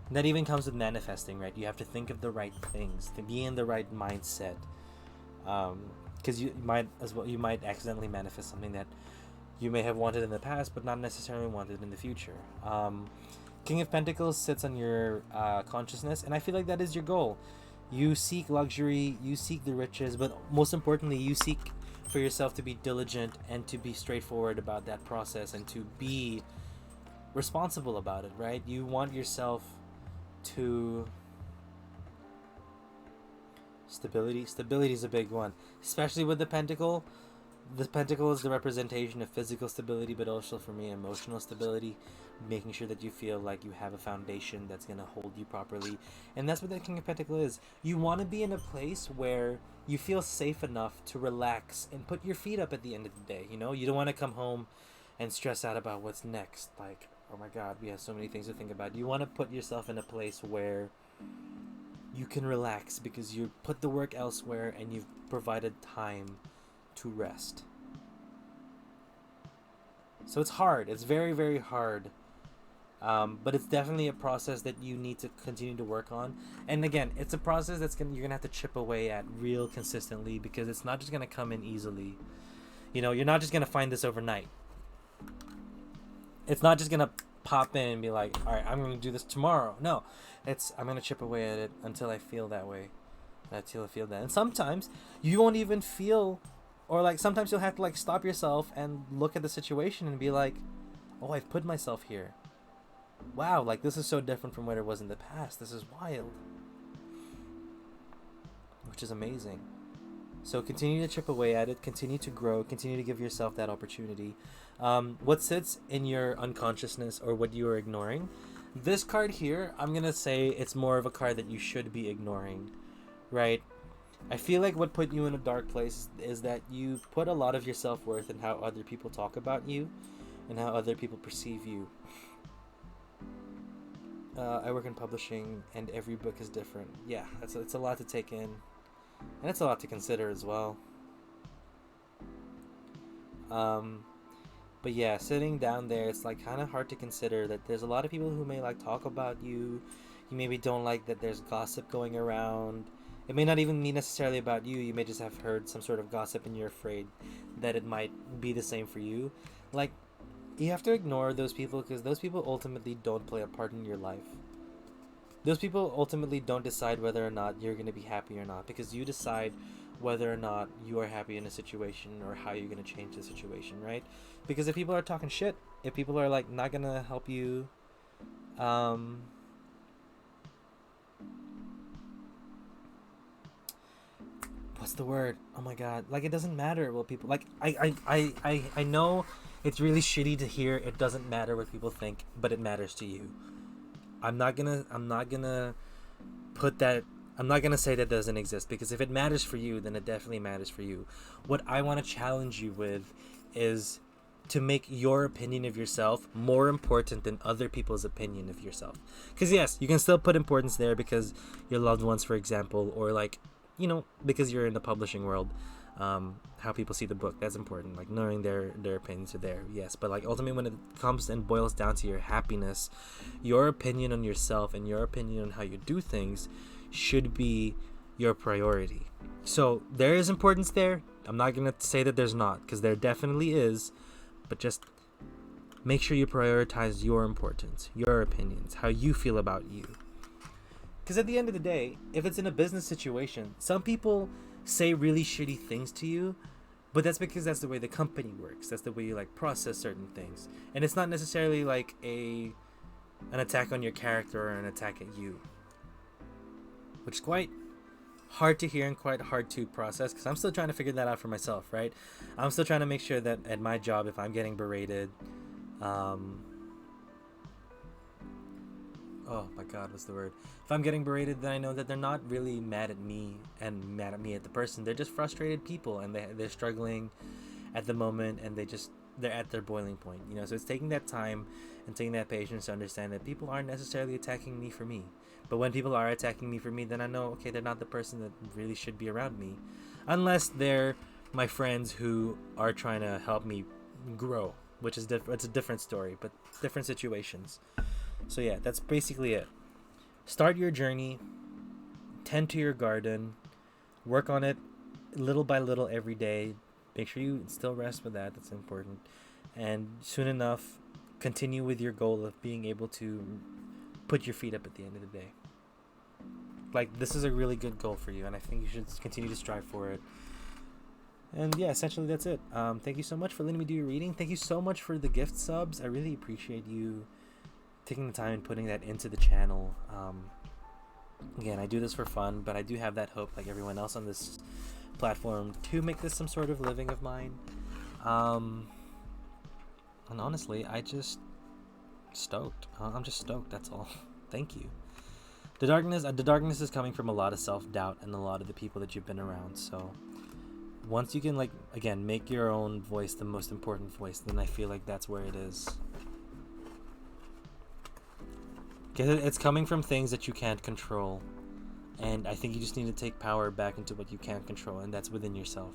And that even comes with manifesting, right? You have to think of the right things, to be in the right mindset, because you might accidentally manifest something that you may have wanted in the past but not necessarily wanted in the future. King of Pentacles sits on your consciousness, and I feel like that is your goal. You seek luxury, you seek the riches, but most importantly, you seek for yourself to be diligent and to be straightforward about that process and to be responsible about it, right? You want yourself to... Stability is a big one, especially with the Pentacle. The Pentacle is the representation of physical stability, but also for me emotional stability, making sure that you feel like you have a foundation that's going to hold you properly. And that's what the King of Pentacles is. You want to be in a place where you feel safe enough to relax and put your feet up at the end of the day. You don't want to come home and stress out about what's next, like, oh my god, we have so many things to think about. You want to put yourself in a place where you can relax because you put the work elsewhere and you've provided time to rest. So it's hard. It's very, very hard. But it's definitely a process that you need to continue to work on. And again, it's a process you're gonna have to chip away at real consistently, because it's not just gonna come in easily. You're not just gonna find this overnight. It's not just gonna pop in and be like, all right, I'm gonna do this tomorrow. No, I'm gonna chip away at it until I feel that way, until I feel that. And sometimes you won't even feel, or like sometimes you'll have to like stop yourself and look at the situation and be like, oh, I've put myself here. Wow, like this is so different from what it was in the past. This is wild. Which is amazing. So continue to chip away at it, continue to grow, continue to give yourself that opportunity. What sits in your unconsciousness or what you are ignoring, this card here, I'm going to say it's more of a card that you should be ignoring, right? I feel like what put you in a dark place is that you put a lot of your self-worth in how other people talk about you and how other people perceive you. I work in publishing, and every book is different. Yeah, it's a lot to take in, and it's a lot to consider as well. But yeah, sitting down there, it's like kind of hard to consider that there's a lot of people who may like talk about you. You maybe don't like that there's gossip going around. It may not even be necessarily about you. You may just have heard some sort of gossip and you're afraid that it might be the same for you. Like, you have to ignore those people, because those people ultimately don't play a part in your life. Those people ultimately don't decide whether or not you're going to be happy or not, because you decide whether or not you are happy in a situation or how you're going to change the situation, right? Because if people are talking shit, if people are like not going to help you, what's the word? Oh my god. Like, it doesn't matter what people like. I know it's really shitty to hear it doesn't matter what people think, but it matters to you. I'm not gonna say that doesn't exist, because if it matters for you, then it definitely matters for you. What I want to challenge you with is to make your opinion of yourself more important than other people's opinion of yourself. Because yes, you can still put importance there because your loved ones, for example, or like, because you're in the publishing world, how people see the book, that's important. Like, knowing their opinions are there, yes, but like ultimately when it comes and boils down to your happiness, your opinion on yourself and your opinion on how you do things, should be your priority. So there is importance there. I'm not going to say that there's not, because there definitely is, but just make sure you prioritize your importance, your opinions, how you feel about you. Because at the end of the day, if it's in a business situation, some people say really shitty things to you, but that's because that's the way the company works. That's the way you like process certain things. And it's not necessarily like an attack on your character or an attack at you. Which is quite hard to hear and quite hard to process, because I'm still trying to figure that out for myself, right? I'm still trying to make sure that at my job, if I'm getting berated, oh my god, what's the word? If I'm getting berated, then I know that they're not really mad at me and mad at me at the person. They're just frustrated people, and they're struggling at the moment, and they're at their boiling point, you know. So it's taking that time and taking that patience to understand that people aren't necessarily attacking me for me. But when people are attacking me for me, then I know, okay, they're not the person that really should be around me, unless they're my friends who are trying to help me grow, which is it's a different story, but different situations. So yeah, that's basically it. Start your journey, tend to your garden, work on it little by little every day. Make sure you still rest with that. That's important. And soon enough, continue with your goal of being able to put your feet up at the end of the day. Like, this is a really good goal for you, and I think you should continue to strive for it. And yeah, essentially that's it. Thank you so much for letting me do your reading. Thank you so much for the gift subs. I really appreciate you taking the time and putting that into the channel. Again, I do this for fun, but I do have that hope, like everyone else on this platform, to make this some sort of living of mine. And honestly, I'm just stoked. That's all. Thank you. The darkness is coming from a lot of self-doubt and a lot of the people that you've been around. So once you can, like, again, make your own voice the most important voice, then I feel like that's where it is. It's coming from things that you can't control, and I think you just need to take power back into what you can't control, and that's within yourself.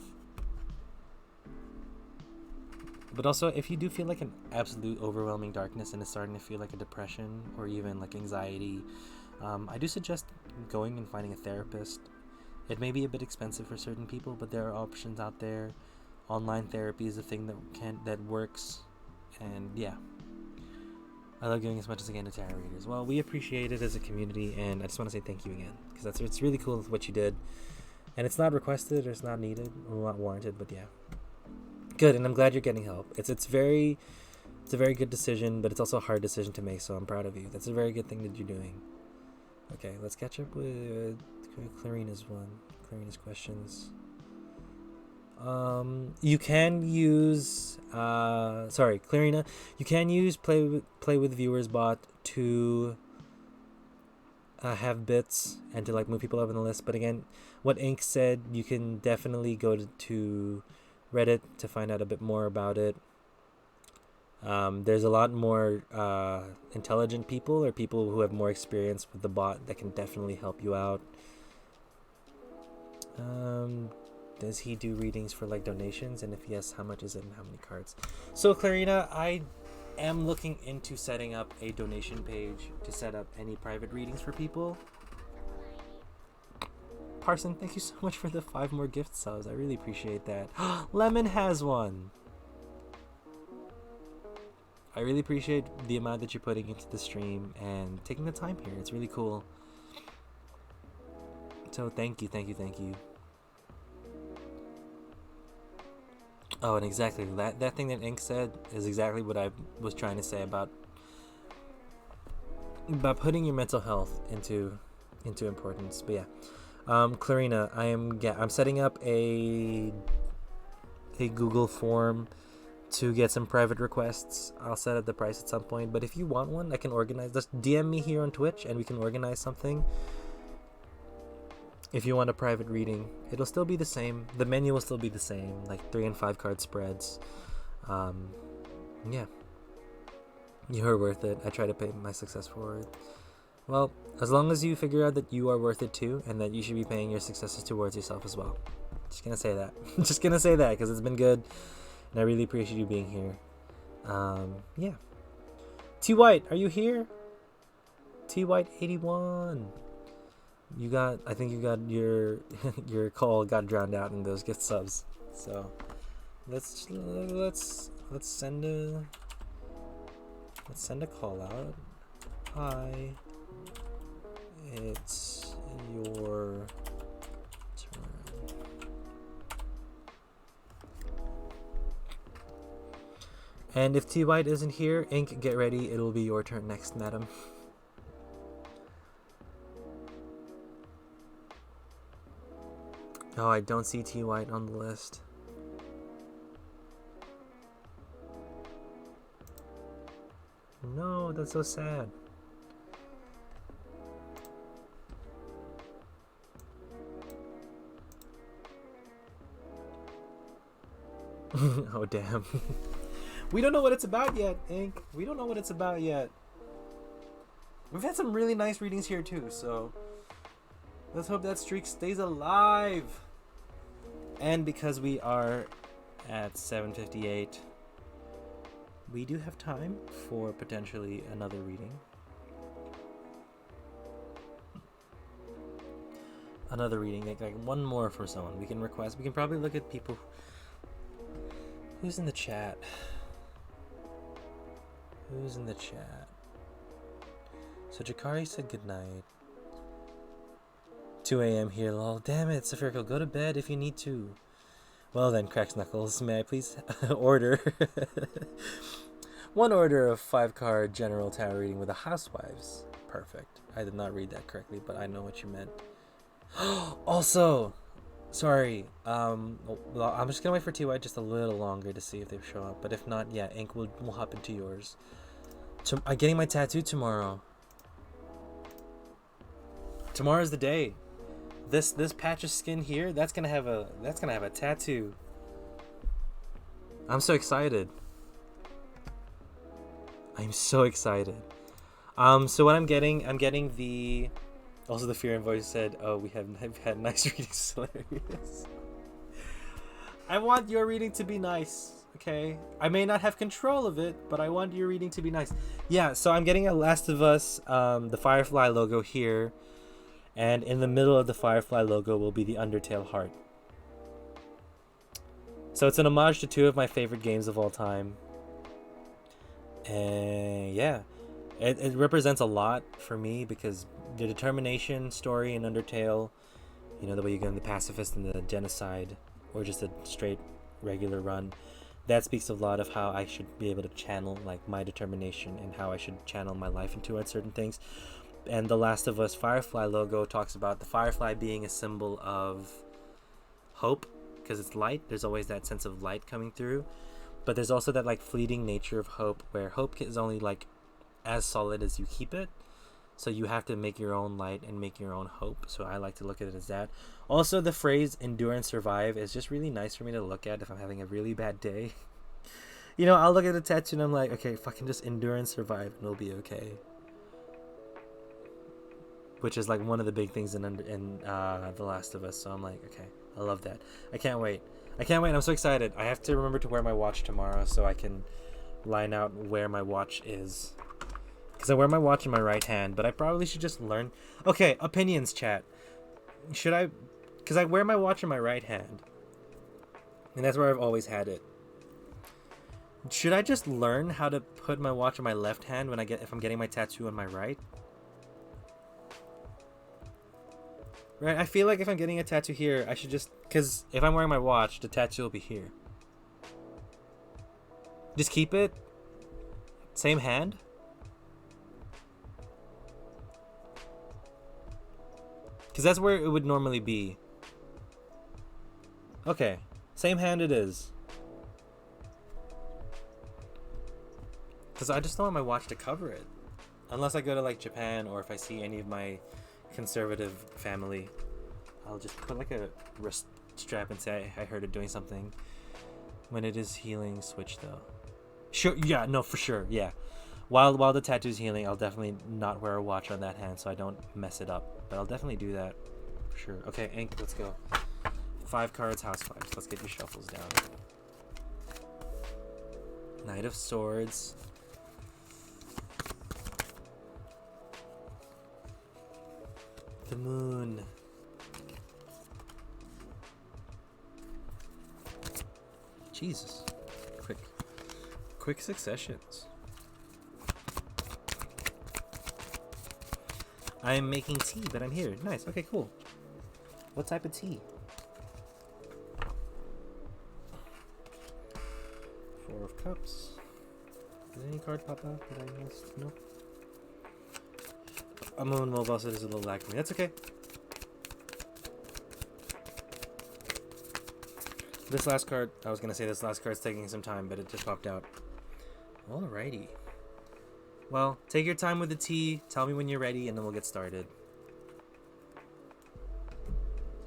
But also, if you do feel like an absolute overwhelming darkness and it's starting to feel like a depression or even like anxiety, I do suggest going and finding a therapist. It may be a bit expensive for certain people, but there are options out there. Online therapy is a thing that works, and yeah. I love giving as much as I can to tarot readers. Well, we appreciate it as a community, and I just want to say thank you again, because it's really cool what you did, and it's not requested or it's not needed or not warranted, but yeah, good. And I'm glad you're getting help. It's a very good decision, but it's also a hard decision to make. So I'm proud of you. That's a very good thing that you're doing. Okay, let's catch up with Clarina's questions. You can use Clarina, you can use play with viewers bot to have bits and to like move people up in the list. But again, what Ink said, you can definitely go to Reddit to find out a bit more about it. There's a lot more intelligent people or people who have more experience with the bot that can definitely help you out. Does he do readings for like donations? And if yes, how much is it and how many cards? So Clarina, I am looking into setting up a donation page to set up any private readings for people. Parson, thank you so much for the 5 more gift subs. I really appreciate that. Lemon has one. I really appreciate the amount that you're putting into the stream and taking the time here. It's really cool. So thank you. Oh, and exactly that thing that Ink said is exactly what I was trying to say about putting your mental health into importance. But yeah, Clarina, I'm setting up a Google form to get some private requests. I'll set up the price at some point, but if you want one, I can organize. Just DM me here on Twitch and we can organize something. If you want a private reading, it'll still be the same. The menu will still be the same, like 3 and 5 card spreads. Yeah, you are worth it. I try to pay my success forward. Well, as long as you figure out that you are worth it too, and that you should be paying your successes towards yourself as well. Just gonna say that. Just gonna say that because it's been good, and I really appreciate you being here. Yeah. T White, are you here? T White 81. I think you got your your call got drowned out in those gift subs. So let's send a call out. Hi, it's your turn. And if T White isn't here, Ink, get ready. It'll be your turn next, madam. Oh, I don't see T White on the list. No, that's so sad. Oh, damn. We don't know what it's about yet, Ink. We don't know what it's about yet. We've had some really nice readings here too, so let's hope that streak stays alive. And because we are at 7:58, we do have time for potentially another reading. Another reading, like one more for someone. We can request. We can probably look at people. Who's in the chat? Who's in the chat? So Jakari said goodnight. 2 a.m. here, lol. Damn it, Saphirical, go to bed if you need to. Well then, Cracks Knuckles, may I please order one order of 5-card General Tarot reading with the Housewives. Perfect. I did not read that correctly, but I know what you meant. Also, sorry. Well, I'm just gonna wait for TY just a little longer to see if they show up. But if not, yeah, Ink will hop into yours. I'm getting my tattoo tomorrow. Tomorrow's the day. This patch of skin here, that's gonna have a tattoo. I'm so excited. I'm so excited. So what I'm getting the. Also, the Fear and Voice said, "Oh, we have had nice readings." Hilarious. I want your reading to be nice. Okay, I may not have control of it, but I want your reading to be nice. Yeah. So I'm getting a Last of Us, the Firefly logo here. And in the middle of the Firefly logo will be the Undertale heart. So it's an homage to 2 of my favorite games of all time. And yeah, it represents a lot for me because the determination story in Undertale, you know, the way you get in the pacifist and the genocide, or just a straight regular run, that speaks a lot of how I should be able to channel like my determination and how I should channel my life into certain things. And the Last of Us Firefly logo talks about the firefly being a symbol of hope because it's light. There's always that sense of light coming through, but there's also that like fleeting nature of hope where hope is only like as solid as you keep it. So you have to make your own light and make your own hope. So I like to look at it as that. Also, the phrase endure and survive is just really nice for me to look at if I'm having a really bad day. You know, I'll look at the tattoo and I'm like, okay, fucking just endure and survive and it'll be okay. Which is like one of the big things in The Last of Us. So I'm like, okay, I love that. I can't wait. I'm so excited. I have to remember to wear my watch tomorrow so I can line out where my watch is. Because I wear my watch in my right hand, but I probably should just learn. Okay, opinions, chat. Should I? Because I wear my watch in my right hand. And that's where I've always had it. Should I just learn how to put my watch in my left hand if I'm getting my tattoo on my right? Right, I feel like if I'm getting a tattoo here, I should just... Because if I'm wearing my watch, the tattoo will be here. Just keep it. Same hand. Because that's where it would normally be. Okay. Same hand it is. Because I just don't want my watch to cover it. Unless I go to like Japan or if I see any of my conservative family, I'll just put like a wrist strap and say I heard it doing something. When it is healing, switch though. Sure, yeah, no, for sure, yeah. While the tattoo's healing, I'll definitely not wear a watch on that hand so I don't mess it up. But I'll definitely do that for sure. Okay, Ink, let's go. 5 cards, Housewives. Let's get your shuffles down. Knight of Swords. The moon. Jesus. Quick successions. I am making tea, but I'm here. Nice. Okay, cool. What type of tea? 4 of Cups. Did any card pop out that I missed? No. I'm on mobile, so there's a little lag for me. That's okay. This last card, I was going to say this last card's taking some time, but it just popped out. Alrighty. Well, take your time with the tea. Tell me when you're ready, and then we'll get started.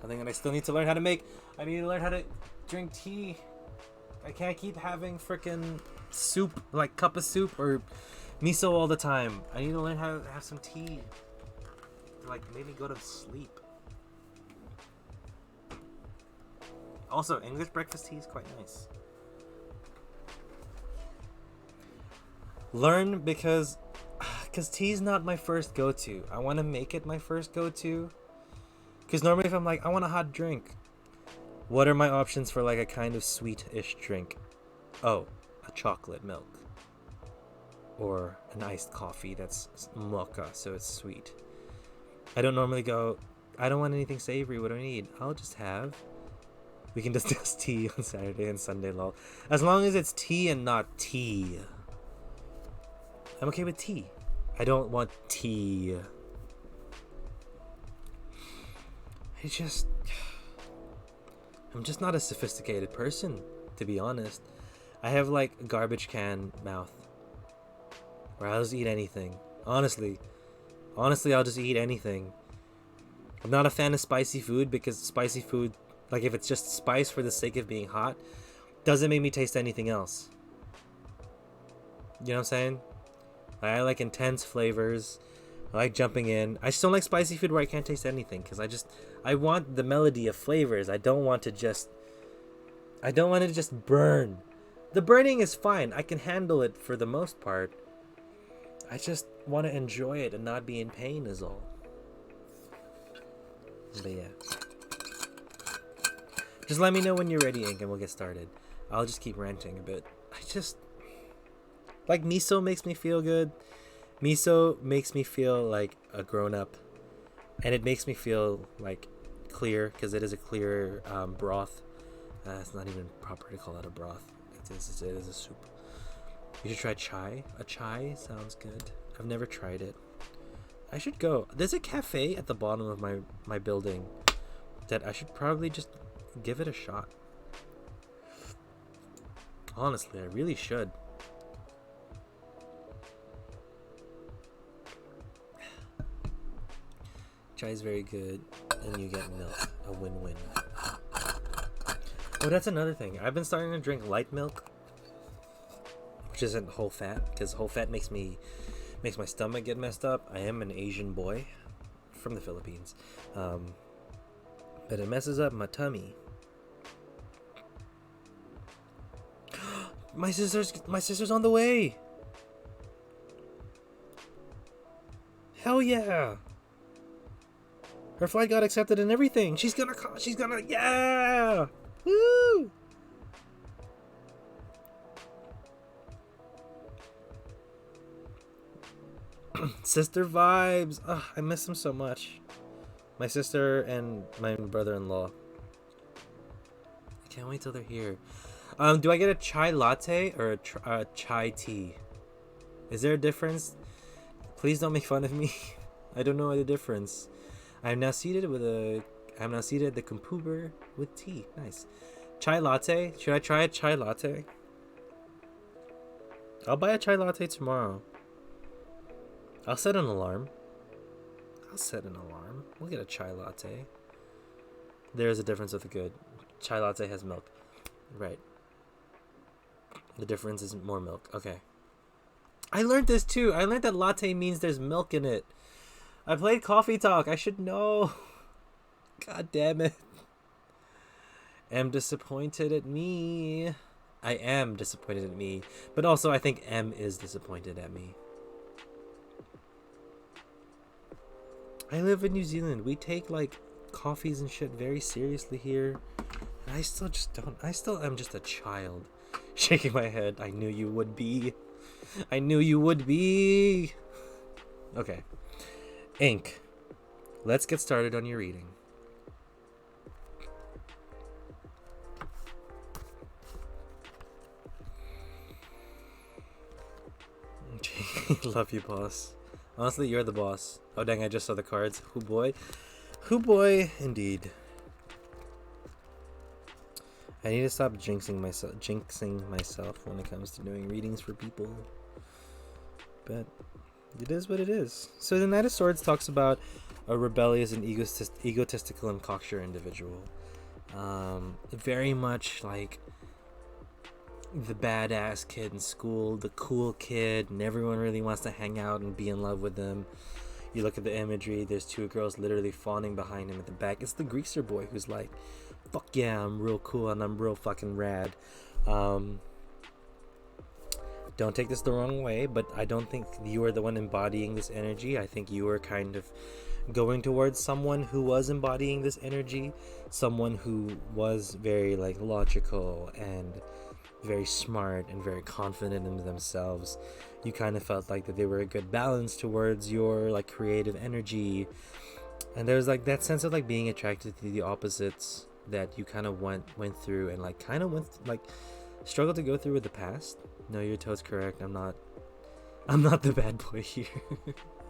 Something that I still need to learn how to make. I need to learn how to drink tea. I can't keep having freaking soup, like cup of soup or miso all the time. I need to learn how to have some tea. To, like, make me go to sleep. Also, English breakfast tea is quite nice. Learn because tea's not my first go-to. I want to make it my first go-to. Because normally if I'm like, I want a hot drink, what are my options for like a kind of sweet-ish drink? Oh, a chocolate milk. Or an iced coffee that's mocha, so it's sweet. I don't normally go, I don't want anything savory, what do I need? I'll just have... We can discuss tea on Saturday and Sunday, lol. As long as it's tea and not tea. I'm okay with tea. I don't want tea. I'm just not a sophisticated person, to be honest. I have like a garbage can mouth. Where I'll just eat anything. Honestly, I'll just eat anything. I'm not a fan of spicy food because spicy food, like if it's just spice for the sake of being hot, doesn't make me taste anything else. You know what I'm saying? I like intense flavors. I like jumping in. I just don't like spicy food where I can't taste anything because I want the melody of flavors. I don't want it to just burn. The burning is fine. I can handle it for the most part. I just want to enjoy it and not be in pain is all. But yeah. Just let me know when you're ready, Ink, and we'll get started. I'll just keep ranting a bit. Like, miso makes me feel good. Miso makes me feel like a grown-up. And it makes me feel, like, clear, because it is a clear broth. It's not even proper to call it a broth. It is a soup. You should try chai. A chai sounds good. I've never tried it. I should go. There's a cafe at the bottom of my building that I should probably just give it a shot. Honestly, I really should. Chai is very good, and you get milk. A win-win. Oh, that's another thing. I've been starting to drink light milk, which isn't whole fat, because whole fat makes my stomach get messed up. I am an Asian boy from the Philippines, but it messes up my tummy. My sister's on the way. Hell yeah. Her flight got accepted and everything. She's gonna, yeah! Woo! Sister vibes. Ugh, I miss them so much. My sister and my brother-in-law. I can't wait till they're here. Do I get a chai latte or a chai tea? Is there a difference? Please don't make fun of me. I don't know the difference. I'm now seated at the computer with tea. Nice. Chai latte? Should I try a chai latte? I'll buy a chai latte tomorrow. I'll set an alarm. We'll get a chai latte. There's a difference with the good. Chai latte has milk. Right. The difference is more milk. Okay. I learned this too. I learned that latte means there's milk in it. I played Coffee Talk. I should know. God damn it. I'm disappointed at me. I am disappointed at me. But also I think M is disappointed at me. I live in New Zealand. We take like coffees and shit very seriously here. And I still just don't. I still am just a child. Shaking my head. I knew you would be. I knew you would be. Okay. Ink. Let's get started on your reading. Love you, boss. Honestly, you're the boss. Oh dang, I just saw the cards. Hoo boy. Hoo boy, indeed. I need to stop jinxing myself when it comes to doing readings for people. But it is what it is. So the Knight of Swords talks about a rebellious and egotistical and cocksure individual. Very much like the badass kid in school, the cool kid, and everyone really wants to hang out and be in love with them. You look at the imagery, there's two girls literally fawning behind him at the back. It's the greaser boy who's like, fuck yeah, I'm real cool and I'm real fucking rad. Don't take this the wrong way, but I don't think you are the one embodying this energy. I think you are kind of going towards someone who was embodying this energy, someone who was very like logical and very smart and very confident in themselves. You kind of felt like that they were a good balance towards your like creative energy, and there's like that sense of like being attracted to the opposites that you kind of went through and like kind of struggled to go through with the past. No, your toe's correct. I'm not the bad boy here.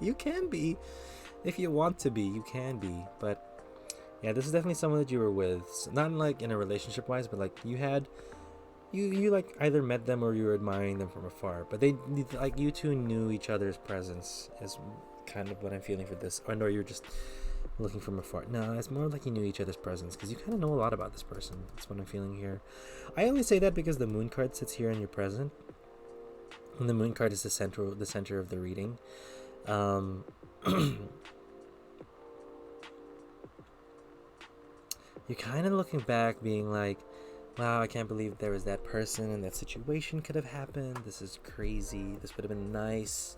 You can be if you want to be, you can be, but yeah, this is definitely someone that you were with, not like in a relationship wise, but like you had you like either met them or you were admiring them from afar, but they like you two knew each other's presence is kind of what I'm feeling for this. Or no, you're just looking from afar. No, it's more like you knew each other's presence because you kind of know a lot about this person. That's what I'm feeling here. I only say that because the moon card sits here in your present, and the moon card is the center of the reading. You're kind of looking back being like, wow, I can't believe there was that person and that situation could have happened. This is crazy. This would have been nice.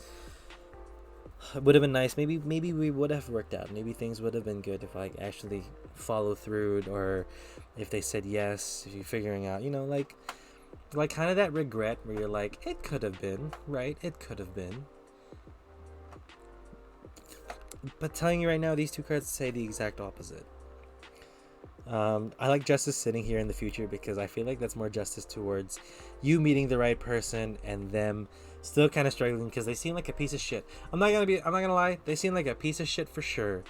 It would have been nice. Maybe we would have worked out. Maybe things would have been good if I actually follow through, or if they said yes, if you're figuring out, like kind of that regret where you're like, it could have been, right? It could have been. But telling you right now, these two cards say the exact opposite. I like justice sitting here in the future because I feel like that's more justice towards you meeting the right person and them still kind of struggling because they seem like a piece of shit. I'm not gonna lie, they seem like a piece of shit for sure.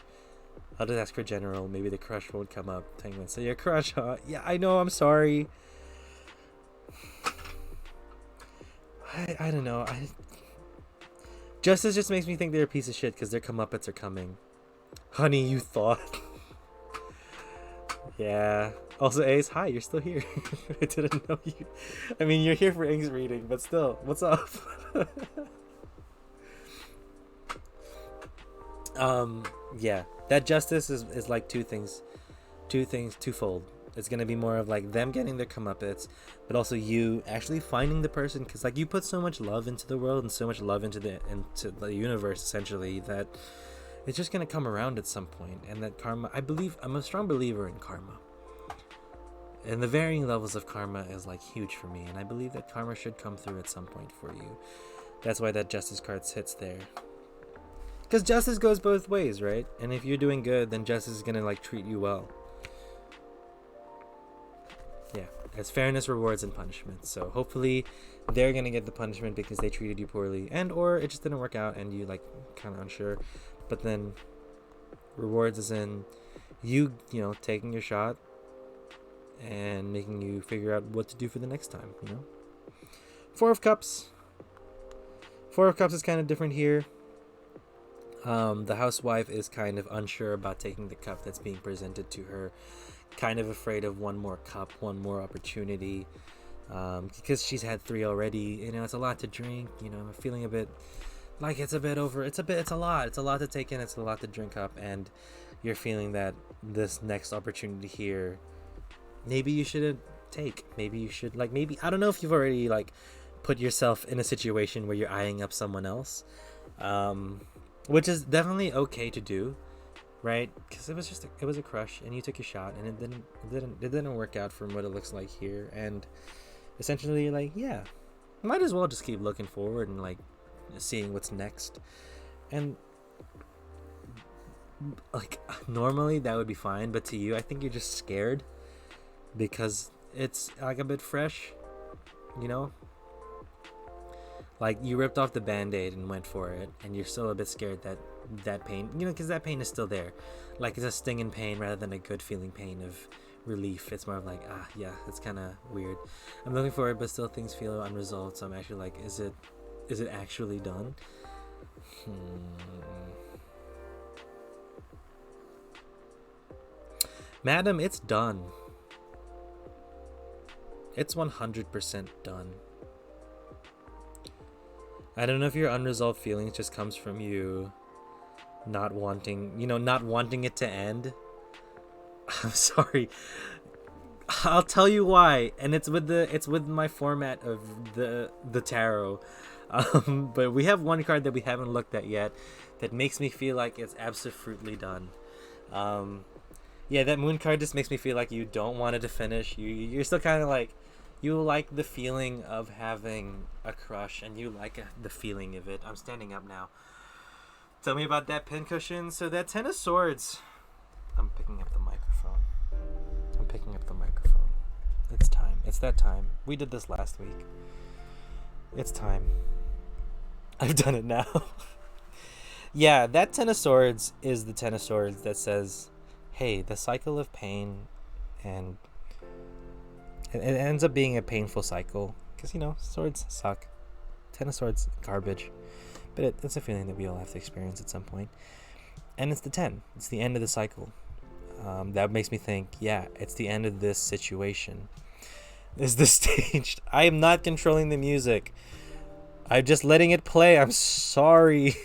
I'll just ask for general. Maybe the crush won't come up. Penguin, so your crush, huh? Yeah, I know. I'm sorry. I don't know. Justice just makes me think they're a piece of shit because their comeuppets are coming. Honey, you thought. Yeah. Also, Ace, hi, you're still here. I didn't know you. I mean, you're here for Ink's reading, but still, what's up? Yeah, that justice is like twofold. It's gonna be more of like them getting their comeuppets, but also you actually finding the person, because like you put so much love into the world and so much love into the universe essentially, that it's just gonna come around at some point. And that karma, I'm a strong believer in karma, and the varying levels of karma is like huge for me, and I believe that karma should come through at some point for you. That's why that justice card sits there, because justice goes both ways, right? And if you're doing good, then justice is gonna like treat you well. Yeah, it's fairness, rewards, and punishments. So hopefully they're gonna get the punishment because they treated you poorly, and or it just didn't work out and you like kind of unsure. But then rewards is in you know, taking your shot and making you figure out what to do for the next time, you know. Four of Cups is kind of different here. The housewife is kind of unsure about taking the cup that's being presented to her, kind of afraid of one more cup, one more opportunity, because she's had 3 already. You know, it's a lot to drink. You know, I'm feeling a bit like it's a lot to take in, it's a lot to drink up, and you're feeling that this next opportunity here, maybe you shouldn't take. Maybe you should, like, maybe, I don't know if you've already like put yourself in a situation where you're eyeing up someone else, which is definitely okay to do. right? Because it was a crush, and you took your shot, and it didn't work out from what it looks like here, and essentially you're like, yeah, might as well just keep looking forward and like seeing what's next, and like normally that would be fine, but to you, I think you're just scared because it's like a bit fresh, you know. Like you ripped off the band-aid and went for it, and you're still a bit scared that pain, you know, because that pain is still there. Like it's a stinging pain rather than a good feeling pain of relief. It's more of like, yeah, it's kind of weird. I'm looking for it, but still things feel unresolved. So I'm actually like, is it actually done? Madam, it's done. It's 100% done. I don't know if your unresolved feelings just comes from you not wanting it to end. I'm sorry. I'll tell you why, and it's with my format of the tarot. But we have one card that we haven't looked at yet that makes me feel like it's absolutely done. Yeah, that moon card just makes me feel like you don't want it to finish. You're still kind of like, you like the feeling of having a crush, and you like the feeling of it. I'm standing up now. Tell me about that pincushion. So that Ten of Swords. I'm picking up the microphone. It's time. It's that time. We did this last week. It's time. I've done it now. Yeah, that Ten of Swords is the Ten of Swords that says, hey, the cycle of pain, and it ends up being a painful cycle. Because, you know, swords suck. Ten of Swords, garbage. But it's a feeling that we all have to experience at some point. And it's the 10. It's the end of the cycle. That makes me think, yeah, it's the end of this situation. Is this staged? I am not controlling the music. I'm just letting it play. I'm sorry.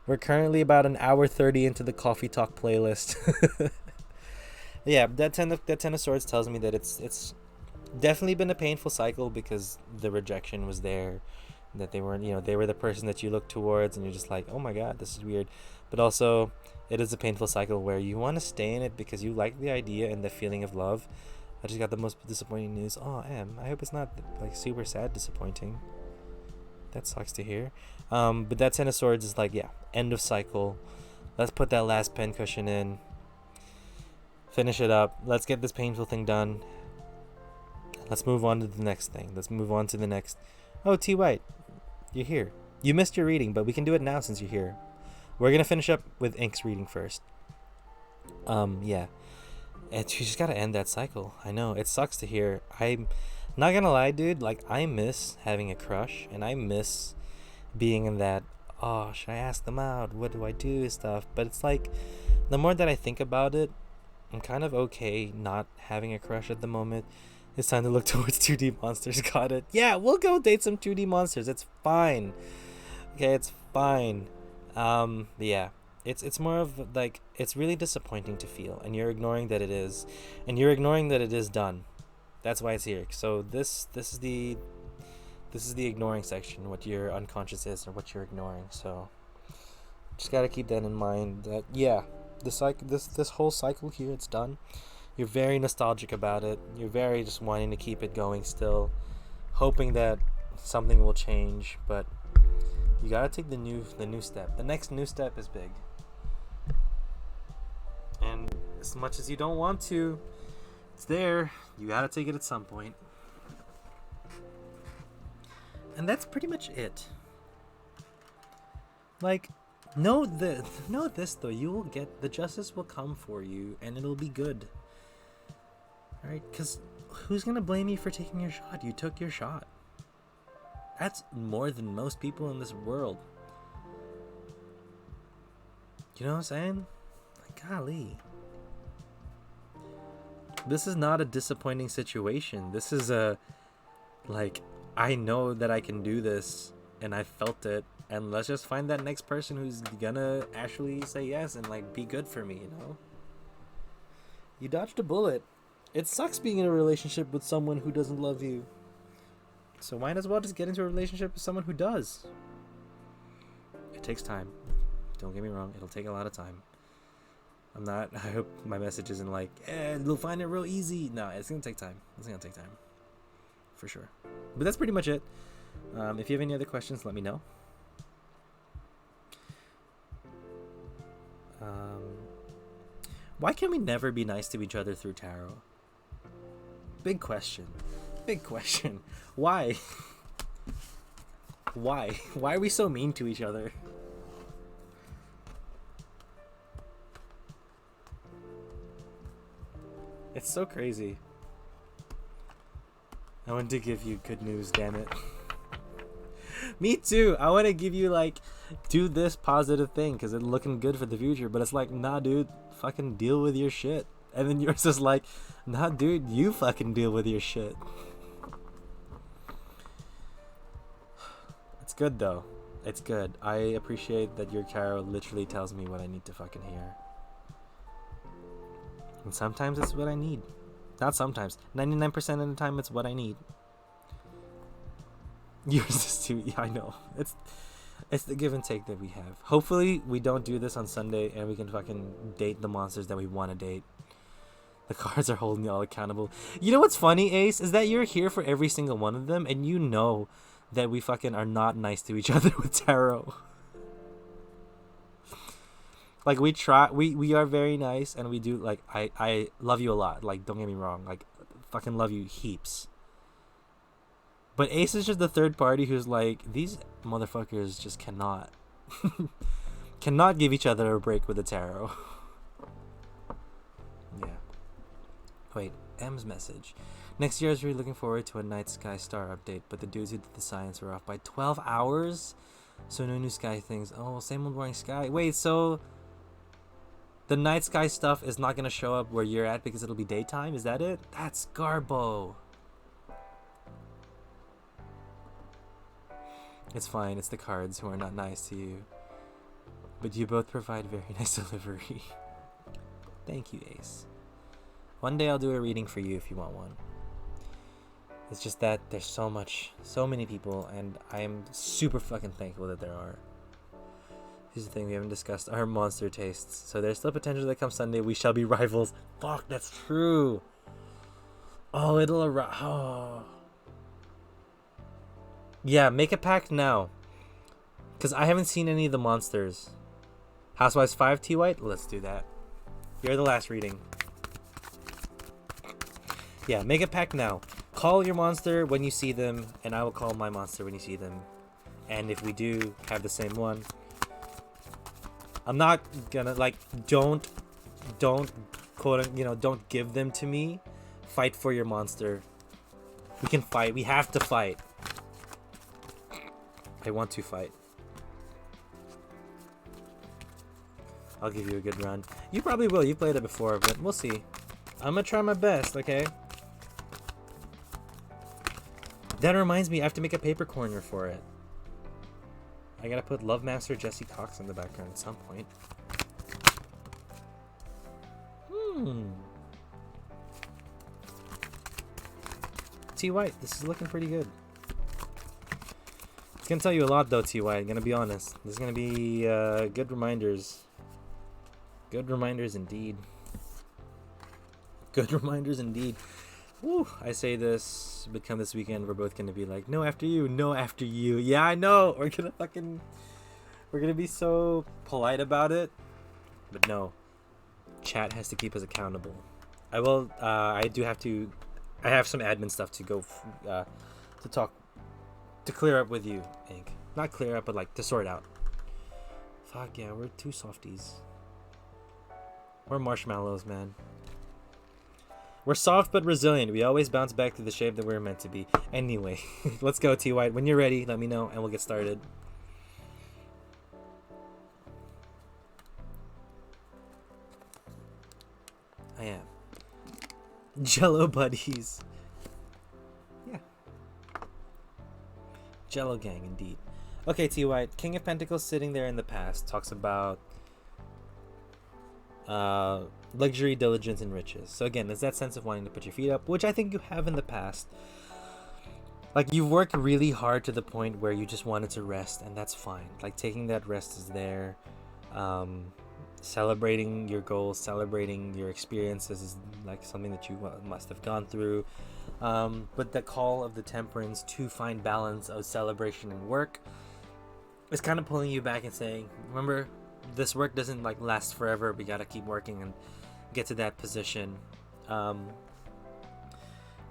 We're currently about an hour 30 into the Coffee Talk playlist. Yeah, that ten of Swords tells me that it's definitely been a painful cycle because the rejection was there, that they weren't, they were the person that you look towards, and you're just like, oh my god, this is weird. But also, it is a painful cycle where you want to stay in it because you like the idea and the feeling of love. I just got the most disappointing news. Oh, I hope it's not like super sad disappointing. That sucks to hear. But that Ten of Swords is like, yeah, end of cycle. Let's put that last pincushion in. Finish it up. Let's get this painful thing done. Let's move on to the next thing. Let's move on to the next. Oh, T. White, you're here. You missed your reading, but we can do it now since you're here. We're going to finish up with Ink's reading first. Yeah. And you just got to end that cycle. I know. It sucks to hear. I'm not going to lie, dude. Like, I miss having a crush, and I miss being in that, oh, should I ask them out? What do I do? Stuff. But it's like, the more that I think about it, I'm kind of okay not having a crush at the moment. It's time to look towards 2D monsters. Got it. Yeah, we'll go date some 2D monsters. It's fine. Okay, it's fine. Yeah. It's more of like, it's really disappointing to feel, and you're ignoring that it is, and you're ignoring that it is done. That's why it's here. So this is the ignoring section, what your unconscious is or what you're ignoring. So just gotta keep that in mind. That this whole cycle here, it's done. You're very nostalgic about it. You're very just wanting to keep it going still, hoping that something will change. But you gotta take the new step. The next new step is big. And as much as you don't want to, it's there. You gotta take it at some point. And that's pretty much it. Like, know this though. You will get, the justice will come for you, and it'll be good. Alright? Because who's gonna blame you for taking your shot? You took your shot. That's more than most people in this world. You know what I'm saying? Like, golly. This is not a disappointing situation. This is a, like, I know that I can do this, and I felt it, and let's just find that next person who's gonna actually say yes and, like, be good for me, you know? You dodged a bullet. It sucks being in a relationship with someone who doesn't love you. So might as well just get into a relationship with someone who does. It takes time. Don't get me wrong, it'll take a lot of time. I'm not. I hope my message isn't like, they'll find it real easy. No, it's gonna take time. It's gonna take time, for sure. But that's pretty much it. If you have any other questions, let me know. Why can we never be nice to each other through tarot? Big question. Big question. Why? Why? Why are we so mean to each other? It's so crazy. I want to give you good news, damn it. Me too. I want to give you like, do this positive thing because it's looking good for the future. But it's like, nah, dude, fucking deal with your shit. And then yours is like, nah, dude, you fucking deal with your shit. It's good though. It's good. I appreciate that your tarot literally tells me what I need to fucking hear. And sometimes it's what I need. Not sometimes. 99% of the time it's what I need. Yours is too. Yeah, I know. It's the give and take that we have. Hopefully we don't do this on Sunday and we can fucking date the monsters that we want to date. The cards are holding y'all accountable. You know what's funny, Ace? Is that you're here for every single one of them and you know that we fucking are not nice to each other with tarot. Like we try, we are very nice, and we do like I love you a lot. Like don't get me wrong, like fucking love you heaps. But Ace is just the third party who's like, these motherfuckers just cannot give each other a break with the tarot. Yeah. Wait, M's message. Next year, I was really looking forward to a Night Sky Star update, but the dudes who did the science were off by 12 hours. So no new sky things. Oh, same old boring sky. Wait, so the night sky stuff is not going to show up where you're at because it'll be daytime? Is that it? That's Garbo. It's fine. It's the cards who are not nice to you. But you both provide very nice delivery. Thank you, Ace. One day I'll do a reading for you if you want one. It's just that there's so many people, and I am super fucking thankful that there are. Here's the thing, we haven't discussed our monster tastes. So there's still potential that come Sunday we shall be rivals. Fuck, that's true. Oh, it'll arrive. Oh. Yeah, make a pact now. Because I haven't seen any of the monsters. Housewives 5, T White? Let's do that. You're the last reading. Yeah, make a pact now. Call your monster when you see them, and I will call my monster when you see them. And if we do have the same one, I'm not gonna like don't quote, don't give them to me. Fight for your monster. We can fight. We have to fight. I want to fight. I'll give you a good run. You probably will. You played it before, but we'll see. I'm gonna try my best, okay? That reminds me, I have to make a paper corner for it. I gotta put Love Master Jesse Cox in the background at some point. T White, this is looking pretty good. It's gonna tell you a lot though, T White, I'm gonna be honest. There's gonna be good reminders. Good reminders indeed. Good reminders indeed. Woo, I say this, but come this weekend, we're both gonna be like, no after you, no after you. Yeah, I know. We're gonna be so polite about it. But no, chat has to keep us accountable. I will, I have some admin stuff to go, to clear up with you, Ink. Not clear up, but like, to sort out. Fuck yeah, we're two softies. We're marshmallows, man. We're soft but resilient. We always bounce back to the shape that we're meant to be. Anyway, let's go, T White. When you're ready, let me know and we'll get started. I am. Jello buddies. Yeah. Jello gang, indeed. Okay, T White. King of Pentacles sitting there in the past talks about luxury, diligence, and riches. So again, there's that sense of wanting to put your feet up, which I think you have in the past. Like, you've worked really hard to the point where you just wanted to rest, and that's fine. Like, taking that rest is there. celebrating your goals, celebrating your experiences is like something that you must have gone through. But the call of the temperance to find balance of celebration and work is kind of pulling you back and saying, remember, this work doesn't like last forever. We gotta keep working and get to that position.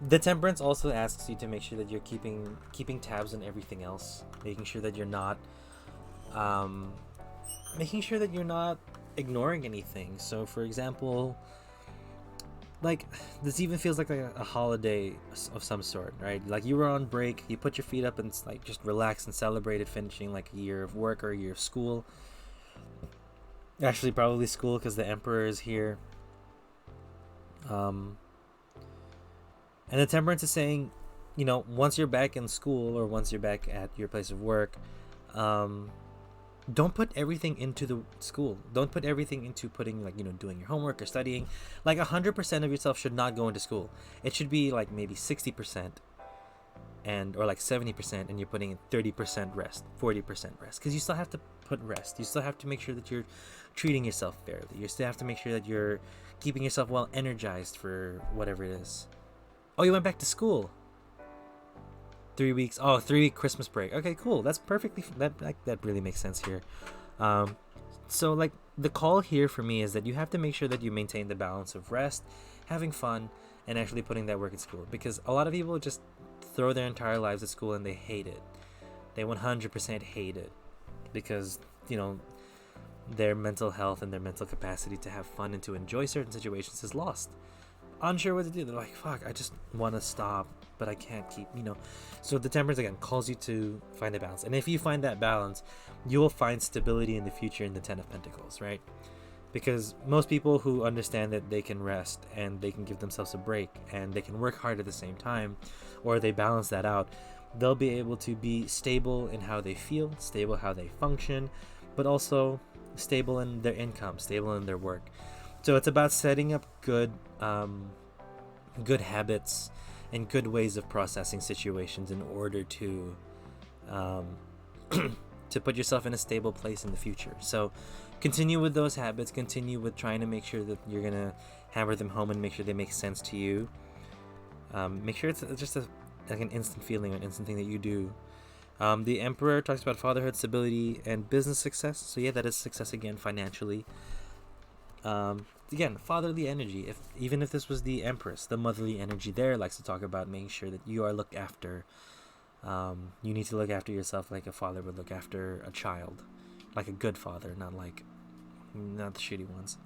The temperance also asks you to make sure that you're keeping tabs on everything else, making sure that you're not ignoring anything. So, for example, like this even feels like a holiday of some sort, right? Like you were on break, you put your feet up and like just relax and celebrated finishing like a year of work or a year of school. Actually, probably school because the emperor is here. And the temperance is saying, once you're back in school or once you're back at your place of work, don't put everything into the school. Don't put everything into putting like, doing your homework or studying. Like 100% of yourself should not go into school. It should be like maybe 60% or like 70%, and you're putting in 30% rest, 40% rest. Because you still have to put rest. You still have to make sure that you're treating yourself fairly. You still have to make sure that you're keeping yourself well energized for whatever it is. Oh, you went back to school. 3 weeks. Oh, 3-week Christmas break. Okay, cool. That's perfectly. That really makes sense here. So like the call here for me is that you have to make sure that you maintain the balance of rest, having fun, and actually putting that work at school. Because a lot of people just throw their entire lives at school and they hate it. They 100% hate it because their mental health and their mental capacity to have fun and to enjoy certain situations is lost. Unsure what to do. They're like, fuck, I just want to stop, but I can't keep, So the temperance, again, calls you to find a balance. And if you find that balance, you will find stability in the future in the Ten of Pentacles, right? Because most people who understand that they can rest and they can give themselves a break and they can work hard at the same time, or they balance that out, they'll be able to be stable in how they feel, stable how they function, but also stable in their income, stable in their work. So it's about setting up good habits and good ways of processing situations in order to to put yourself in a stable place in the future. So continue with those habits, continue with trying to make sure that you're gonna hammer them home and make sure they make sense to you. Make sure it's just like an instant feeling or an instant thing that you do. The Emperor talks about fatherhood, stability, and business success. So yeah, that is success again financially. Again, fatherly energy. Even if this was the Empress, the motherly energy there likes to talk about making sure that you are looked after. You need to look after yourself like a father would look after a child, like a good father, not the shitty ones.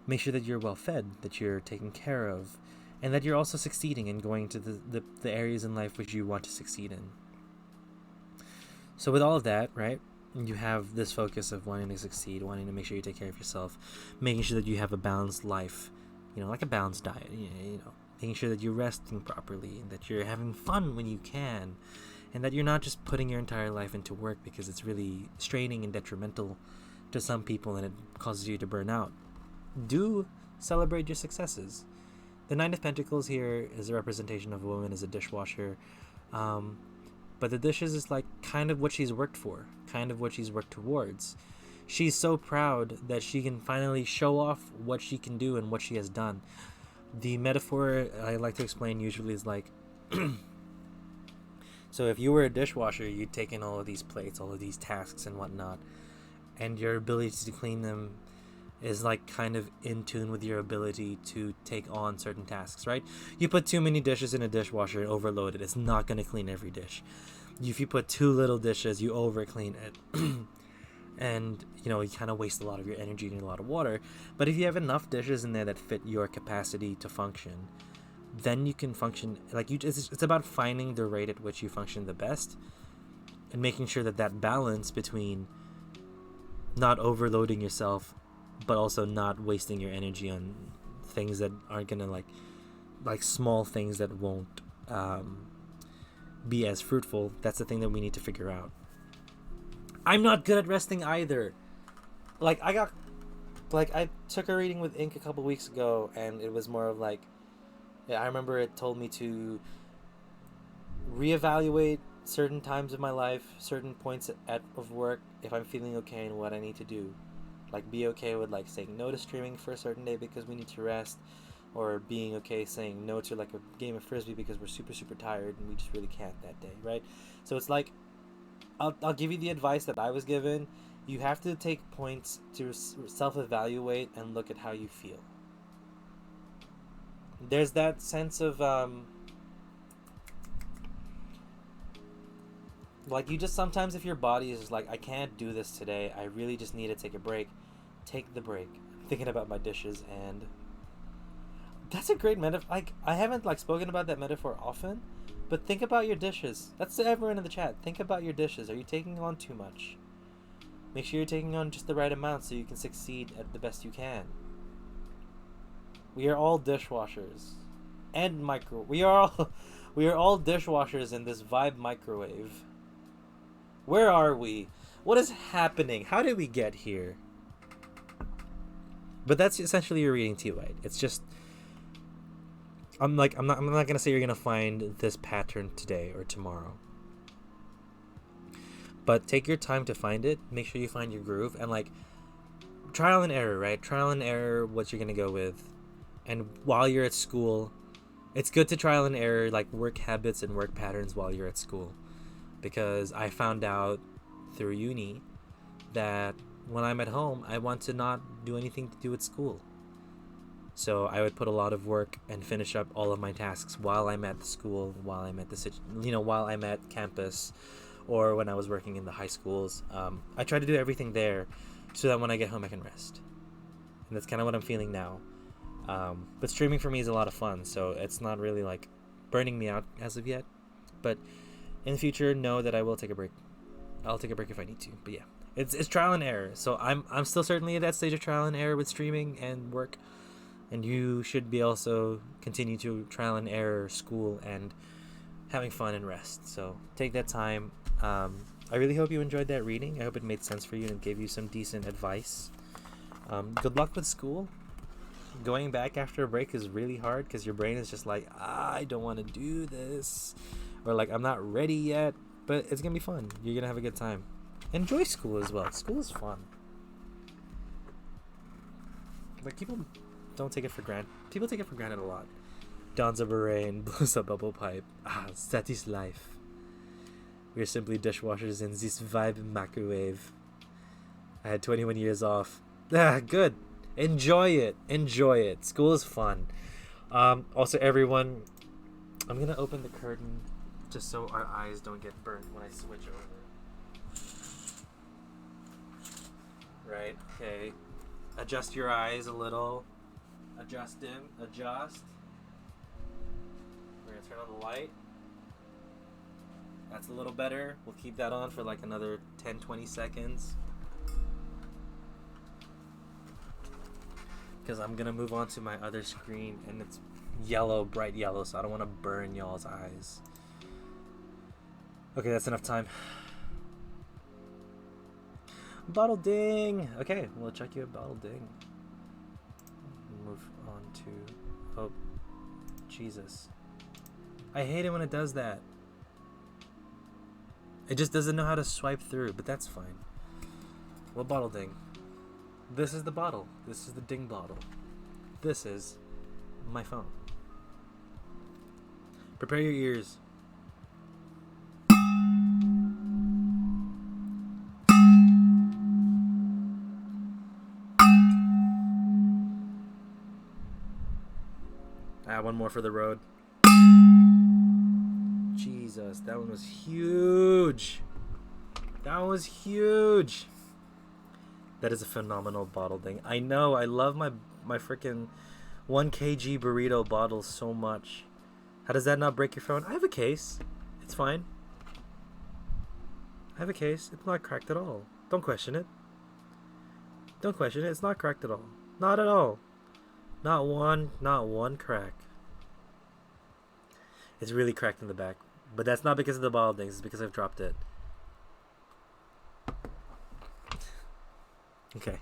Make sure that you're well fed, that you're taken care of, and that you're also succeeding and going to the areas in life which you want to succeed in. So with all of that, right? You have this focus of wanting to succeed, wanting to make sure you take care of yourself, making sure that you have a balanced life, like a balanced diet, making sure that you're resting properly, that you're having fun when you can, and that you're not just putting your entire life into work because it's really straining and detrimental to some people and it causes you to burn out. Do celebrate your successes. The Nine of Pentacles here is a representation of a woman as a dishwasher. But the dishes is like kind of what she's worked for, kind of what she's worked towards. She's so proud that she can finally show off what she can do and what she has done. The metaphor I like to explain usually is like, so if you were a dishwasher, you'd take in all of these plates, all of these tasks and whatnot, and your ability to clean them is like kind of in tune with your ability to take on certain tasks, right? You put too many dishes in a dishwasher and overload it, it's not going to clean every dish. If you put too little dishes, you over clean it. And you kind of waste a lot of your energy and a lot of water. But if you have enough dishes in there that fit your capacity to function, then you can function like it's about finding the rate at which you function the best and making sure that balance between not overloading yourself but also not wasting your energy on things that aren't gonna like small things that won't be as fruitful. That's the thing that we need to figure out. I'm not good at resting either. I took a reading with Ink a couple weeks ago, and it was more of I remember it told me to reevaluate certain times of my life, certain points of work, if I'm feeling okay and what I need to do. Like, be okay with like saying no to streaming for a certain day because we need to rest, or being okay saying no to like a game of frisbee because we're super super tired and we just really can't that day, right? So it's like, I'll give you the advice that I was given. You have to take points to self-evaluate and look at how you feel. There's that sense of like, you just sometimes, if your body is just like, I can't do this today, I really just need to take a break, take the break. I'm thinking about my dishes, and that's a great metaphor. Like, I haven't like spoken about that metaphor often, but think about your dishes. That's to everyone in the chat. Think about your dishes. Are you taking on too much? Make sure you're taking on just the right amount so you can succeed at the best you can. We are all dishwashers and we are all dishwashers in this Vibe microwave. Where are we? What is happening? How did we get here? But that's essentially your reading tea light. It's just, I'm not gonna say you're gonna find this pattern today or tomorrow. But take your time to find it. Make sure you find your groove, and like, trial and error, right? Trial and error what you're gonna go with. And while you're at school, it's good to trial and error like work habits and work patterns while you're at school. Because I found out through uni that when I'm at home, I want to not do anything to do with school. So I would put a lot of work and finish up all of my tasks while I'm at the school, while I'm at while I'm at campus, or when I was working in the high schools. I try to do everything there so that when I get home I can rest. And that's kind of what I'm feeling now. But streaming for me is a lot of fun, so it's not really like burning me out as of yet. But in the future, know that I will take a break. I'll take a break if I need to. But yeah, it's trial and error. So I'm still certainly at that stage of trial and error with streaming and work. And you should be also continue to trial and error school and having fun and rest. So take that time. I really hope you enjoyed that reading. I hope it made sense for you and gave you some decent advice. Good luck with school. Going back after a break is really hard because your brain is just like, I don't want to do this, or like, I'm not ready yet. But it's gonna be fun. You're gonna have a good time. Enjoy school as well. School is fun. Like, people don't take it for granted. People take it for granted a lot. Dons a beret and blows a bubble pipe. That is life. We are simply dishwashers in this Vibe microwave. I had 21 years off. Good. Enjoy it. Enjoy it. School is fun. Also, everyone, I'm gonna open the curtain just so our eyes don't get burnt when I switch over. Right? Okay. Adjust your eyes a little. Adjust them. Adjust. We're gonna turn on the light. That's a little better. We'll keep that on for like another 10-20 seconds. Because I'm gonna move on to my other screen and it's yellow, bright yellow, so I don't want to burn y'all's eyes. Okay, that's enough time. Bottle ding! Okay, we'll check you at Bottle ding. Move on to... Oh, Jesus. I hate it when it does that. It just doesn't know how to swipe through, but that's fine. What bottle ding? This is the bottle. This is the ding bottle. This is my phone. Prepare your ears. One more for the road. Jesus, that one was huge. That was huge. That is a phenomenal bottle ding. I know, I love my freaking 1 kg burrito bottle so much. How does that not break your phone? I have a case. It's fine. I have a case. It's not cracked at all. Don't question it. Don't question it. It's not cracked at all. Not at all. Not one crack. It's really cracked in the back. But that's not because of the bottle dings. It's because I've dropped it. Okay.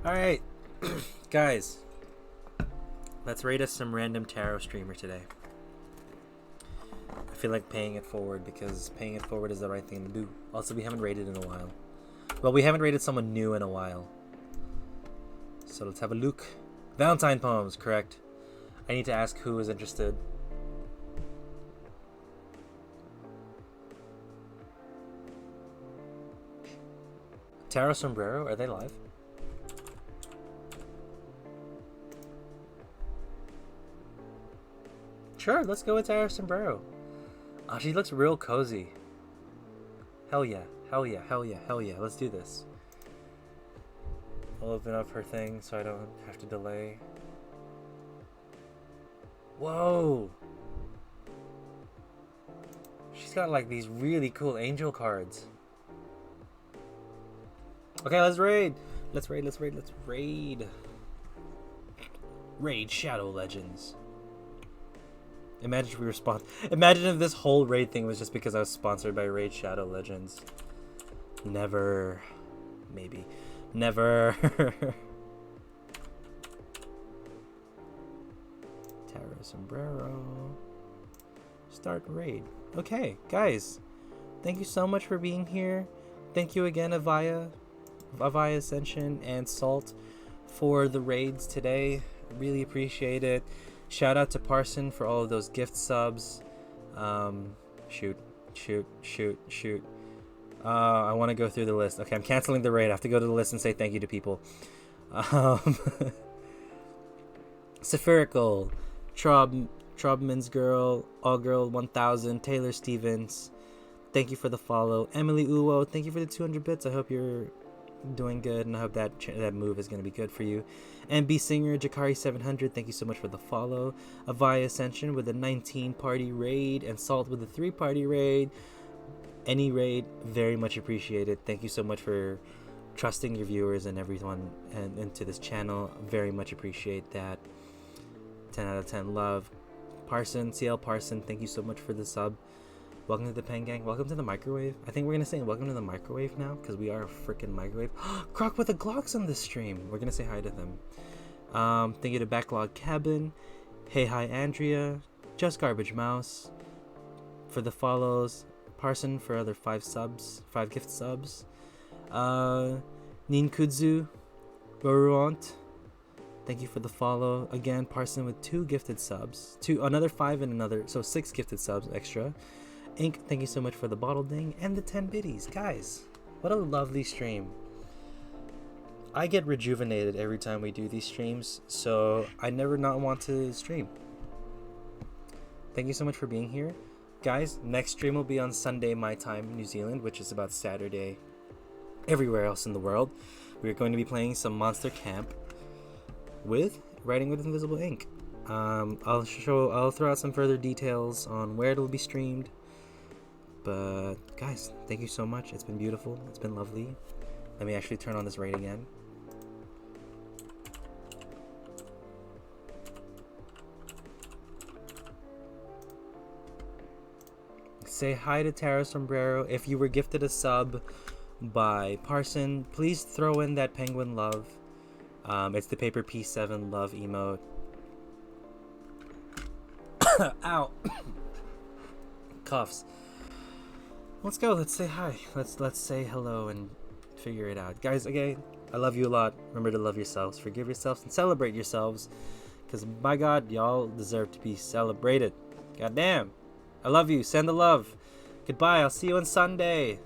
Alright. Guys. Let's rate us some random tarot streamer today. I feel like paying it forward because paying it forward is the right thing to do. Also, we haven't rated in a while. Well, we haven't rated someone new in a while. So let's have a look. Valentine poems, correct. I need to ask who is interested. Taro Sombrero, are they live? Sure, let's go with Taro Sombrero. Oh, she looks real cozy. Hell yeah, hell yeah, hell yeah, hell yeah. Let's do this. I'll open up her thing so I don't have to delay. Whoa! She's got like these really cool angel cards. Okay, let's raid! Let's raid, let's raid, let's raid. Raid Shadow Legends. Imagine if we were Imagine if this whole raid thing was just because I was sponsored by Raid Shadow Legends. Never. Maybe. Never. Taro Sombrero. Start raid. Okay, guys. Thank you so much for being here. Thank you again, Avaya Ascension and Salt, for the raids today. Really appreciate it. Shout out to Parson for all of those gift subs. Shoot. I want to go through the list. Okay, I'm canceling the raid. I have to go to the list and say thank you to people. Saphirical, Trobman's Girl, All Girl 1000, Taylor Stevens. Thank you for the follow. Emily Uwo, thank you for the 200 bits. I hope you're doing good, and I hope that move is going to be good for you. And B Singer, Jakari 700, thank you so much for the follow. Avaya Ascension with a 19 party raid, and Salt with a 3 party raid. Any raid, very much appreciated. Thank you so much for trusting your viewers and everyone and into this channel. Very much appreciate that. 10 out of 10 love. Parson, CL Parson, thank you so much for the sub. Welcome to the Pen Gang. Welcome to the microwave. I think we're gonna say welcome to the microwave now, because we are a freaking microwave. Croc with the Glocks on the stream. We're gonna say hi to them. Thank you to Backlog Cabin. Hey Hi Andrea. Just Garbage Mouse for the follows. Parson for other 5 gift subs. Ninkudzu Boruant, thank you for the follow. Again, Parson with 2 gifted subs. Another 5 and another, so 6 gifted subs extra. Ink, thank you so much for the bottle ding and the 10 biddies. Guys, what a lovely stream. I get rejuvenated every time we do these streams, so I never not want to stream. Thank you so much for being here. Guys, next stream will be on Sunday my time, New Zealand, which is about Saturday everywhere else in the world. We're going to be playing some Monster Camp with Writing with Invisible Ink. I'll throw out some further details on where it'll be streamed. But guys, thank you so much. It's been beautiful. It's been lovely. Let me actually turn on this raid again. Say hi to Taro Sombrero. If you were gifted a sub by Parson, please throw in that penguin love. It's the Paper P7 love emote. Ow. Coughs. Let's go. Let's say hi. Let's say hello and figure it out. Guys, again, I love you a lot. Remember to love yourselves, forgive yourselves, and celebrate yourselves. Because, by God, y'all deserve to be celebrated. God damn. I love you. Send the love. Goodbye. I'll see you on Sunday.